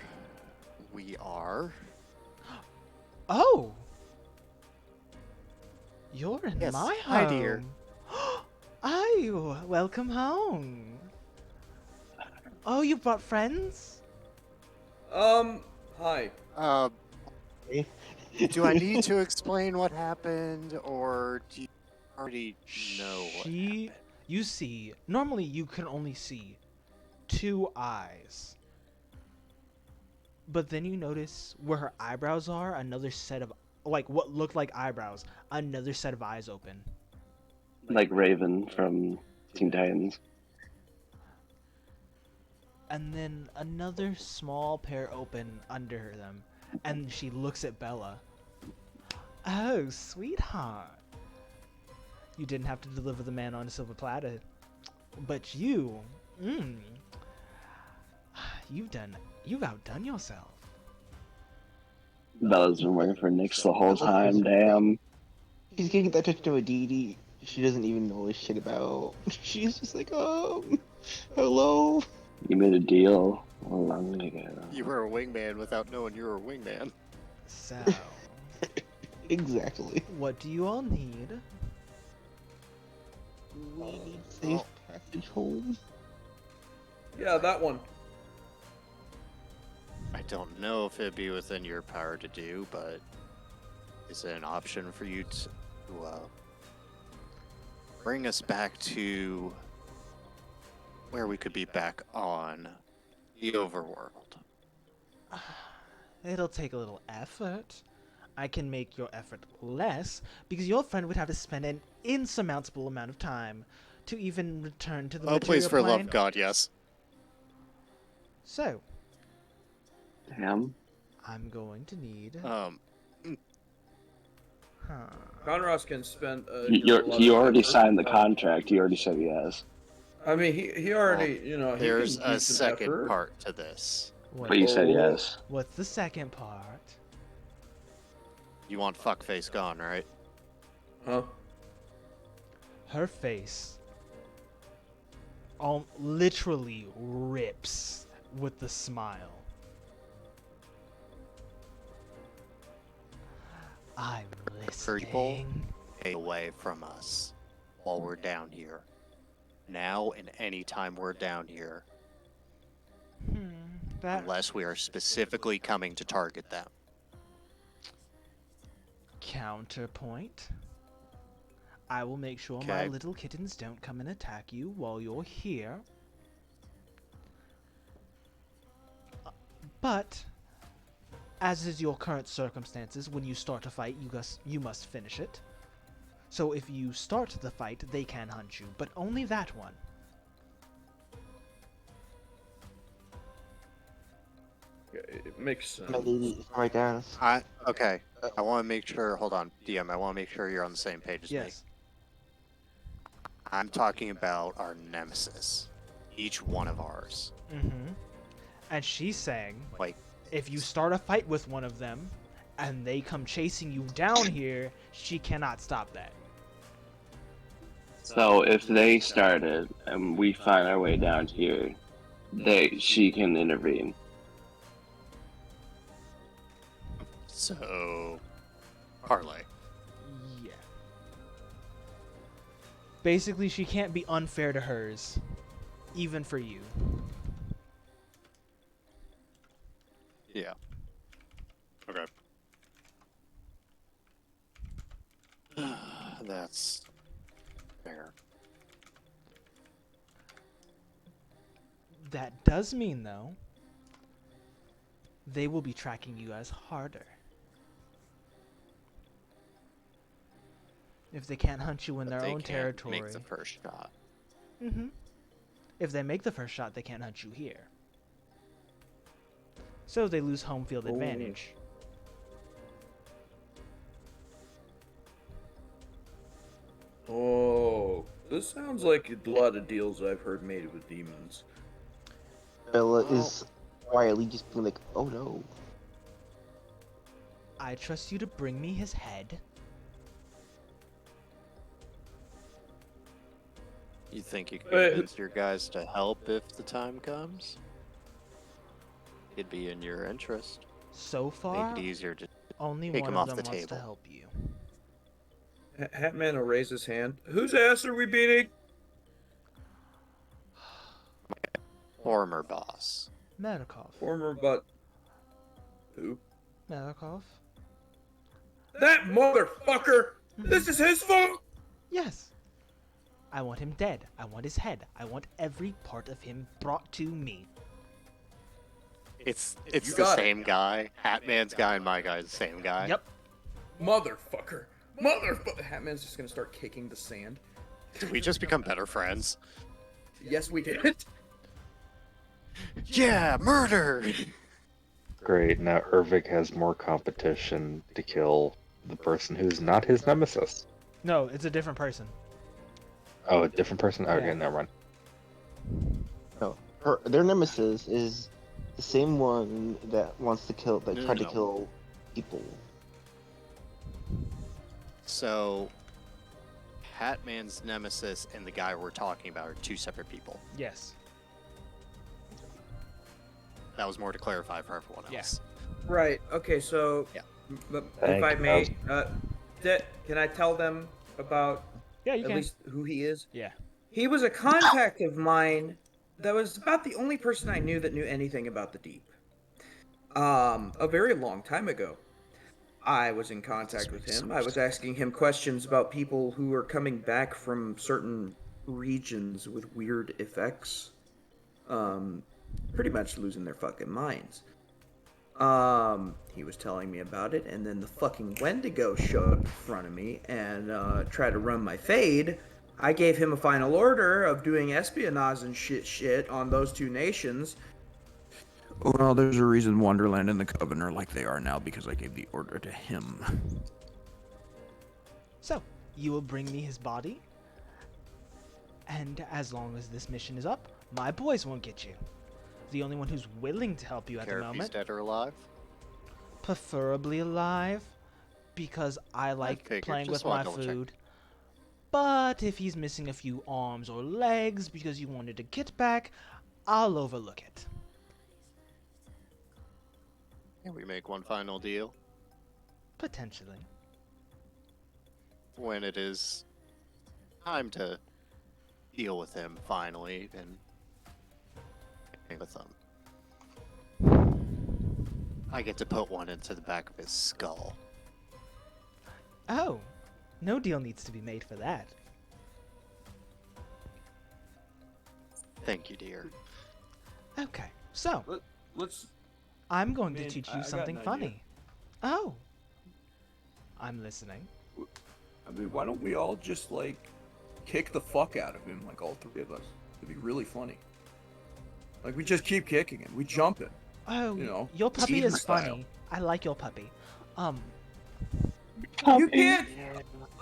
we are. Oh! You're in Yes, my hi, dear. home. Oh, welcome home. Oh, you brought friends? Hi. Do I need to explain what happened, or do you already know what happened? You see, normally you can only see 2 eyes. But then you notice where her eyebrows are, another set of, like what looked like eyebrows, another set of eyes open. Like Raven from Teen Titans. And then another small pair open under them. And she looks at Bella. Oh, sweetheart. You didn't have to deliver the man on a silver platter. But you've outdone yourself. Bella's been working for Nyx the whole time, damn. She's getting that touch to a deity she doesn't even know shit about. She's just like, hello. You made a deal a long ago. You were a wingman without knowing you were a wingman. So, Exactly. what do you all need? We need safe passage home. Yeah, that one. I don't know if it'd be within your power to do, but is it an option for you to bring us back to where we could be back on the overworld? It'll take a little effort. I can make your effort less, because your friend would have to spend an insurmountable amount of time to even return to the Oh, material please, for love plane. of God, yes. So, Damn. I'm going to need... Conros can spend. You already signed the contract. You already said yes. I mean, he already, you know, he There's can a use some second effort. part to this. But you said yes. What's the second part? You want fuckface gone, right? Huh? Her face literally rips with the smile. I'm People, listening. stay away from us while we're down here. Now and any time we're down here, That unless we are specifically coming to target them. counterpoint. I will make sure my Okay. little kittens don't come and attack you while you're here. But, as is your current circumstances, when you start a fight, you must finish it. So if you start the fight, they can hunt you, but only that one. It makes sense. My lady, right down. Okay. I want to make sure. Hold on, DM. I want to make sure you're on the same page as me. Yes. I'm talking about our nemesis. Each one of ours. Mm-hmm. And she's saying, Like, if you start a fight with one of them, and they come chasing you down here, she cannot stop that. So if they started and we find our way down here, she can intervene. so parlay. Yeah. Basically, she can't be unfair to hers, even for you. Yeah. Okay. That's fair. That does mean, though, they will be tracking you guys harder. If they can't hunt you in their They own can't territory. Make the first shot. Mm-hmm. If they make the first shot, they can't hunt you here. So they lose home field advantage. Oh, this sounds like a lot of deals I've heard made with demons. Bella is quietly just being like, oh no. I trust you to bring me his head. You think you can Wait, convince your guys to help if the time comes? It'd be in your interest. So Make far, it easier to only take one him of off them the wants to table. help you. Hatman will raise his hand. Whose ass are we beating? Former boss. Medikov. Former but who? Medikov? That motherfucker! This is his fault! Yes. I want him dead. I want his head. I want every part of him brought to me. It's You the got it. same guy. Hatman's guy and my guy is the same guy. Yep. Motherfucker. Motherfucker. Hatman's just gonna start kicking the sand. Did we just become better friends? Yes, we did. Yeah, murder! Great, now Ervik has more competition to kill the person who's not his nemesis. No, it's a different person. Oh, a different person? Okay, Yeah. never mind. No, their nemesis is the same one that wants to kill, that tried to No. kill people. So, Hatman's nemesis and the guy we're talking about are two separate people. Yes. That was more to clarify for everyone Yeah. else. Right. Okay. So, Yeah. If Thank I you, may, can I tell them about Yeah, you at can. least who he is? Yeah. He was a contact of mine. That was about the only person I knew that knew anything about the deep. A very long time ago. I was in contact with him. I was asking him questions about people who are coming back from certain regions with weird effects. Pretty much losing their fucking minds. He was telling me about it, and then the fucking Wendigo showed up in front of me and tried to run my fade. I gave him a final order of doing espionage and shit on those two nations. Well, there's a reason Wonderland and the Coven are like they are now, because I gave the order to him. So, you will bring me his body. And as long as this mission is up, my boys won't get you. The only one who's willing to help you at the Care if he's moment, dead or alive? preferably alive, because I like figured, playing just with my wanna double check. food. But if he's missing a few arms or legs because you wanted to get back, I'll overlook it. Can we make one final deal? Potentially. When it is time to deal with him finally, and with him. I get to put one into the back of his skull. Oh, no deal needs to be made for that. Thank you, dear. Okay, so Let's. I'm going to Man, teach I you got something an funny. idea. Oh, I'm listening. I mean, why don't we all just like kick the fuck out of him, like all three of us? It'd be really funny. Like we just keep kicking him, we jump him. Oh, You know, your puppy Caesar is style. funny. I like your puppy. You can't.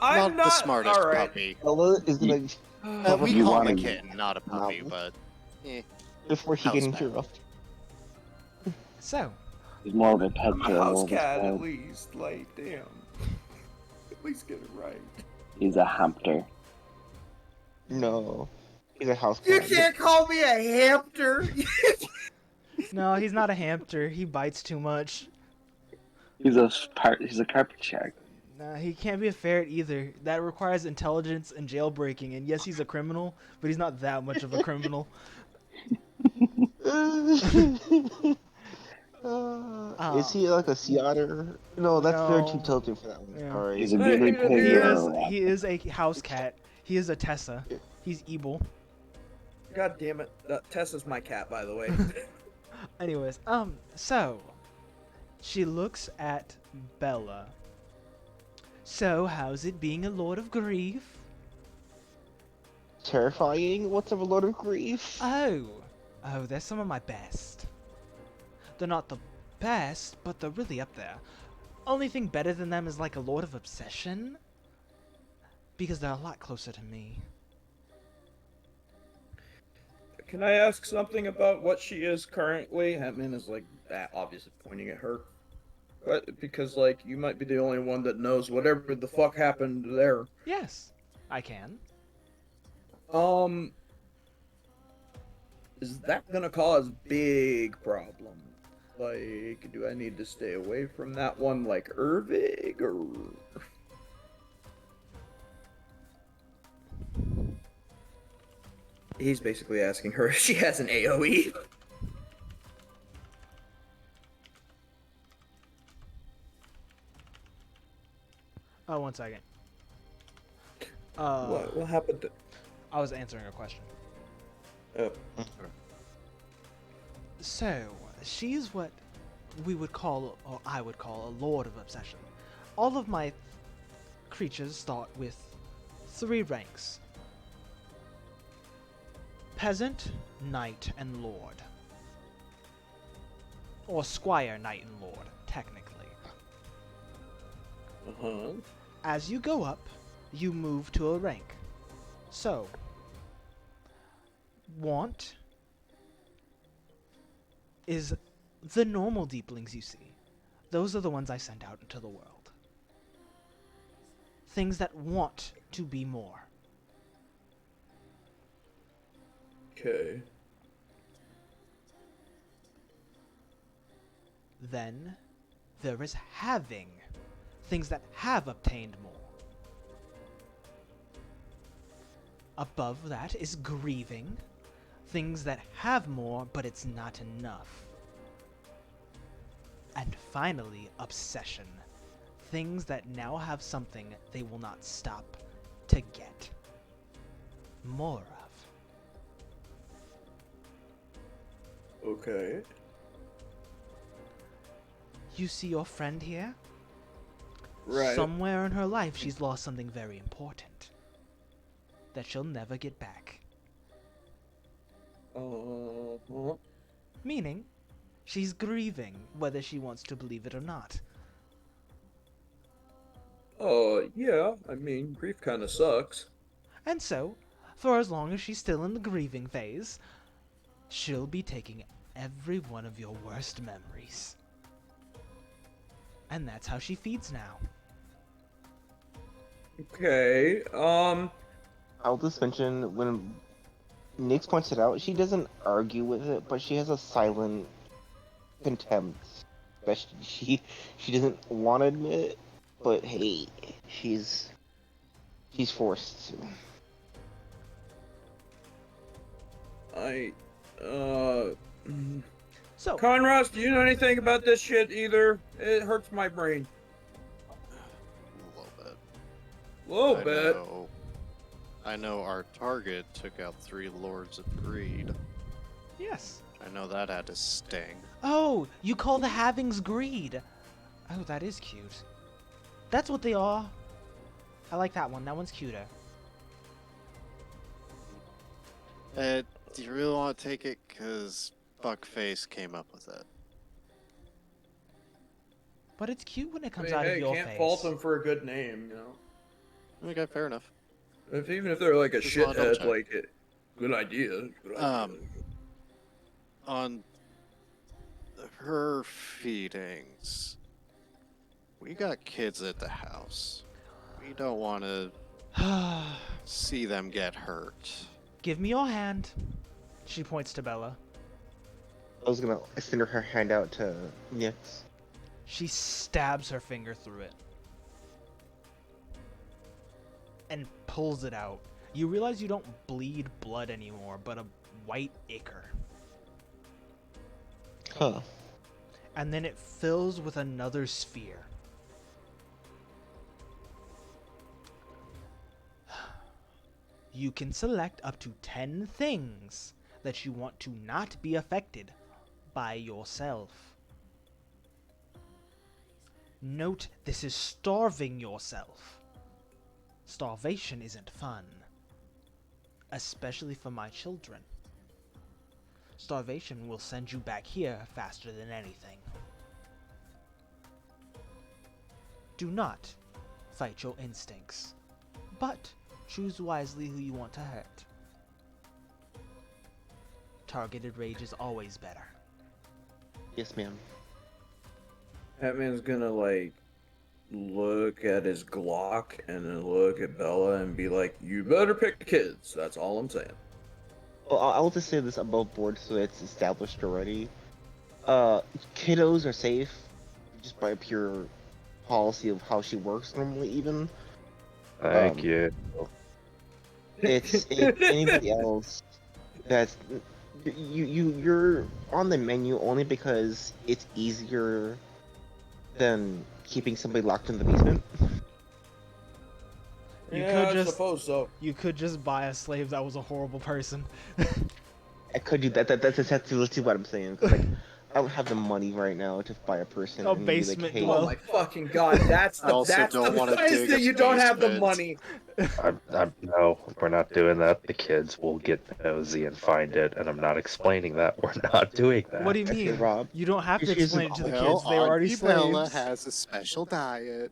I'm not the not smartest all right. puppy. Ella is gonna We You call him a wanna- kitten, not a puppy, No. but before he House can pet. interrupt. So, He's more of a pet I'm a than house more of a cat pet. at least. Like, damn. At least get it right. He's a hamster. No, he's a house You cat. can't call me a hamster. no, he's not a hamster. He bites too much. He's a carpet shag. Nah, he can't be a ferret either. That requires intelligence and jailbreaking. And yes, he's a criminal, but he's not that much of a criminal. Is he like a sea otter? No, that's very too No. intelligent for that one. Yeah. Sorry. He's a guinea pig He or a is. rat. He is a house cat. He is a Tessa. He's evil. God damn it. Tessa's my cat, by the way. Anyways, so she looks at Bella. So, how's it being a Lord of Grief? Terrifying. What's of a load of grief? Oh, they're some of my best. They're not the best, but they're really up there. Only thing better than them is like a Lord of Obsession, because they're a lot closer to me. Can I ask something about what she is currently? Hatman is like obviously pointing at her. Because, like, you might be the only one that knows whatever the fuck happened there. Yes, I can. Is that gonna cause big problems? Like, do I need to stay away from that one like Ervig, or... He's basically asking her if she has an AoE. Oh, 1 second. What happened to... I was answering a question. Oh. So, she's what we would call, or I would call, a lord of obsession. All of my creatures start with 3 ranks: peasant, knight, and lord. Or squire, knight, and lord, technically. Uh-huh. As you go up, you move to a rank. So, want is the normal deeplings you see. Those are the ones I send out into the world. Things that want to be more. Okay. Then there is having. Things that have obtained more. Above that is grieving. Things that have more, but it's not enough. And finally, obsession. Things that now have something they will not stop to get more of. Okay. You see your friend here? Right. Somewhere in her life, she's lost something very important that she'll never get back. Meaning, she's grieving, whether she wants to believe it or not. Yeah. I mean, grief kind of sucks. And so, for as long as she's still in the grieving phase, she'll be taking every one of your worst memories. And that's how she feeds now. Okay. I'll just mention when Nix points it out, she doesn't argue with it, but she has a silent contempt that she doesn't want to admit. But hey, she's forced to. So, Conros, do you know anything about this shit either? It hurts my brain. A little bit. Little bit. I know our target took out 3 Lords of Greed. yes. I know that had to sting. Oh, you call the havings greed. Oh, that is cute. That's what they are. I like that one. That one's cuter. Do you really want to take it? Because Buckface came up with it. But it's cute when it comes I mean, out hey, of your can't face. fault them for a good name, you know. Okay, fair enough. Even if they're like a Just wanna double shithead, check. like it. Good idea. Good idea. On her feedings, we got kids at the house. We don't want to see them get hurt. Give me your hand. She points to Bella. I was gonna extend her hand out to Nix. She stabs her finger through it. And pulls it out. You realize you don't bleed blood anymore, but a white ichor. Huh. And then it fills with another sphere. You can select up to 10 things that you want to not be affected by yourself. Note, this is starving yourself. Starvation isn't fun. Especially for my children. Starvation will send you back here faster than anything. Do not fight your instincts, but choose wisely who you want to hurt. Targeted rage is always better. Yes, ma'am. Batman's gonna like look at his Glock and then look at Bella and be like, "You better pick the kids." That's all I'm saying. Well, I'll just say this above board so it's established already. Uh, Kiddos are safe just by pure policy of how she works normally. Even Thank you. it's anybody else that's you're on the menu only because it's easier than keeping somebody locked in the basement. You Yeah, could I just suppose so. you could just buy a slave that was a horrible person. I could do that. That's essentially what I'm saying. 'Cause, like, I don't have the money right now to buy a person A and be like, basement hey, Oh dwell. my fucking god, that's I the also that's don't the wanna place dig that a you don't have the basement. money. No, we're not doing that. The kids will get nosy and find it, and I'm not explaining that. We're not doing that. What do you okay, mean? Rob, You don't have to here's the explain it to the Well, kids. They were already Auntie Bella slaves. has a special diet.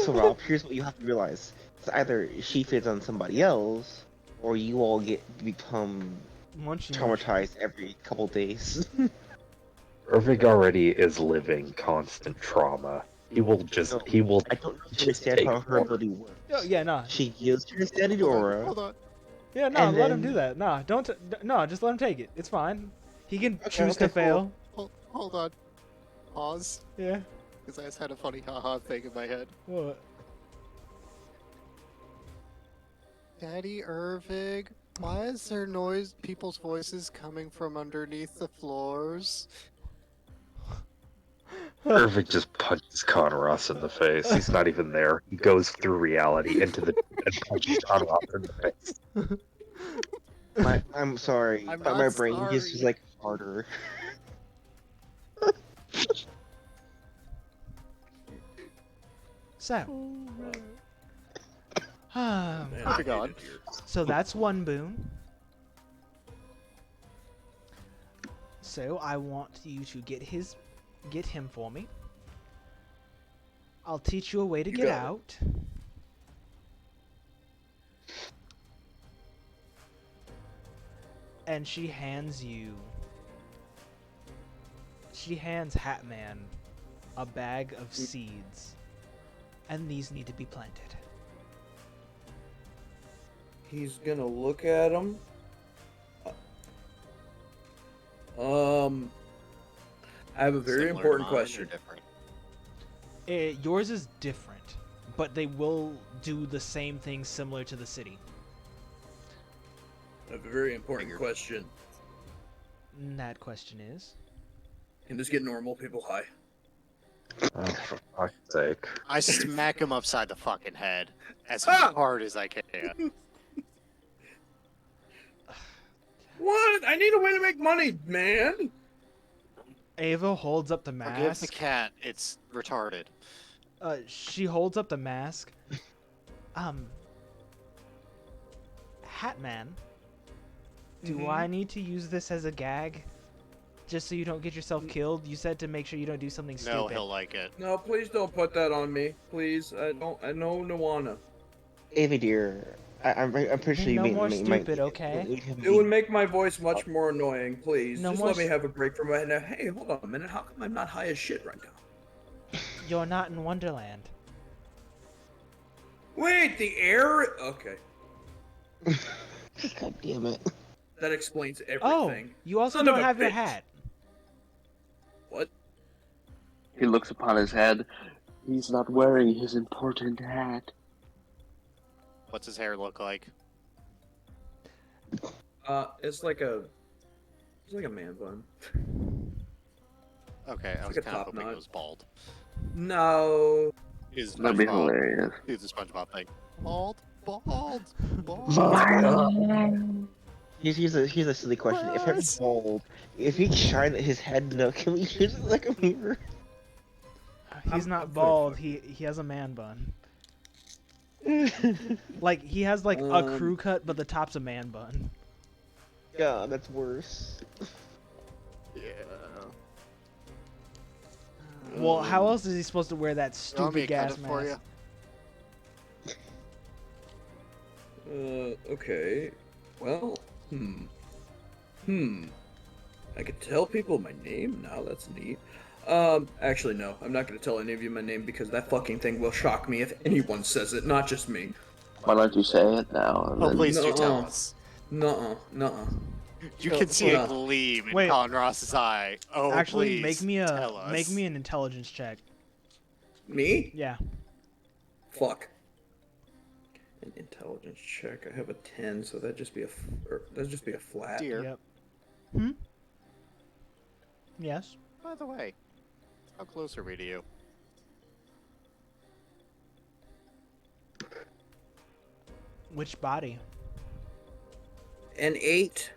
so Rob, here's what you have to realize: it's either she feeds on somebody else, or you all become Munchy munch. traumatized every couple days. Irving already is living constant trauma. He will No, he will I don't know if you just understand take how her more. ability works. Oh, yeah, nah. She gives her standing aura, Hold on. Yeah, no, and let him then- do that. No, don't. No, just let him take it. It's fine. He can choose okay, to fail. Hold on. Pause. Yeah. Because I just had a funny haha thing in my head. What? Daddy Irving, why is there people's voices coming from underneath the floors? Irving just punches Conross in the face. He's not even there. He goes through reality into the and punches Conross in the face. I'm sorry, I'm but not my brain just sorry. was like harder. So. Moving on. So that's one boon. So I want you to get him for me. I'll teach you a way to get got it. out. And she hands Hatman a bag of seeds. And these need to be planted. He's gonna look at him. I have a very Similar to important mine or question. different? Yours is different, but they will do the same thing similar to the city. I have a very important question. And that question is? Can this get normal people high? Oh, for fuck's sake. I smack him upside the fucking head as Ah! hard as I can. What? I need a way to make money, man. Ava holds up the Forgive the mask. cat, it's retarded. She holds up the mask. Hatman, do I need to use this as a gag? Just so you don't get yourself killed? You said to make sure you don't do something stupid. No, he'll like it. No, please don't put that on me. Please, I don't wanna. Ava dear, I'm pretty sure Then you no made more me stupid, okay? It would make my voice much more annoying. Please, No just more let me have a break from it. Now, hey, hold on a minute. How come I'm not high as shit right now? You're not in Wonderland. Wait, the air? Okay, God damn it. that explains Oh, everything. you also Son don't of a have your bitch. hat. What? He looks upon his head. He's not wearing his important hat. What's his hair look like? It's like a man bun. Okay, I was like a kind of top hoping knot. it was bald. No. Is That'd be SpongeBob. hilarious. Do the SpongeBob thing. Bald, bald. Here's a silly question. If he's Yes. bald, if he shine his head enough, can we use it like a mirror? He's I'm not pretty bald. fucking- He has a man bun. Like he has like a crew cut, but the top's a man bun. Yeah, that's worse. Yeah. Well, how else is he supposed to wear that You want me stupid to cut gas it for mask? you? Okay. Well, I could tell people my name now. That's neat. Actually, no. I'm not gonna tell any of you my name because that fucking thing will shock me if anyone says it, not just me. Why don't you say it now? And Oh, then please do tell Nuh-uh. us. Nuh-uh. You So, can see a no. gleam in Wait. Conross's eye. Oh, Actually, please tell us. make me an intelligence check. Me? Yeah. Fuck. An intelligence check. I have a 10, so that'd just be a flat. Dear, Yep. Hmm. Yes. by the way, how close are we to you? Which body? An 8.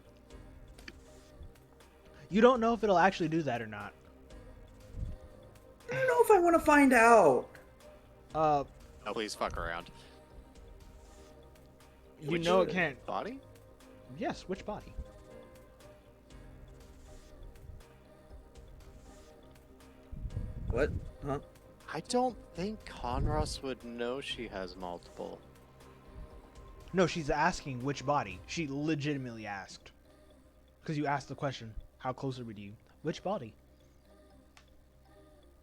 You don't know if it'll actually do that or not. I don't know if I want to find out. Uh, Oh, please fuck around. you Which, know it can't. Body? Yes. Which body? What? Huh? I don't think Conros would know she has multiple. No, she's asking which body. She legitimately asked. Because you asked the question, how close are we to you? Which body?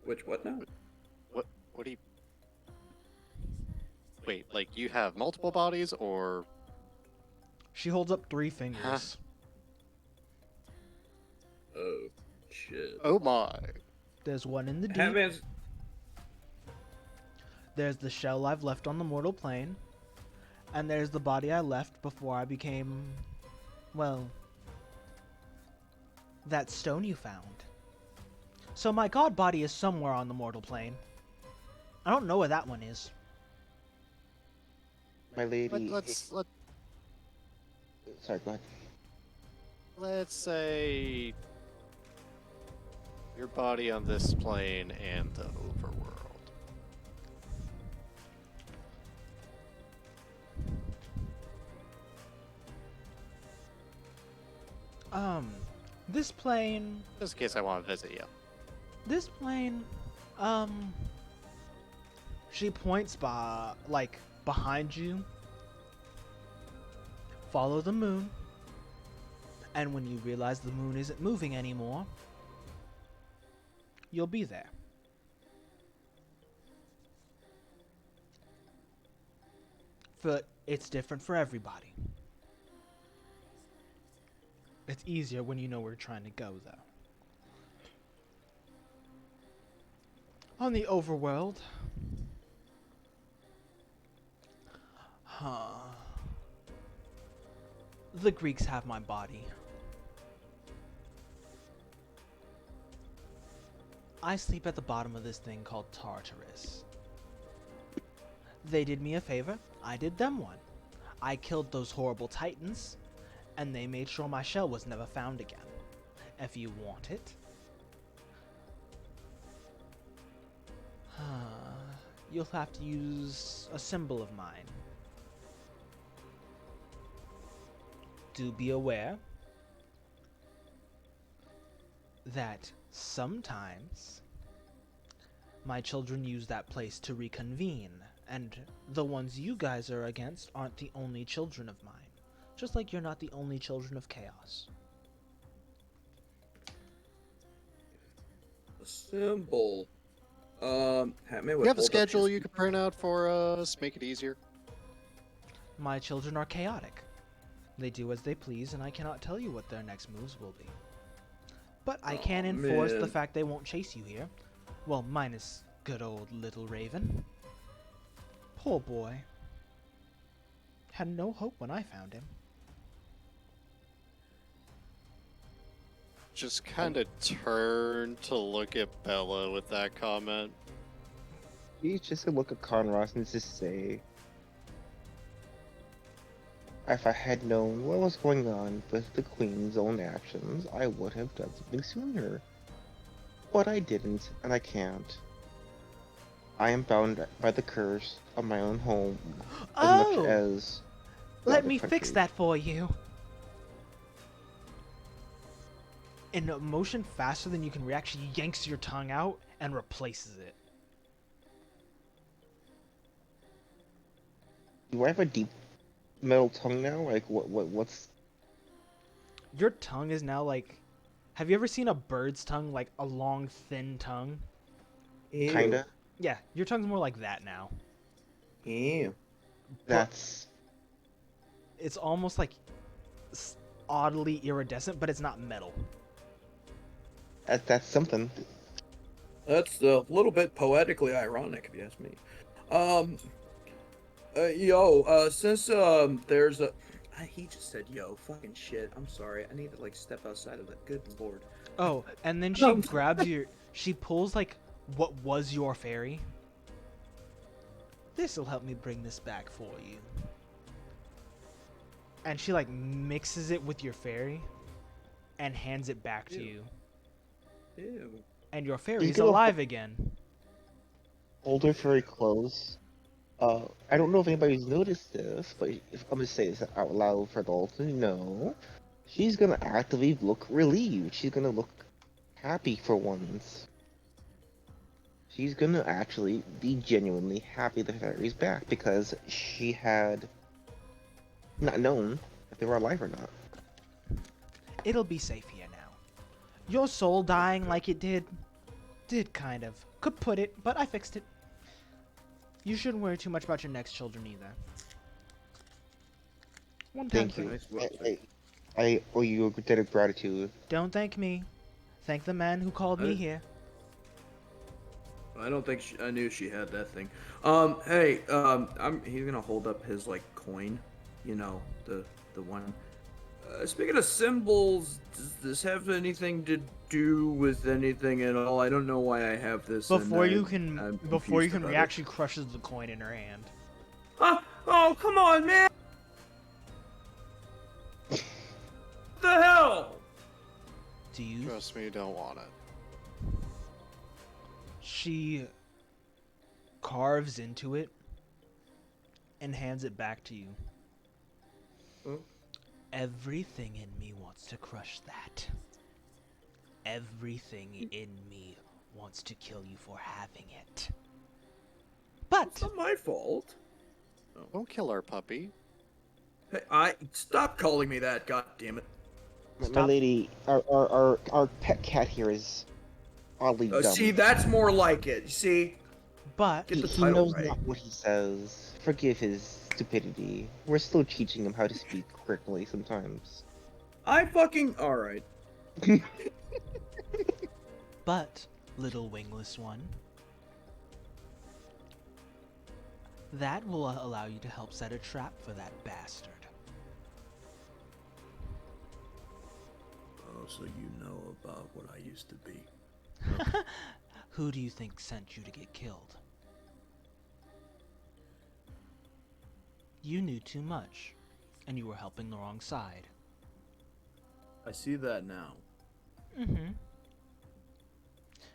Which what now? What do you... Wait, like you have multiple bodies or... She holds up 3 fingers. Oh, shit. Oh my. There's one in the deep. Batman's... There's the shell I've left on the mortal plane. And there's the body I left before I became... well... that stone you found. So my god body is somewhere on the mortal plane. I don't know where that one is. My lady. Sorry, go ahead. Let's say your body on this plane and the overworld. This plane... Just in case I want to visit you. This plane... She points behind you. Follow the moon. And when you realize the moon isn't moving anymore, you'll be there. But it's different for everybody. It's easier when you know where you're trying to go, though. On the overworld... The Greeks have my body. I sleep at the bottom of this thing called Tartarus. They did me a favor, I did them one. I killed those horrible titans, and they made sure my shell was never found again. If you want it. You'll have to use a symbol of mine. Do be aware that sometimes my children use that place to reconvene, and the ones you guys are against aren't the only children of mine. Just like you're not the only children of chaos. A symbol. You have a schedule you can print out for us, make it easier. My children are chaotic. They do as they please, and I cannot tell you what their next moves will be. But I can enforce the fact they won't chase you here. Well, minus good old little Raven. Poor boy. Had no hope when I found him. Just kind of turn to look at Bella with that comment. He's just gonna look at Conros and just say, if I had known what was going on with the Queen's own actions, I would have done something sooner. But I didn't, and I can't. I am bound by the curse of my own home as much as the let other me fix countries. that for you. In a motion faster than you can react, she yanks your tongue out and replaces it. Do I have a deep metal tongue now? Like, what's... Your tongue is now Have you ever seen a bird's tongue, like a long, thin tongue? Ew. Kinda. Yeah, your tongue's more like that now. Ew. That's It's almost like oddly iridescent, but it's not metal. that's something. That's a little bit poetically ironic, if you ask me. Since there's a, he just said yo, fucking shit. I'm sorry. I need to like step outside of that. Good lord. Oh, and then she grabs she pulls like what was your fairy. This'll help me bring this back for you. And she like mixes it with your fairy and hands it back to you. Ew. And your fairy's gonna alive again. Hold her very close. I don't know if anybody's noticed this, but if I'm gonna say this out loud for the all to know, she's gonna actively look relieved. She's gonna look happy for once. She's gonna actually be genuinely happy the fairy's back because she had not known if they were alive or not. It'll be safe here now. Your soul dying like it did kind of. Could put it, but I fixed it. You shouldn't worry too much about your next children either. One time Thank you. Nice work, I owe you a debt of gratitude. Don't thank me. Thank the man who called me here. I don't think I knew she had that thing. Hey, he's gonna hold up his like coin, you know, the one. Speaking of symbols, does this have anything to do with anything at all? I don't know why I have this. Before and you I'm can confused about react, it. she crushes the coin in her hand. Oh, come on, man! What the hell? Do you? Trust me, you don't want it. She carves into it and hands it back to you. Huh? Everything in me wants to crush that. Everything in me wants to kill you for having it. But It's not my fault. Don't kill our puppy. Hey, stop calling me that. God damn it. My Stop. lady, our pet cat here is oddly dumb. See, that's more like it. You see, but get the He title knows right. not what he says. Forgive his stupidity. We're still teaching him how to speak correctly sometimes. I fucking alright. But, little wingless one, that will allow you to help set a trap for that bastard. Oh, so you know about what I used to be. Who do you think sent you to get killed? You knew too much, and you were helping the wrong side. I see that now. Mm-hmm.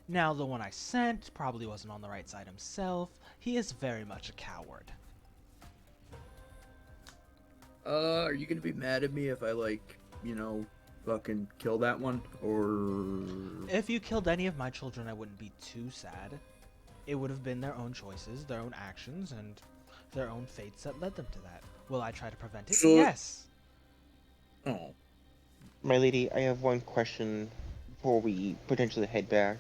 Now, the one I sent probably wasn't on the right side himself. He is very much a coward. Are you gonna be mad at me if I, like, you know, fucking kill that one? Or... If you killed any of my children, I wouldn't be too sad. It would have been their own choices, their own actions, and their own fates that led them to that. Will I try to prevent it? So- Yes. Oh. My lady, I have one question before we potentially head back.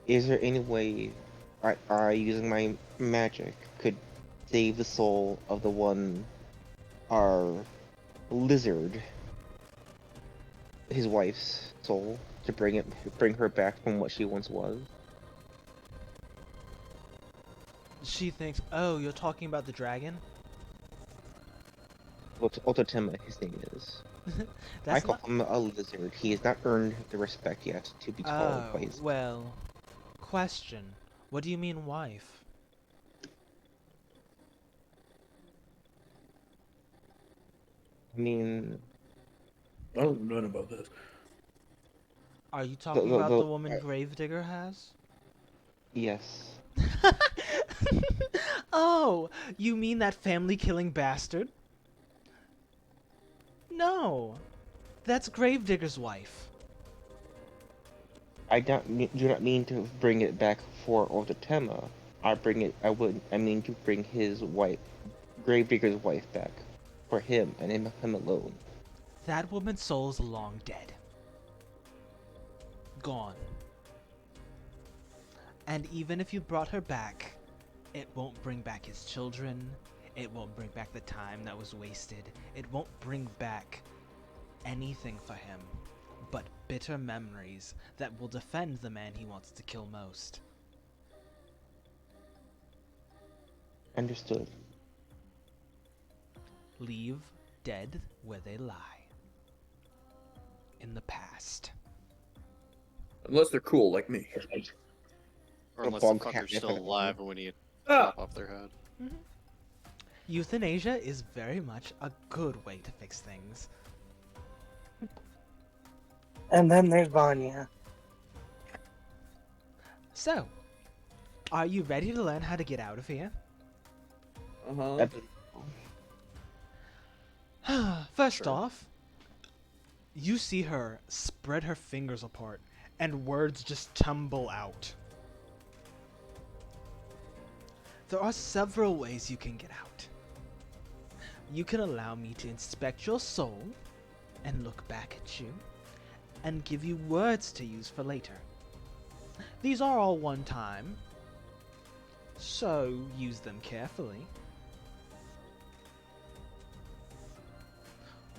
Is there any way I using my magic, could save the soul of the one, our lizard, his wife's soul, to bring her back from what she once was? She thinks, oh, you're talking about the dragon? Ototema, his name is. I That's call not... him a lizard. He has not earned the respect yet to be called by his... well, question. What do you mean wife? I mean, I don't know nothing about this. Are you talking about the woman Gravedigger has? yes. Oh, you mean that family-killing bastard? No, that's Gravedigger's wife. I do not mean to bring it back for Ototema. I mean to bring his wife, Gravedigger's wife back, for him and him alone. That woman's soul's long dead. Gone. And even if you brought her back, it won't bring back his children. It won't bring back the time that was wasted. It won't bring back anything for him but bitter memories that will defend the man he wants to kill most. Understood. Leave dead where they lie. In the past. Unless they're cool like me. Or A unless the bug fucker's cat still if it- alive and we need to Ah! chop off their head. Euthanasia is very much a good way to fix things. And then there's Vanya. So, are you ready to learn how to get out of here? Uh-huh. First Sure. off, you see her spread her fingers apart and words just tumble out. There are several ways you can get out. You can allow me to inspect your soul and look back at you and give you words to use for later. These are all one time, so use them carefully.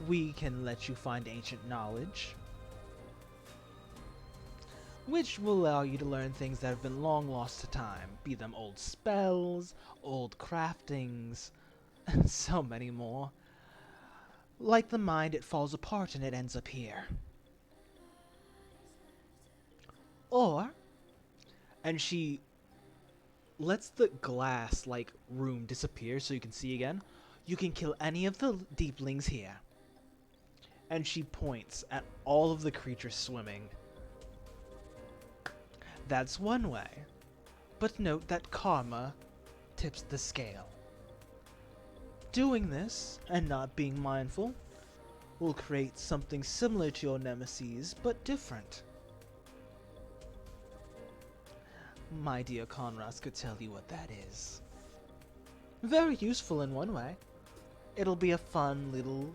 We can let you find ancient knowledge, which will allow you to learn things that have been long lost to time, be them old spells, old craftings, and so many more. Like the mind, it falls apart and it ends up here. Or, and she lets the glass like room disappear so you can see again. You can kill any of the deeplings here. And she points at all of the creatures swimming. That's one way. But note that karma tips the scale. Doing this, and not being mindful, will create something similar to your nemesis, but different. My dear Conras could tell you what that is. Very useful in one way. It'll be a fun little,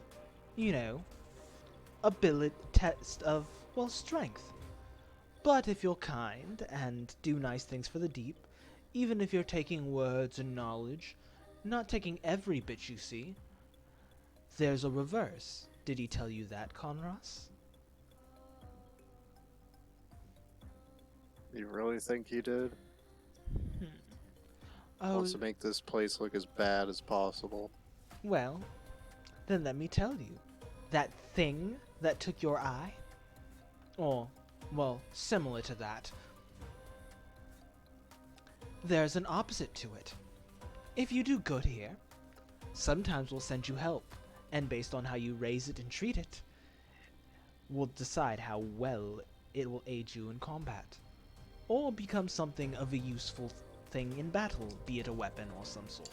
ability test of, well, strength. But if you're kind and do nice things for the deep, even if you're taking words and knowledge, not taking every bit you see, there's a reverse. Did he tell you that, Conras? You really think he did? Oh, Wants to make this place look as bad as possible. well, then let me tell you. That thing that took your eye? Or, well, similar to that. There's an opposite to it. If you do good here, sometimes we'll send you help, and based on how you raise it and treat it, we'll decide how well it will aid you in combat, or become something of a useful thing in battle, be it a weapon or some sort.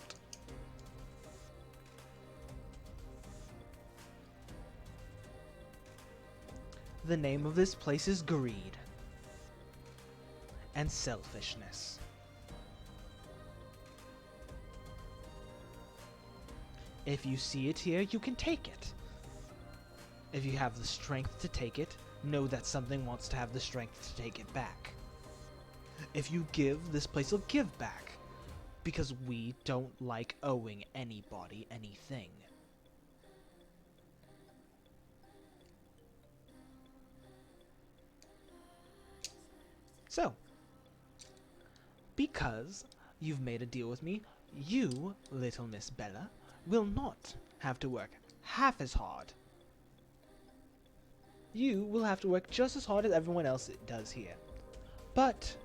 The name of this place is greed and selfishness. If you see it here, you can take it. If you have the strength to take it, know that something wants to have the strength to take it back. If you give, this place will give back, because we don't like owing anybody anything. So, because you've made a deal with me, you, little Miss Bella, will not have to work half as hard. You will have to work just as hard as everyone else does here. But,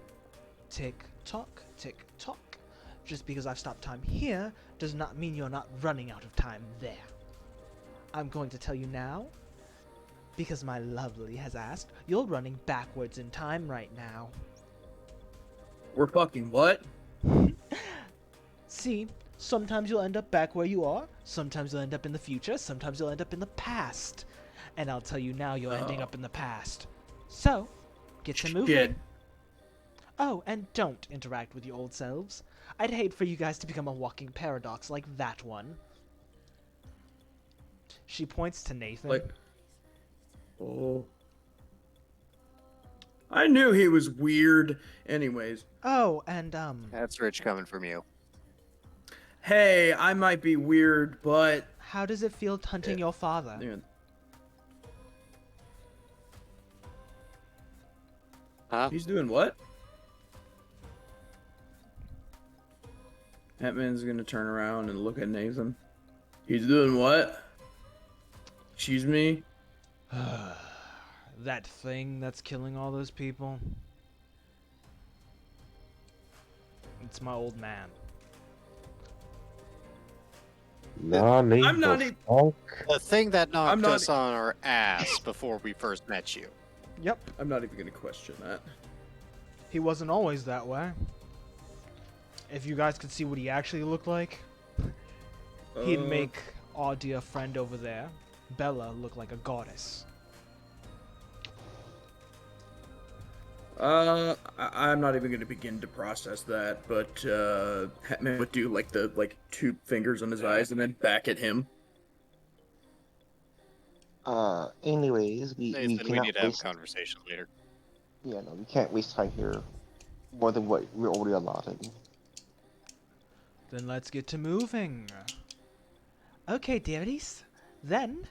tick-tock, tick-tock, just because I've stopped time here does not mean you're not running out of time there. I'm going to tell you now, because my lovely has asked, you're running backwards in time right now. We're fucking what? See, sometimes you'll end up back where you are, sometimes you'll end up in the future, sometimes you'll end up in the past. And I'll tell you now, you're ending up in the past. So, get to moving. Shit. Oh, and don't interact with your old selves. I'd hate for you guys to become a walking paradox like that one. She points to Nathan. Like, Oh. I knew he was weird. Anyways. Oh, and That's rich coming from you. Hey, I might be weird, but how does it feel hunting your father? yeah. Huh? He's doing what? Hatman's gonna turn around and look at Nathan. He's doing what? Excuse me? That thing that's killing all those people. It's my old man. Nani I'm not the even- fuck? The thing that knocked not- us on our ass before we first met you. Yep. I'm not even gonna question that. He wasn't always that way. If you guys could see what he actually looked like, he'd make Audie, a friend over there, Bella, look like a goddess. I'm not even gonna begin to process that, but Hatman would do like the two fingers on his eyes and then back at him. Anyways, we Nathan, we cannot need to have a waste. conversation later. Yeah, no, we can't waste time here more than what we're already allotted. Then let's get to moving. Okay, dearies. Then,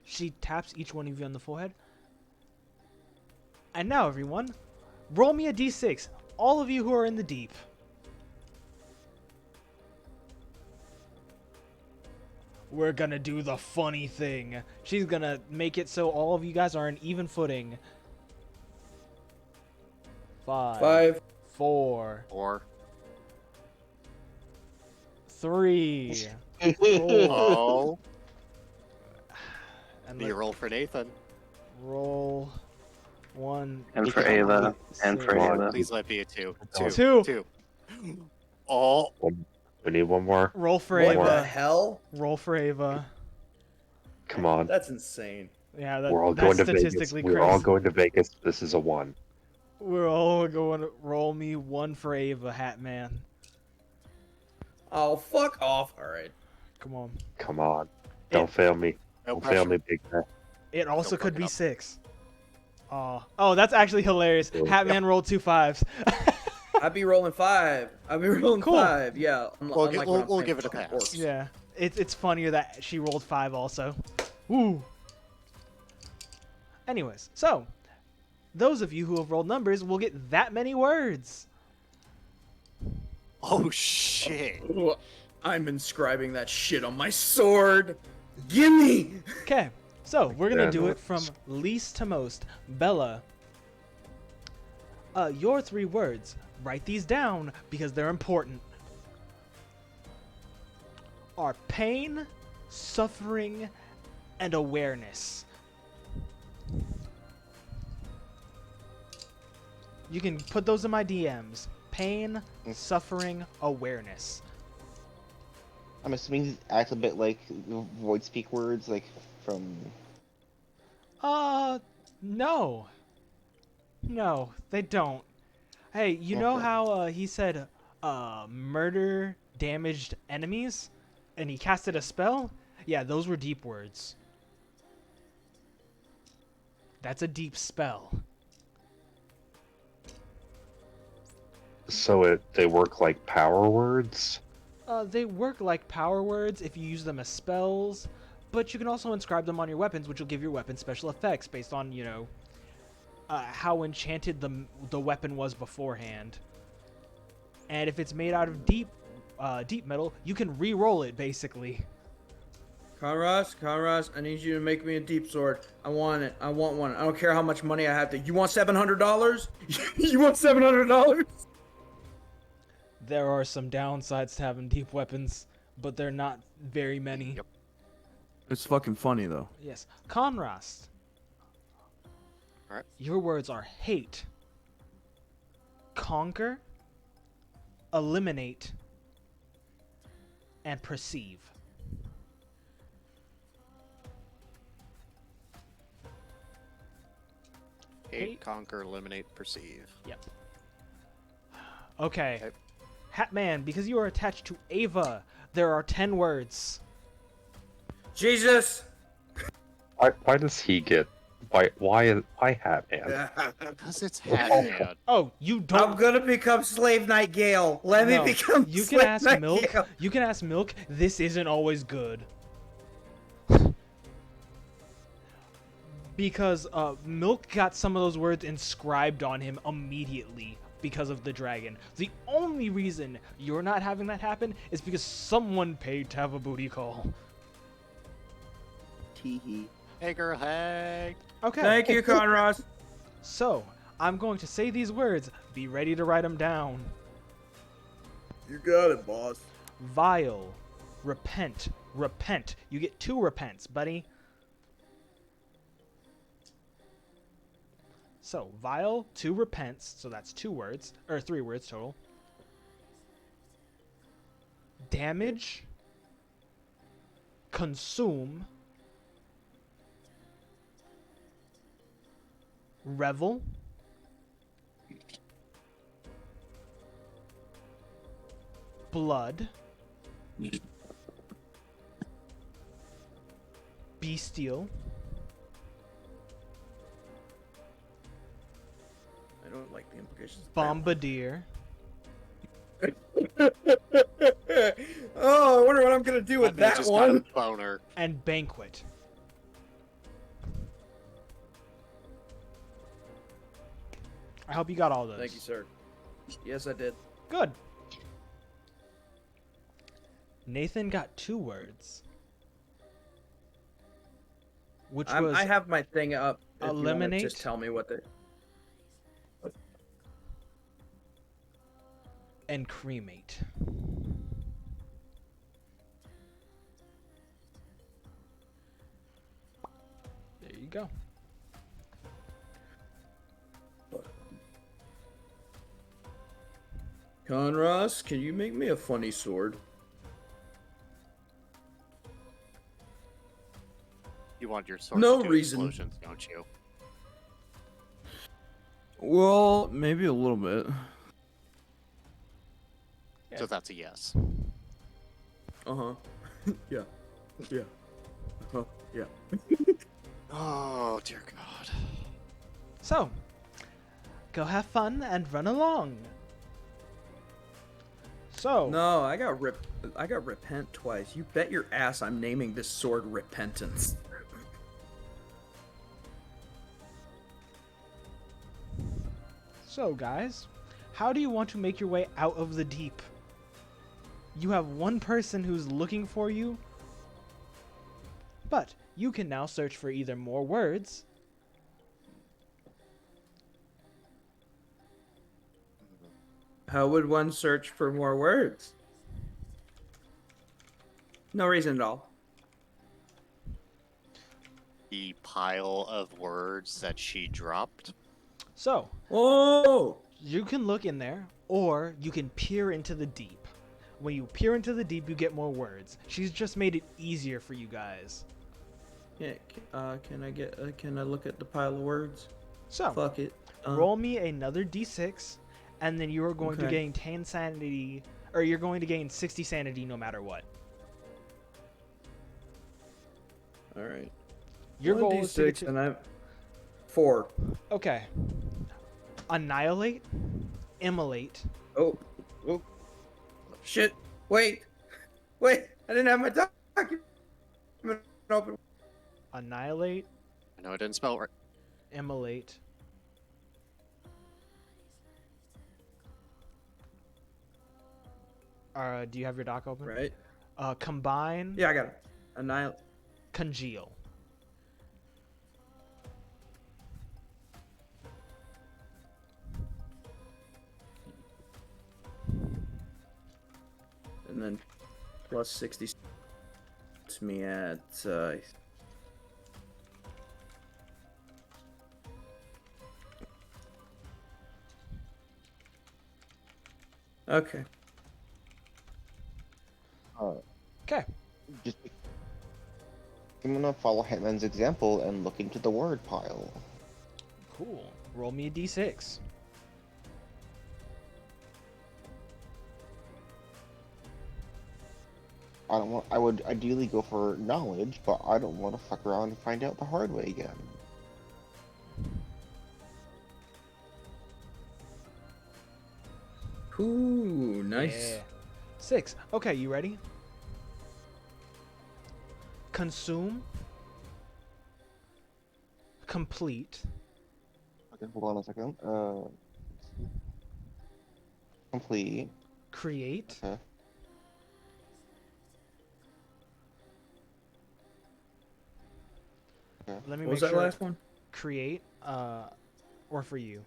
she taps each one of you on the forehead. And now, everyone, roll me a d6. All of you who are in the deep. We're gonna do the funny thing. She's gonna make it so all of you guys are on even footing. 5, 4, Or 3. oh, And you roll for Nathan. roll 1. And for Ava. And for Six. Ava. Please let be a two. Two. Oh, We need one more. Roll for What the Ava. hell? Roll for Ava. Come on. That's insane. Yeah, We're all that's going to Vegas. statistically We're crazy. all going to Vegas. This is a 1. We're all going to roll me 1 for Ava, Hatman. Oh, fuck off. Alright. Come on. Come on. Don't fail me. no Don't fail me, pressure. big guy. It also Don't could fuck it be up. 6. Oh, that's actually hilarious. Cool. Hatman rolled 2 5s. I'd be rolling 5. I'd be rolling Cool. 5. Yeah. We'll unlike when I'm we'll playing give it a fucking pass. orcs. Yeah. It's funnier that she rolled 5 also. Woo. Anyways, so those of you who have rolled numbers will get that many words. Oh shit! Ooh, I'm inscribing that shit on my sword. Gimme! Okay, so we're gonna Yeah, do no, it from least to most. Bella, your 3 words. Write these down because they're important. Are pain, suffering, and awareness. You can put those in my DMs. Pain, suffering, awareness. I'm assuming these act a bit like void speak words, like from. No. No, they don't. Hey, you know Okay. how he said murder damaged enemies? And he casted a spell? Yeah, those were deep words. That's a deep spell. So they work like power words? They work like power words if you use them as spells, but you can also inscribe them on your weapons, which will give your weapon special effects based on, you know, how enchanted the weapon was beforehand. And if it's made out of deep metal, you can re-roll it basically. Conras, I need you to make me a deep sword. I want it. I want one. I don't care how much money I have to. You want $700? You want $700? There are some downsides to having deep weapons, but they're not very many. Yep. It's fucking funny though. Yes. Conrast. Alright. Your words are hate, conquer, eliminate, and perceive. Hate, conquer, eliminate, perceive. Yep. Okay. Okay. Hatman, because you are attached to Ava, there are 10 words. Jesus! Why does he get Why Hat Man? Because it's Hat-Man. Oh, you don't. I'm gonna become Slave Knight Gale. Let me No, become you can Slave ask Knight Milk. Gale. You can ask Milk. This isn't always good. Because Milk got some of those words inscribed on him immediately because of the dragon. The only reason you're not having that happen is because someone paid to have a booty call. Tee-hee. Hey, girl, hey. Okay. Thank you, Conros. So, I'm going to say these words. Be ready to write them down. You got it, boss. Vile. Repent. Repent. You get 2 repents, buddy. So, vile, 2 repents. So that's 2 words. Or 3 words total. Damage. Consume. Revel. Blood. Bestial. I don't like the implications. Bombardier. Oh, I wonder what I'm gonna do with Man that just got a one. boner. And banquet. I hope you got all those. Thank you, sir. Yes, I did. Good. Nathan got 2 words. Which was I have my thing up. If you wanna eliminate. just tell me what they. and cremate. There you go. Conros, can you make me a funny sword? You want your sword No to do reason. explosions, don't you? Well, maybe a little bit. Yeah. So that's a yes. Uh-huh. Yeah. Yeah. Uh-huh. Yeah. Oh, dear God. So, go have fun and run along. So, No, I got repent twice. You bet your ass I'm naming this sword Repentance. So, guys, how do you want to make your way out of the deep? You have one person who's looking for you, but you can now search for either more words How would one search for more words? No reason at all. The pile of words that she dropped. So, Oh! you can look in there, or you can peer into the deep. When you peer into the deep, you get more words. She's just made it easier for you guys. Yeah, can I look at the pile of words? So, Fuck it. roll me another d6, and then you are going to Okay. gain 10 sanity, or you're going to gain 60 sanity no matter what. Alright. Your goal is to get 1d6 to... and I'm 4. Okay. Annihilate, immolate, Oh. Oh. Shit. Wait. I didn't have my document open. annihilate, I know I didn't spell it right. immolate, do you have your doc open? Right? Combine, Yeah, I got it. Annihilate. congeal. And then plus 60 puts me at okay. Okay. Just I'm gonna follow Hitman's example and look into the word pile. Cool. Roll me a d6. I would ideally go for knowledge, but I don't want to fuck around and find out the hard way again. Ooh, nice. Yeah. 6. Okay, you ready? Consume. Complete. Okay, hold on a second. Complete. Create. Okay. Okay. Let me What was make that sure. last one? Create. Or for you.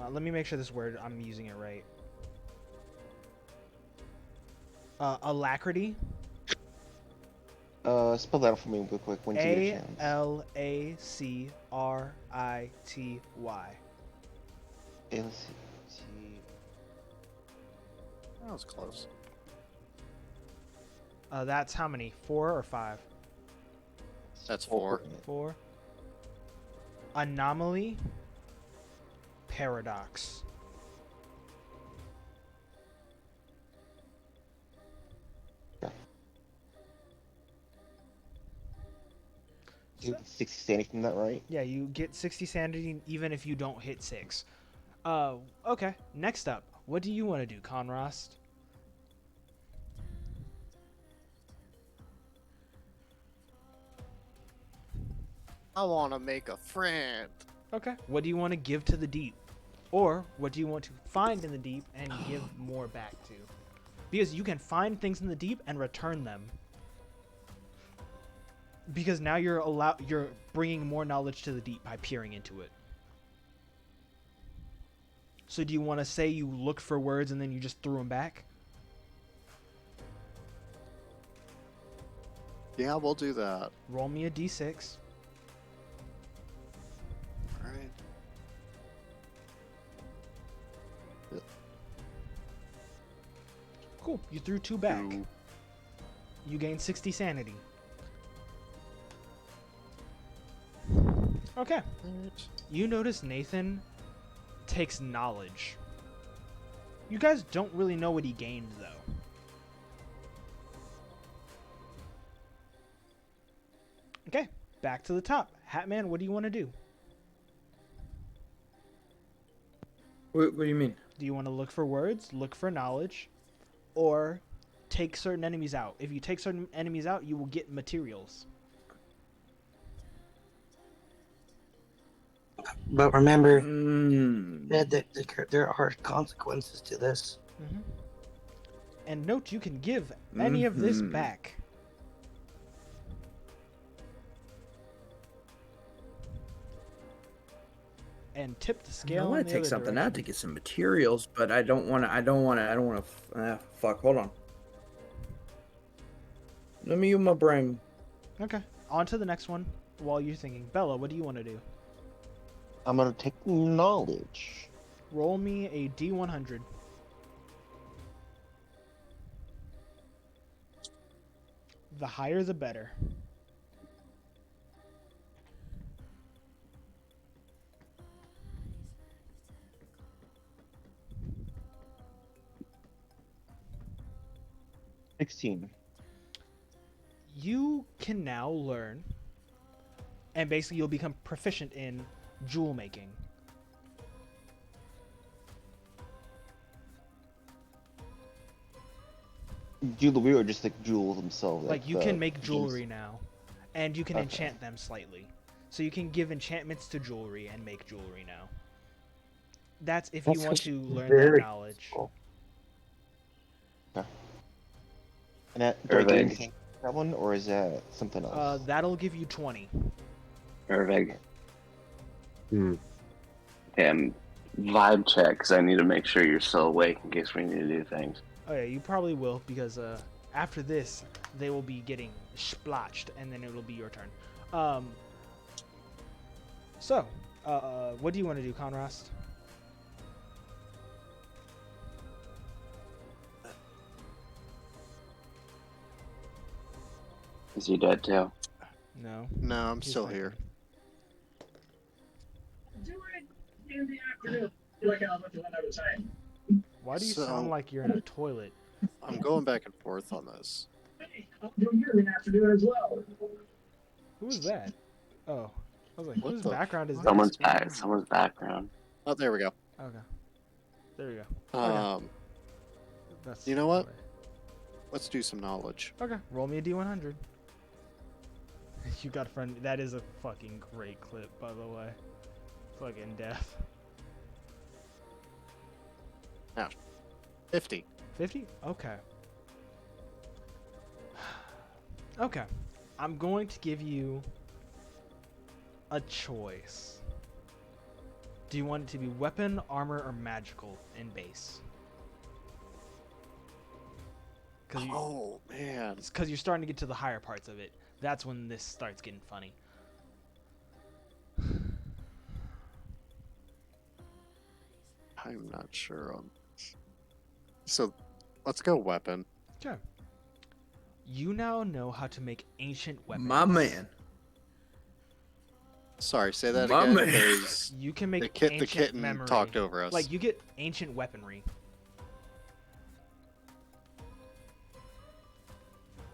Let me make sure this word, I'm using it right. Alacrity. Spell that out for me real quick when you get a chance. Alacrity. Let's see. That was close. That's how many? 4 or 5? That's 4. 4. Anomaly. Paradox. You get 60 sanity from that, right? Yeah, you get 60 sanity even if you don't hit 6. Okay. Next up, what do you want to do, Conrost? I want to make a friend. Okay. What do you want to give to the deep? Or what do you want to find in the deep and give more back to? Because you can find things in the deep and return them. Because now you're bringing more knowledge to the deep by peering into it. So do you want to say you looked for words and then you just threw them back? Yeah, we'll do that. Roll me a d6. All right. Cool. You threw 2 back. 2. You gain 60 sanity. Okay. You notice Nathan takes knowledge. You guys don't really know what he gained, though. Okay, back to the top. Hatman, what do you want to do? What do you mean? Do you want to look for words, look for knowledge, or take certain enemies out? If you take certain enemies out, you will get materials. But remember Mm. that there are consequences to this. Mm-hmm. And note, you can give any of this Mhm. back. And tip the I scale. want in to the take other something out direction. to get some materials, but I don't want to. Fuck. Hold on. Let me use my brain. Okay, on to the next one. While you're thinking, Bella, what do you want to do? I'm gonna take knowledge. Roll me a D100. The higher the better. $16. You can now learn, and basically you'll become proficient in jewel making. Jewelry or just like jewels themselves? Like you the can make gems? jewelry now, and you can Okay. enchant them slightly. So you can give enchantments to jewelry and make jewelry now. That's if you That's want to learn that very knowledge. cool. And that, do I get Irving. anything for that one, or is that something else? That'll give you 20. Irving. Hmm. Damn. Vibe check, because I need to make sure you're still awake in case we need to do things. Oh yeah, you probably will, because after this, they will be getting splotched, and then it'll be your turn. So, what do you want to do, Conrast? Is he dead too? No. No, I'm He's still thinking. here. Why do you So- sound like you're in a toilet? I'm going back and forth on this. Who is that? Oh, I was like, What whose the background is fuck? this? Someone's background. Oh, there we go. Okay. There we go. That's You know what? funny. Let's do some knowledge. Okay. Roll me a D100. You got a friend. That is a fucking great clip, by the way. Fucking death. 50. 50? Okay. Okay. I'm going to give you a choice. Do you want it to be weapon, armor, or magical in base? Oh, man. Because you're starting to get to the higher parts of it. That's when this starts getting funny. I'm not sure on this. So, let's go weapon. Okay. You now know how to make ancient weapons. My man. Sorry, say that My again. man. Because You can make the ancient kitten memory. talked over us. Like, you get ancient weaponry.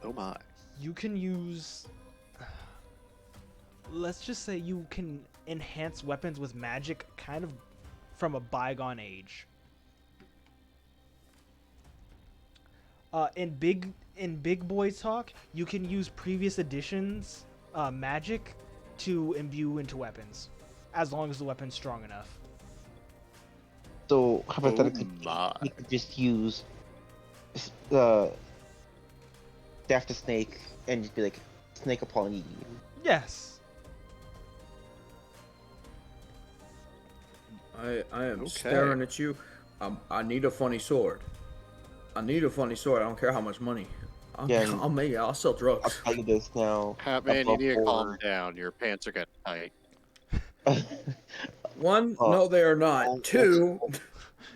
Oh my. You can use... Let's just say you can enhance weapons with magic kind of from a bygone age. In big boy talk, you can use previous editions magic to imbue into weapons, as long as the weapon's strong enough. So hypothetically, my. you could just use the staff to snake and just be like snake upon ye. Yes. I am Okay. staring at you. I need a funny sword. I need a funny sword. I don't care how much money. I'll make it. I'll sell I'll drugs. tell you this now. Hatman, you above need to calm board. down. Your pants are getting tight. One, no, they are not. old- Two,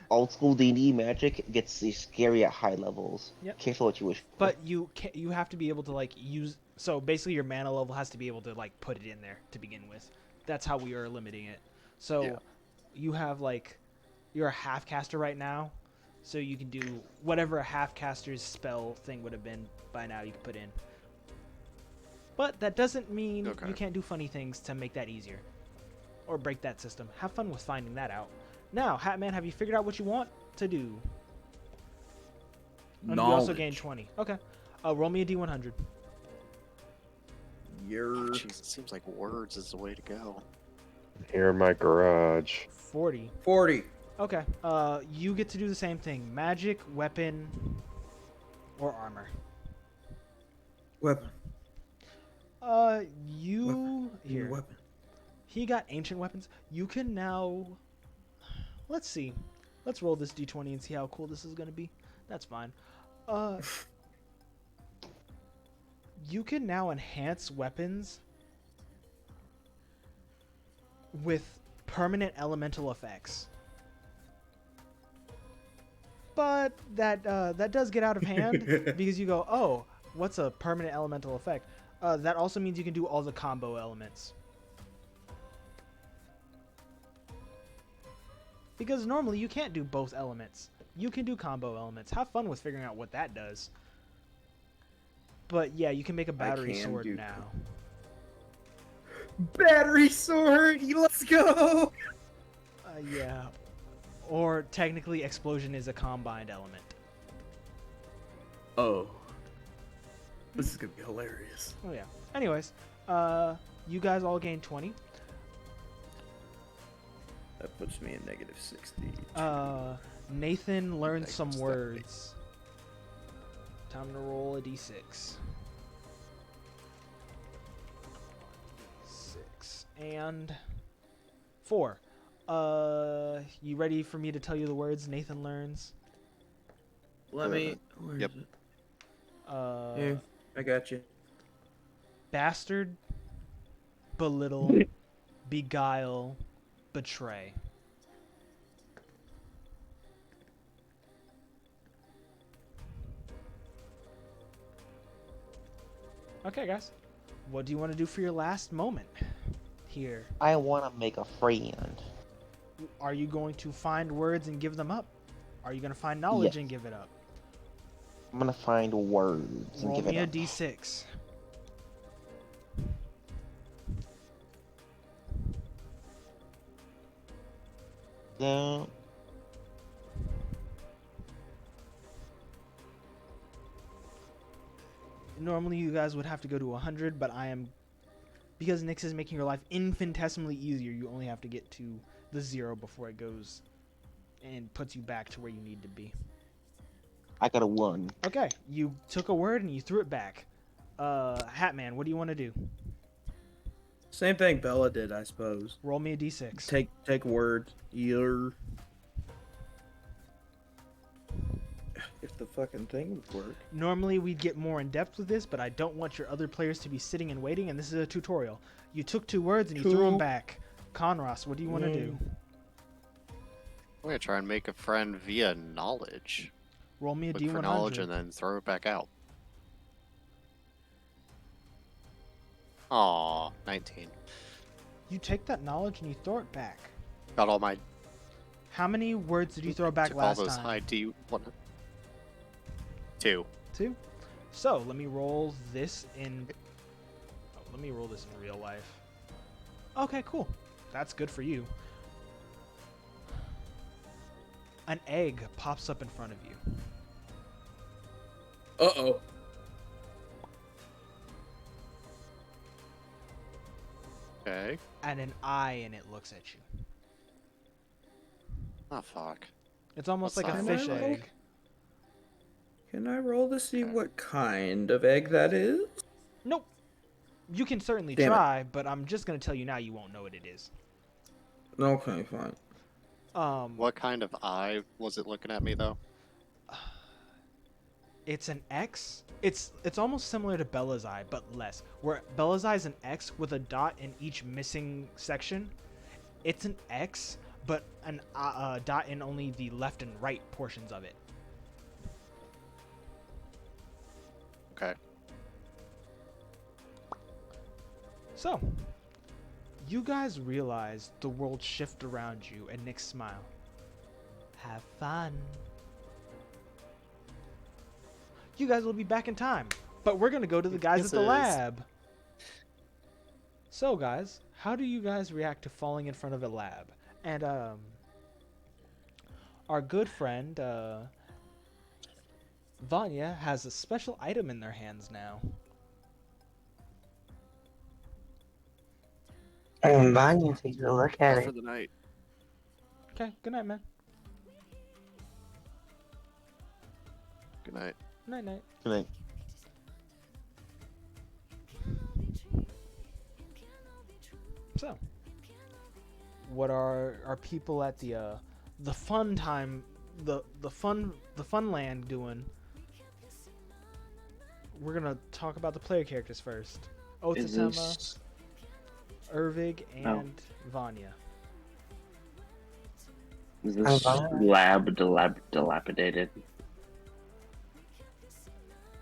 Old school D&D magic gets scary at high levels. Yep. Careful what you wish for. But you have to be able to like use. So basically, your mana level has to be able to like put it in there to begin with. That's how we are limiting it. So Yeah. you have like, you're a half caster right now, so you can do whatever a half caster's spell thing would have been by now. You can put in. But that doesn't mean Okay. you can't do funny things to make that easier, or break that system. Have fun with finding that out. Now, Hatman, have you figured out what you want to do? And you also gain 20. Okay. Roll me a D100. you're Jeez, it seems like words is the way to go. Here in my garage. 40. 40. Okay. You get to do the same thing. Magic, weapon, or armor. Weapon. You Your here. weapon. He got ancient weapons. You can now. Let's see. Let's roll this D20 and see how cool this is gonna be. That's fine. You can now enhance weapons with permanent elemental effects. But that does get out of hand because you go, oh, what's a permanent elemental effect? That also means you can do all the combo elements. Because normally you can't do both elements. You can do combo elements. Have fun with figuring out what that does. But yeah, you can make a battery can sword do now. Battery sword. Let's go. Yeah. Or technically, explosion is a combined element. Oh. This is gonna be hilarious. Oh yeah. Anyways, you guys all gain 20. That puts me in negative 60. Nathan learned Negative some 70. words. Time to roll a d6. 6 and 4. You ready for me to tell you the words Nathan learns? Let me. Yep. Here, I got you. Bastard, belittle, beguile, betray. Okay, guys. What do you want to do for your last moment here? I want to make a friend. Are you going to find words and give them up? Are you going to find knowledge and give it up? I'm gonna find words and Roll give me it a up. d6. Yeah. Normally, you guys would have to go to 100, but because Nyx is making your life infinitesimally easier, you only have to get to the 0 before it goes and puts you back to where you need to be. I got a 1. Okay, you took a word and you threw it back. Hatman, what do you want to do? Same thing Bella did, I suppose. Roll me a d6. Take word. If the fucking thing would work. Normally, we'd get more in depth with this, but I don't want your other players to be sitting and waiting, and this is a tutorial. You took 2 words and you threw them back. Conros, what do you want to do? I'm gonna try and make a friend via knowledge. Roll me a Look d100. for knowledge and then throw it back out. Aw, 19. You take that knowledge and you throw it back. Got all my. How many words did you throw back took last all those time? high D. What? 2. 2. So let me roll this in. Oh, let me roll this in real life. Okay, cool. That's good for you. An egg pops up in front of you. Uh-oh. Okay. And an eye in it looks at you. Oh fuck. It's almost What's like a that? fish Can I roll? egg. Can I roll to see Okay. what kind of egg that is? Nope. You can certainly Damn it. try, but I'm just gonna tell you now you won't know what it is. Okay, fine. What kind of eye was it looking at me though? It's an X. It's almost similar to Bella's eye, but less. Where Bella's eye is an X with a dot in each missing section. It's an X, but an dot in only the left and right portions of it. Okay. So, you guys realize the world shift around you, and Nick smile. Have fun. You guys will be back in time, but we're gonna go to the guys at the Kisses. lab. So, guys, how do you guys react to falling in front of a lab? And our good friend Vanya has a special item in their hands now. And Vanya takes a look at Off for it. the night. Okay, good night, man. Good night. Night, night. Good night. So, what are our people at the fun time, the fun land doing? We're gonna talk about the player characters first. Is Otsutama, this Ervig, and Vanya. is this lab dilapidated?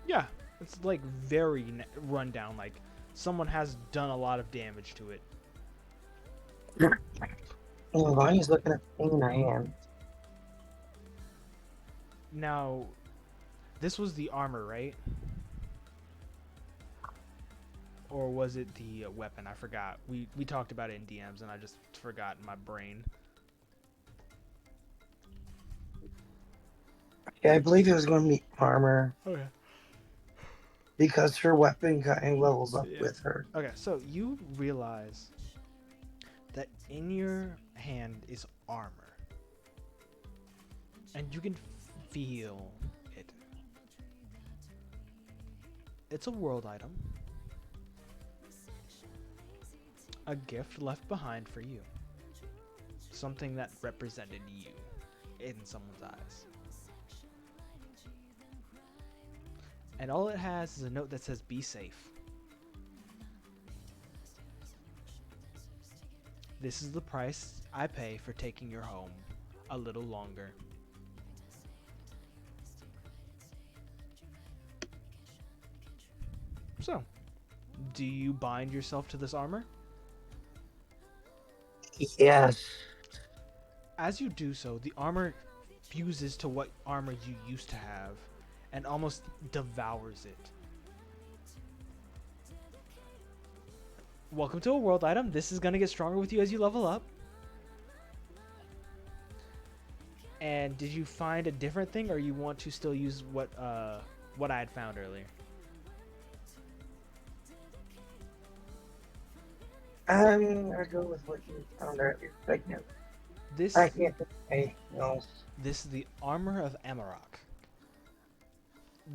Yeah, it's like very run down. Like someone has done a lot of damage to it. And Vanya's looking at the thing in her hand. Now, this was the armor, right? Or was it the weapon? I forgot. We talked about it in DMs, and I just forgot in my brain. Yeah, I believe it was going to be armor Okay. because her weapon kind of levels up Yeah. with her. Okay, so you realize that in your hand is armor. And you can feel it. It's a world item. A gift left behind for you. Something that represented you in someone's eyes. And all it has is a note that says, "Be safe." This is the price I pay for taking your home a little longer. So, do you bind yourself to this armor? Yes. As you do so, the armor fuses to what armor you used to have and almost devours it. Welcome to a world item. This is going to get stronger with you as you level up. And did you find a different thing, or you want to still use what I had found earlier? I'm gonna go with what you found earlier. Like, no, This I can't think of anything else. this is the armor of Amarok.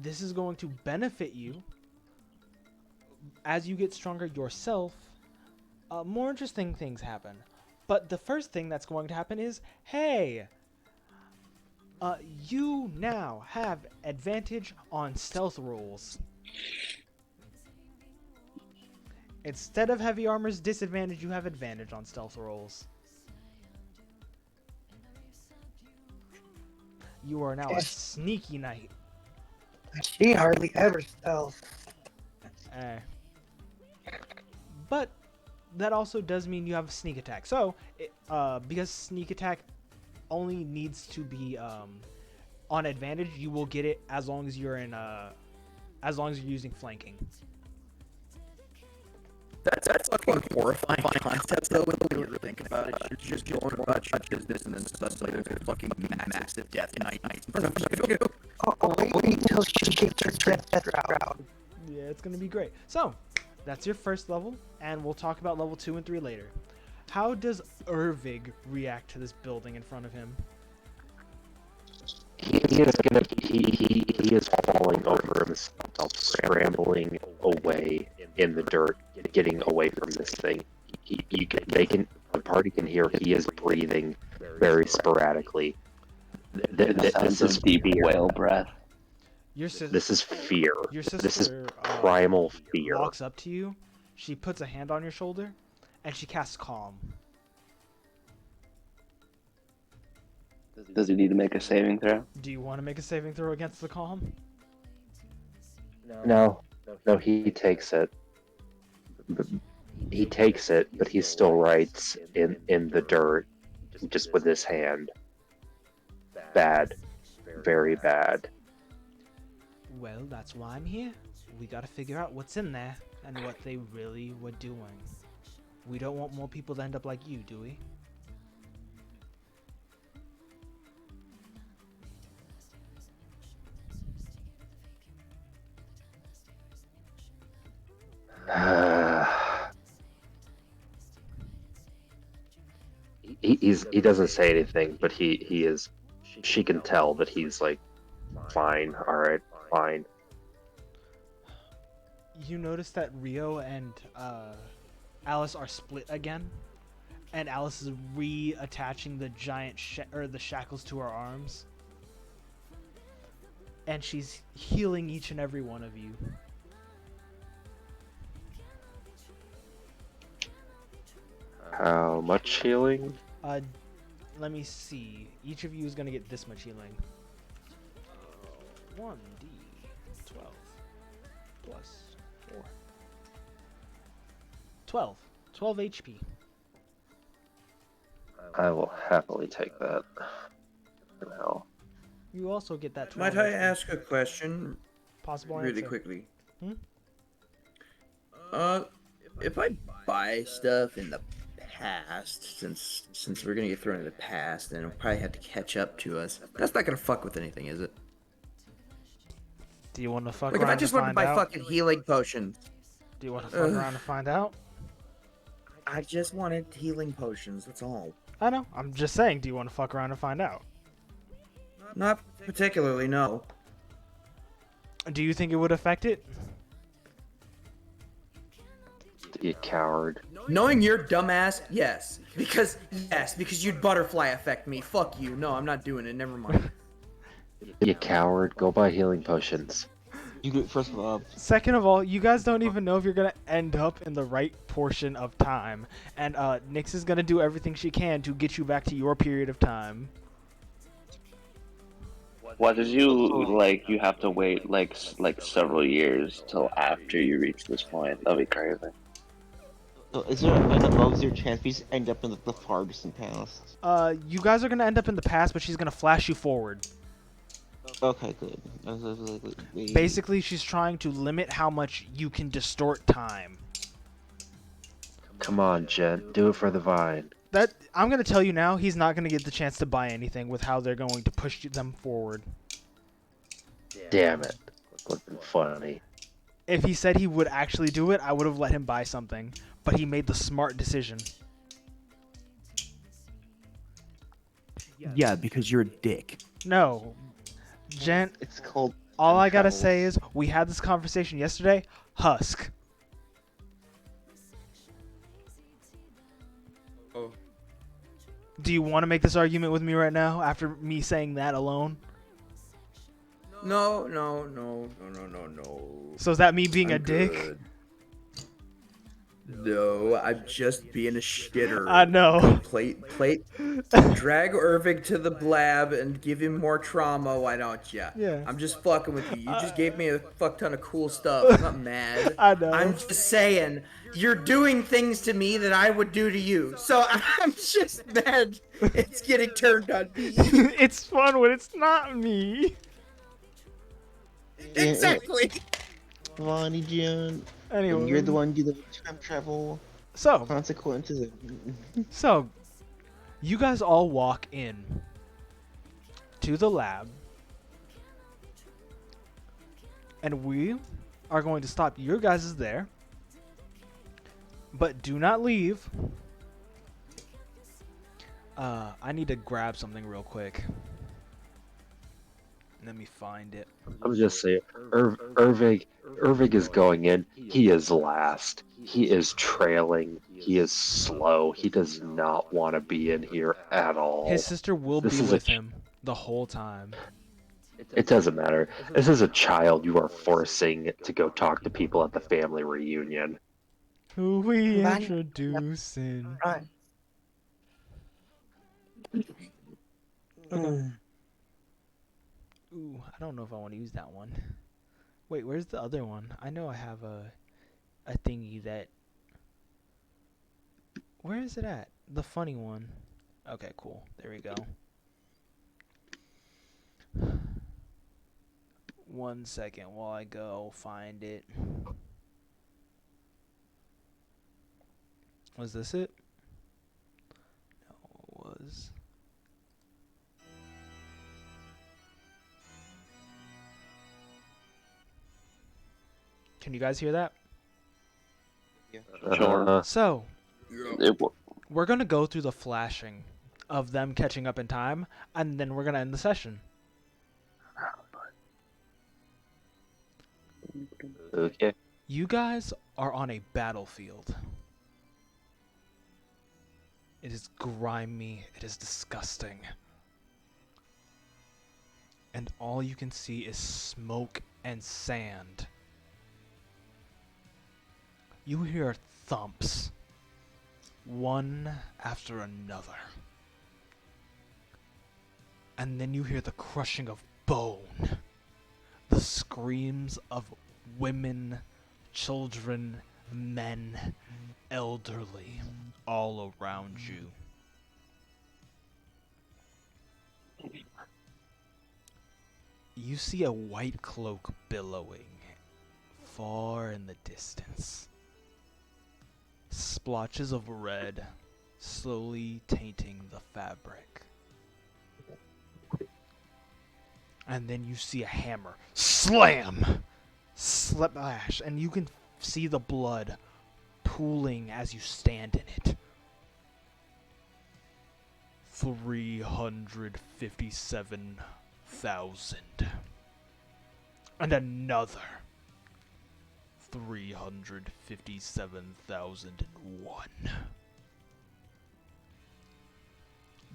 This is going to benefit you as you get stronger yourself. More interesting things happen. But the first thing that's going to happen is, hey, you now have advantage on stealth rolls. Instead of heavy armor's disadvantage, you have advantage on stealth rolls. You are now a sneaky knight. She hardly ever stealth. But that also does mean you have sneak attack. So, because sneak attack only needs to be on advantage, you will get it as long as you're as long as you're using flanking. That's fucking horrifying concept though when you really think about it. You're just going about your business and then suddenly there's a fucking massive death knight in front of you. Oh, wait until she gets her death route. Yeah, it's gonna be great. So, that's your first level, and we'll talk about level 2 and 3 later. How does Ervig react to this building in front of him? He is falling over himself, scrambling away in the dirt, getting away from this thing. The party can hear he is breathing very sporadically. This is deep fear. whale breath. This is fear. Your This is sister primal fear. walks up to you. She puts a hand on your shoulder, and she casts Calm. Does he need to make a saving throw? Do you want to make a saving throw against the Calm? No, he takes it. He takes it, but he still writes in the dirt, just with his hand. Bad. Very bad. Well, that's why I'm here. We gotta figure out what's in there and what they really were doing. We don't want more people to end up like you, do we? He doesn't say anything, but he is. She can tell that he's like, fine, all right, fine. You notice that Rio and Alice are split again, and Alice is reattaching the giant the shackles to her arms, and she's healing each and every one of you. How much healing? Let me see. Each of you is gonna get this much healing. 1d12 plus 4. 12 HP. I will happily take that. Hell. You also get that 12 Might I HP. ask a question Possible really answer. quickly? Hmm? If I buy stuff in the past, since we're gonna get thrown in the past, then it'll probably have to catch up to us. That's not gonna fuck with anything, is it? Do you want to fuck Like if around I just to wanted to find buy out? fucking healing potions. Do you want to fuck around to find out? I just wanted healing potions, that's all. I know. I'm just saying, do you want to fuck around and find out? Not particularly, no. Do you think it would affect it? You coward. Knowing your dumbass, yes. Because you'd butterfly affect me. Fuck you. No, I'm not doing it. Never mind. You coward. Go buy healing potions. First of all, Second of all, you guys don't even know if you're gonna end up in the right portion of time, and Nyx is gonna do everything she can to get you back to your period of time. What did you like? You have to wait like several years till after you reach this point. That'd be crazy. is there an above zero chance we just end up in the far distant past? You guys are gonna end up in the past, but she's gonna flash you forward. Okay, good. Basically, she's trying to limit how much you can distort time. Come on, Jen. Do it for the vine. That I'm gonna tell you now, he's not gonna get the chance to buy anything with how they're going to push them forward. Damn it. Looking funny. If he said he would actually do it, I would have let him buy something. But he made the smart decision. Yeah, because you're a dick. No, Gent. It's called. All I gotta travels. say is we had this conversation yesterday. Husk. Oh. Do you want to make this argument with me right now after me saying that alone? No. So is that me being a I'm dick? good. No, I'm just being a shitter. I know. Plate. Drag Ervig to the blab and give him more trauma. Why don't ya? Yeah. I'm just fucking with you. You just gave me a fuck ton of cool stuff. I'm not mad. I know. I'm just saying you're doing things to me that I would do to you. So I'm just mad. It's getting turned on me. It's fun when it's not me. Exactly. Vonnie June. Anyway. You're the one do the time travel So, consequences. you guys all walk in to the lab. And we are going to stop your guys there. But do not leave. I need to grab something real quick. Let me find it. I'm just saying, Ervig is going in. He is last. He is trailing. He is slow. He does not want to be in here at all. His sister will This be is with him the whole time. It doesn't matter. This is a child you are forcing to go talk to people at the family reunion. Who we Right. introducing? Right. Ooh, I don't know if I want to use that one. Wait, where's the other one? I know I have a thingy that... Where is it at? The funny one. Okay, cool. There we go. 1 second while I go find it. Was this it? No, it was... Can you guys hear that? Sure. So, It wa- we're going to go through the flashing of them catching up in time, and then we're going to end the session. Okay. You guys are on a battlefield. It is grimy. It is disgusting. And all you can see is smoke and sand. You hear thumps, one after another. And then you hear the crushing of bone, the screams of women, children, men, elderly, all around you. You see a white cloak billowing far in the distance. Splotches of red slowly tainting the fabric. And then you see a hammer slam! Slash, and you can see the blood pooling as you stand in it. 357,000. And another 357,001.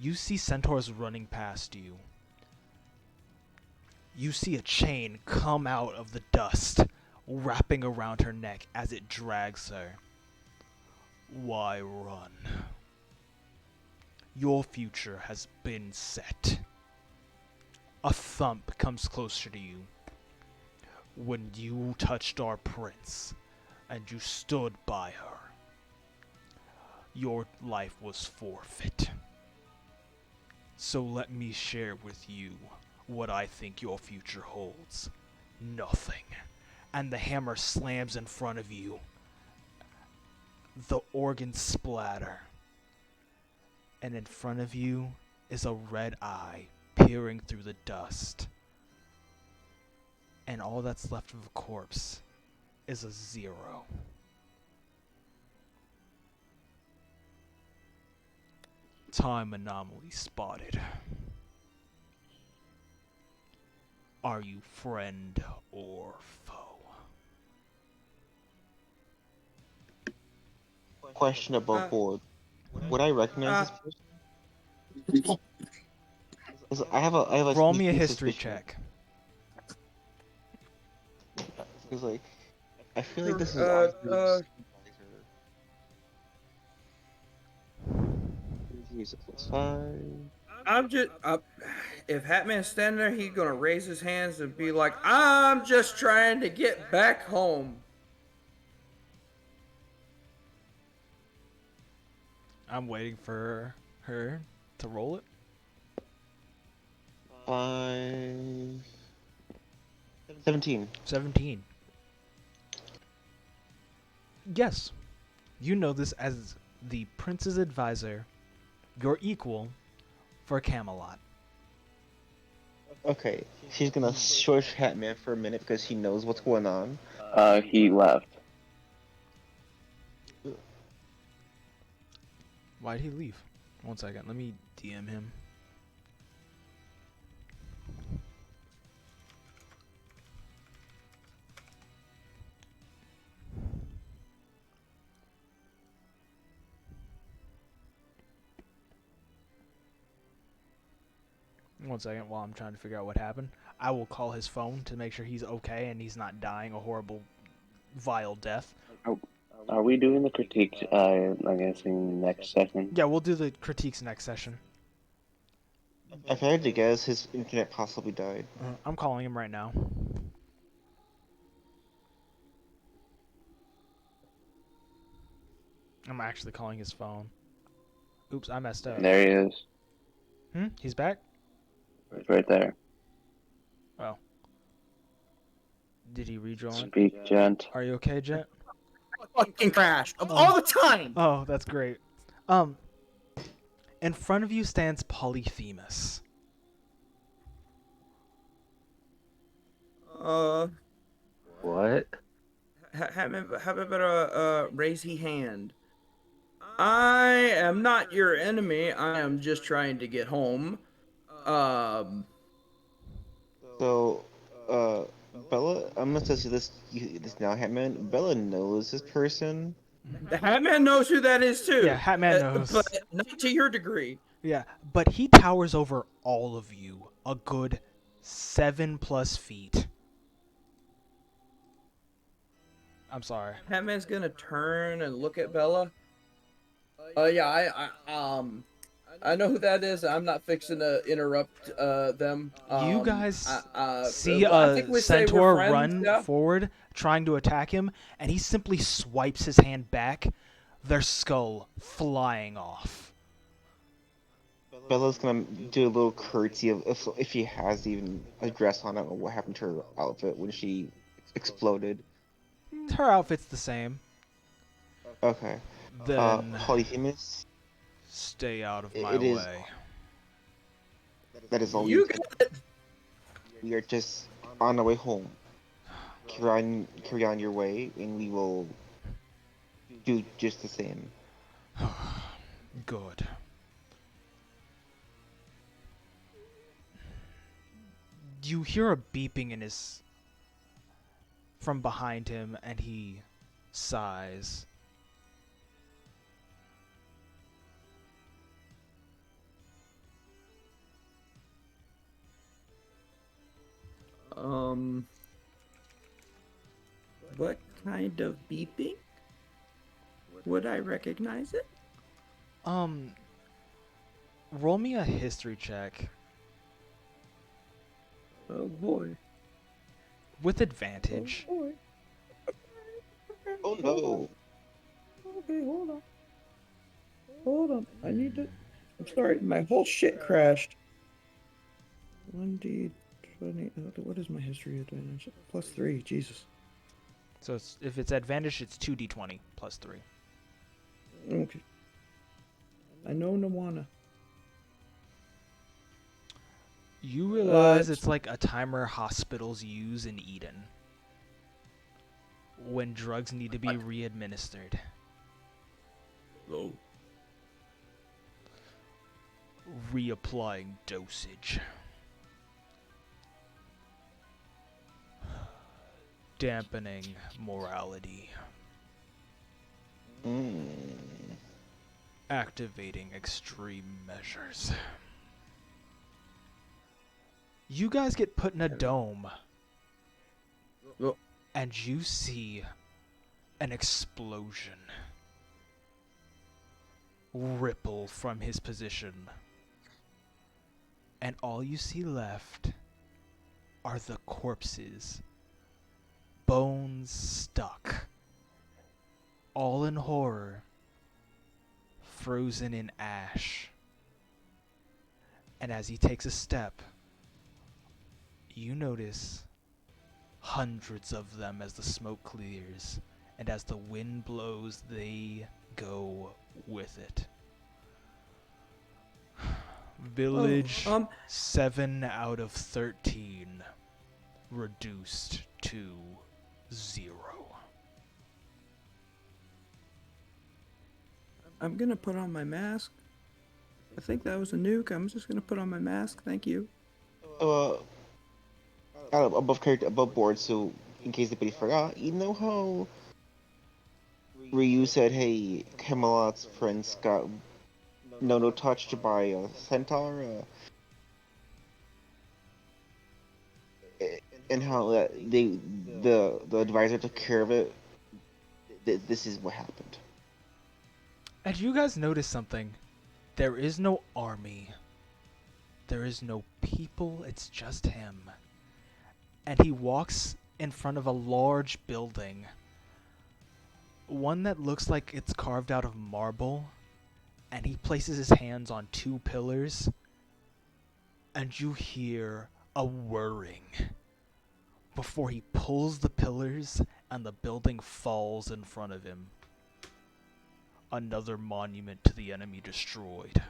You see centaurs running past you. You see a chain come out of the dust, wrapping around her neck as it drags her. Why run? Your future has been set. A thump comes closer to you. When you touched our prince, and you stood by her, your life was forfeit. So let me share with you what I think your future holds. Nothing. And the hammer slams in front of you. The organs splatter. and in front of you is a red eye peering through the dust. And all that's left of the corpse is a 0. Time anomaly spotted. Are you friend or foe? Questionable board. Would I recognize this person? 'Cause I have a Roll me a sneaking history suspicion. check. Because like, I feel like this is Uh, either uh, He's a +5. I'm just. If Hatman's standing there, he's gonna raise his hands and be like, "I'm just trying to get back home." I'm waiting for her to roll it. 5. 17. 17. Yes. You know this as the prince's advisor, your equal for Camelot. Okay, she's gonna shush Hatman for a minute because she knows what's going on. He left. Why'd he leave? 1 second, let me DM him. One second while I'm trying to figure out what happened. I will call his phone to make sure he's okay and he's not dying a horrible, vile death. Are we doing the critique, I'm guessing, next session? Yeah, we'll do the critiques next session. If I had to guess, his internet possibly died. I'm calling him right now. I'm actually calling his phone. Oops, I messed up. There he is. He's back? He's right there. Oh. Did he rejoin? Speak, gent. Are you okay, Jet? Fucking crashed all the time. Oh, that's great. In front of you stands Polyphemus. What? Hatman better raise his hand. I am not your enemy. I am just trying to get home. So, Bella, I'm gonna tell you this now, Hatman. Bella knows this person. The Hatman knows who that is too. Yeah, Hatman knows. But not to your degree. Yeah, but he towers over all of you a good 7+ feet. I'm sorry. Hatman's gonna turn and look at Bella. I know who that is. I'm not fixing to interrupt them. You guys see I think a we say we're centaur friends, run yeah? forward, trying to attack him, and he simply swipes his hand back, their skull flying off. Bella's gonna do a little curtsy of if she has even a dress on. I don't know what happened to her outfit when she exploded. Her outfit's the same. Okay. Then Polyphemus. stay out of my It is- way. That is all You we got it. We are just on our way home. Carry on your way, and we will do just the same. Good. You hear a beeping in his from behind him, and he sighs. What kind of beeping? Would I recognize it? Roll me a history check Oh boy. with advantage. Boy. Oh no! Okay, hold on. Hold on. I need to. I'm sorry, my whole shit crashed. 1d20. What is my history advantage? +3. Jesus. So if it's advantage, it's 2d20 plus 3. Okay. I know Nawana. You realize it's like a timer hospitals use in Eden when drugs need to be re-administered. Oh. Reapplying dosage. Dampening morality. Activating extreme measures. You guys get put in a dome. Oh. And you see an explosion ripple from his position. And all you see left are the corpses. Bones stuck. All in horror. Frozen in ash. And as he takes a step, you notice hundreds of them as the smoke clears, and as the wind blows, they go with it. Village 7 out of 13 reduced to 0. I'm gonna put on my mask. I think that was a nuke. I'm just gonna put on my mask. Thank you. Above board, so in case anybody forgot, you know how Ryu said, hey, Camelot's friends got no touched by a centaur, and how the advisor took care of it. This is what happened. And you guys notice something. There is no army. There is no people. It's just him. And he walks in front of a large building. One that looks like it's carved out of marble. And he places his hands on 2 pillars. And you hear a whirring before he pulls the pillars and the building falls in front of him. Another monument to the enemy destroyed.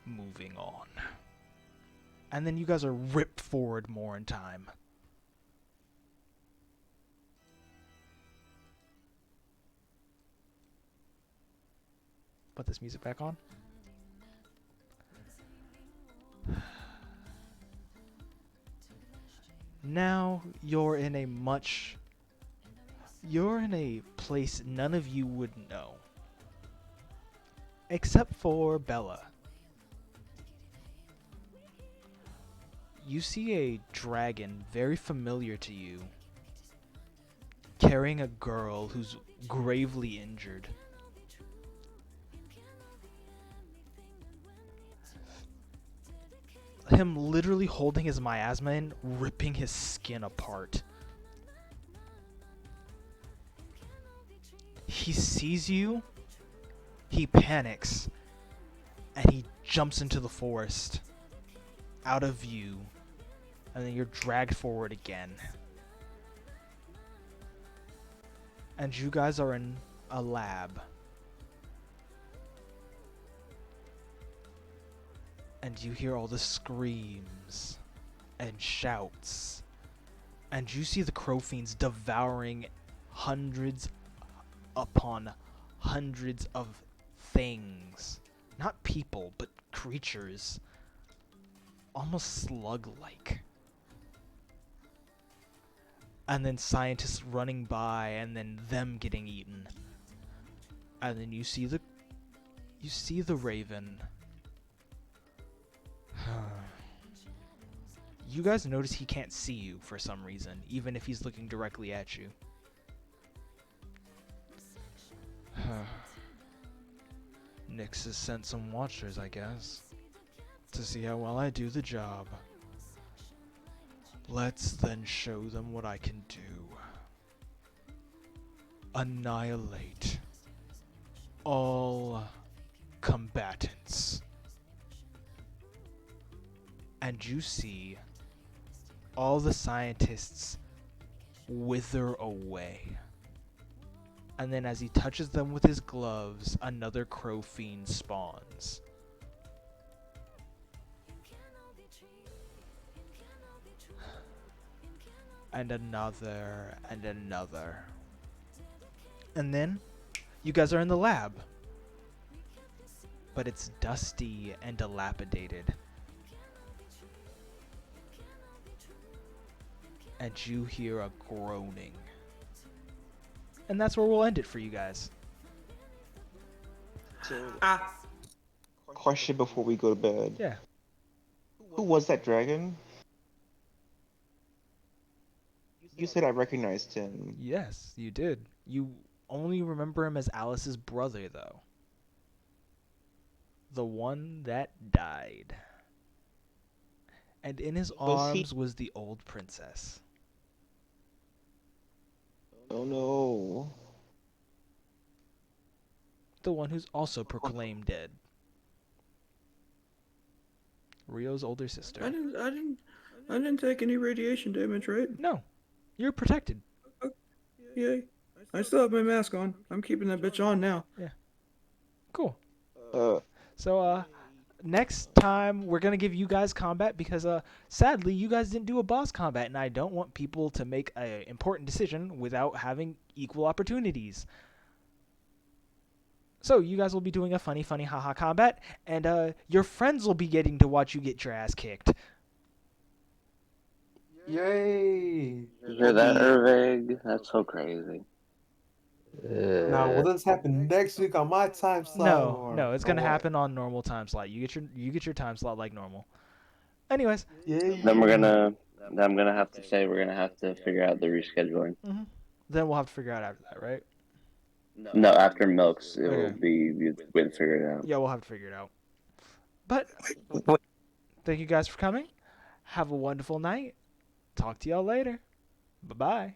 Moving on. And then you guys are ripped forward more in time. Put this music back on. Now you're in a place none of you would know. Except for Bella. You see a dragon very familiar to you, carrying a girl who's gravely injured. Him literally holding his miasma in, ripping his skin apart. He sees you, he panics, and he jumps into the forest, out of view, and then you're dragged forward again. And you guys are in a lab. And you hear all the screams and shouts. And you see the crow fiends devouring hundreds upon hundreds of things. Not people, but creatures. Almost slug-like. And then scientists running by, and then them getting eaten. And then you see the raven. You guys notice he can't see you for some reason, even if he's looking directly at you. Nyx has sent some watchers, I guess, to see how well I do the job. Let's then show them what I can do. Annihilate all combatants. And you see all the scientists wither away. And then as he touches them with his gloves, another crow fiend spawns. And another, and another. And then you guys are in the lab. But it's dusty and dilapidated. And you hear a groaning. And that's where we'll end it for you guys. So, question before we go to bed. Yeah. Who was that dragon? You said I recognized him. Yes, you did. You only remember him as Alice's brother, though. The one that died. And in his arms was the old princess. Oh no. The one who's also proclaimed dead. Rio's older sister. I didn't take any radiation damage, right? No, you're protected. Yay. I still have my mask on. I'm keeping that bitch on now. Yeah. Cool. So, next time we're gonna give you guys combat because, sadly, you guys didn't do a boss combat, and I don't want people to make an important decision without having equal opportunities. So you guys will be doing a funny haha combat, and your friends will be getting to watch you get your ass kicked. Yay! You hear that, Irvig? That's so crazy. Now, will this happen next week on my time slot? No, it's gonna happen on normal time slot. You get your time slot like normal. Anyways. Yay. Then I'm gonna have to say we're gonna have to figure out the rescheduling. Mm-hmm. Then we'll have to figure out after that, right? No, after Milks, it will be we'll figure it out. Yeah, we'll have to figure it out. But thank you guys for coming. Have a wonderful night. Talk to y'all later. Bye-bye.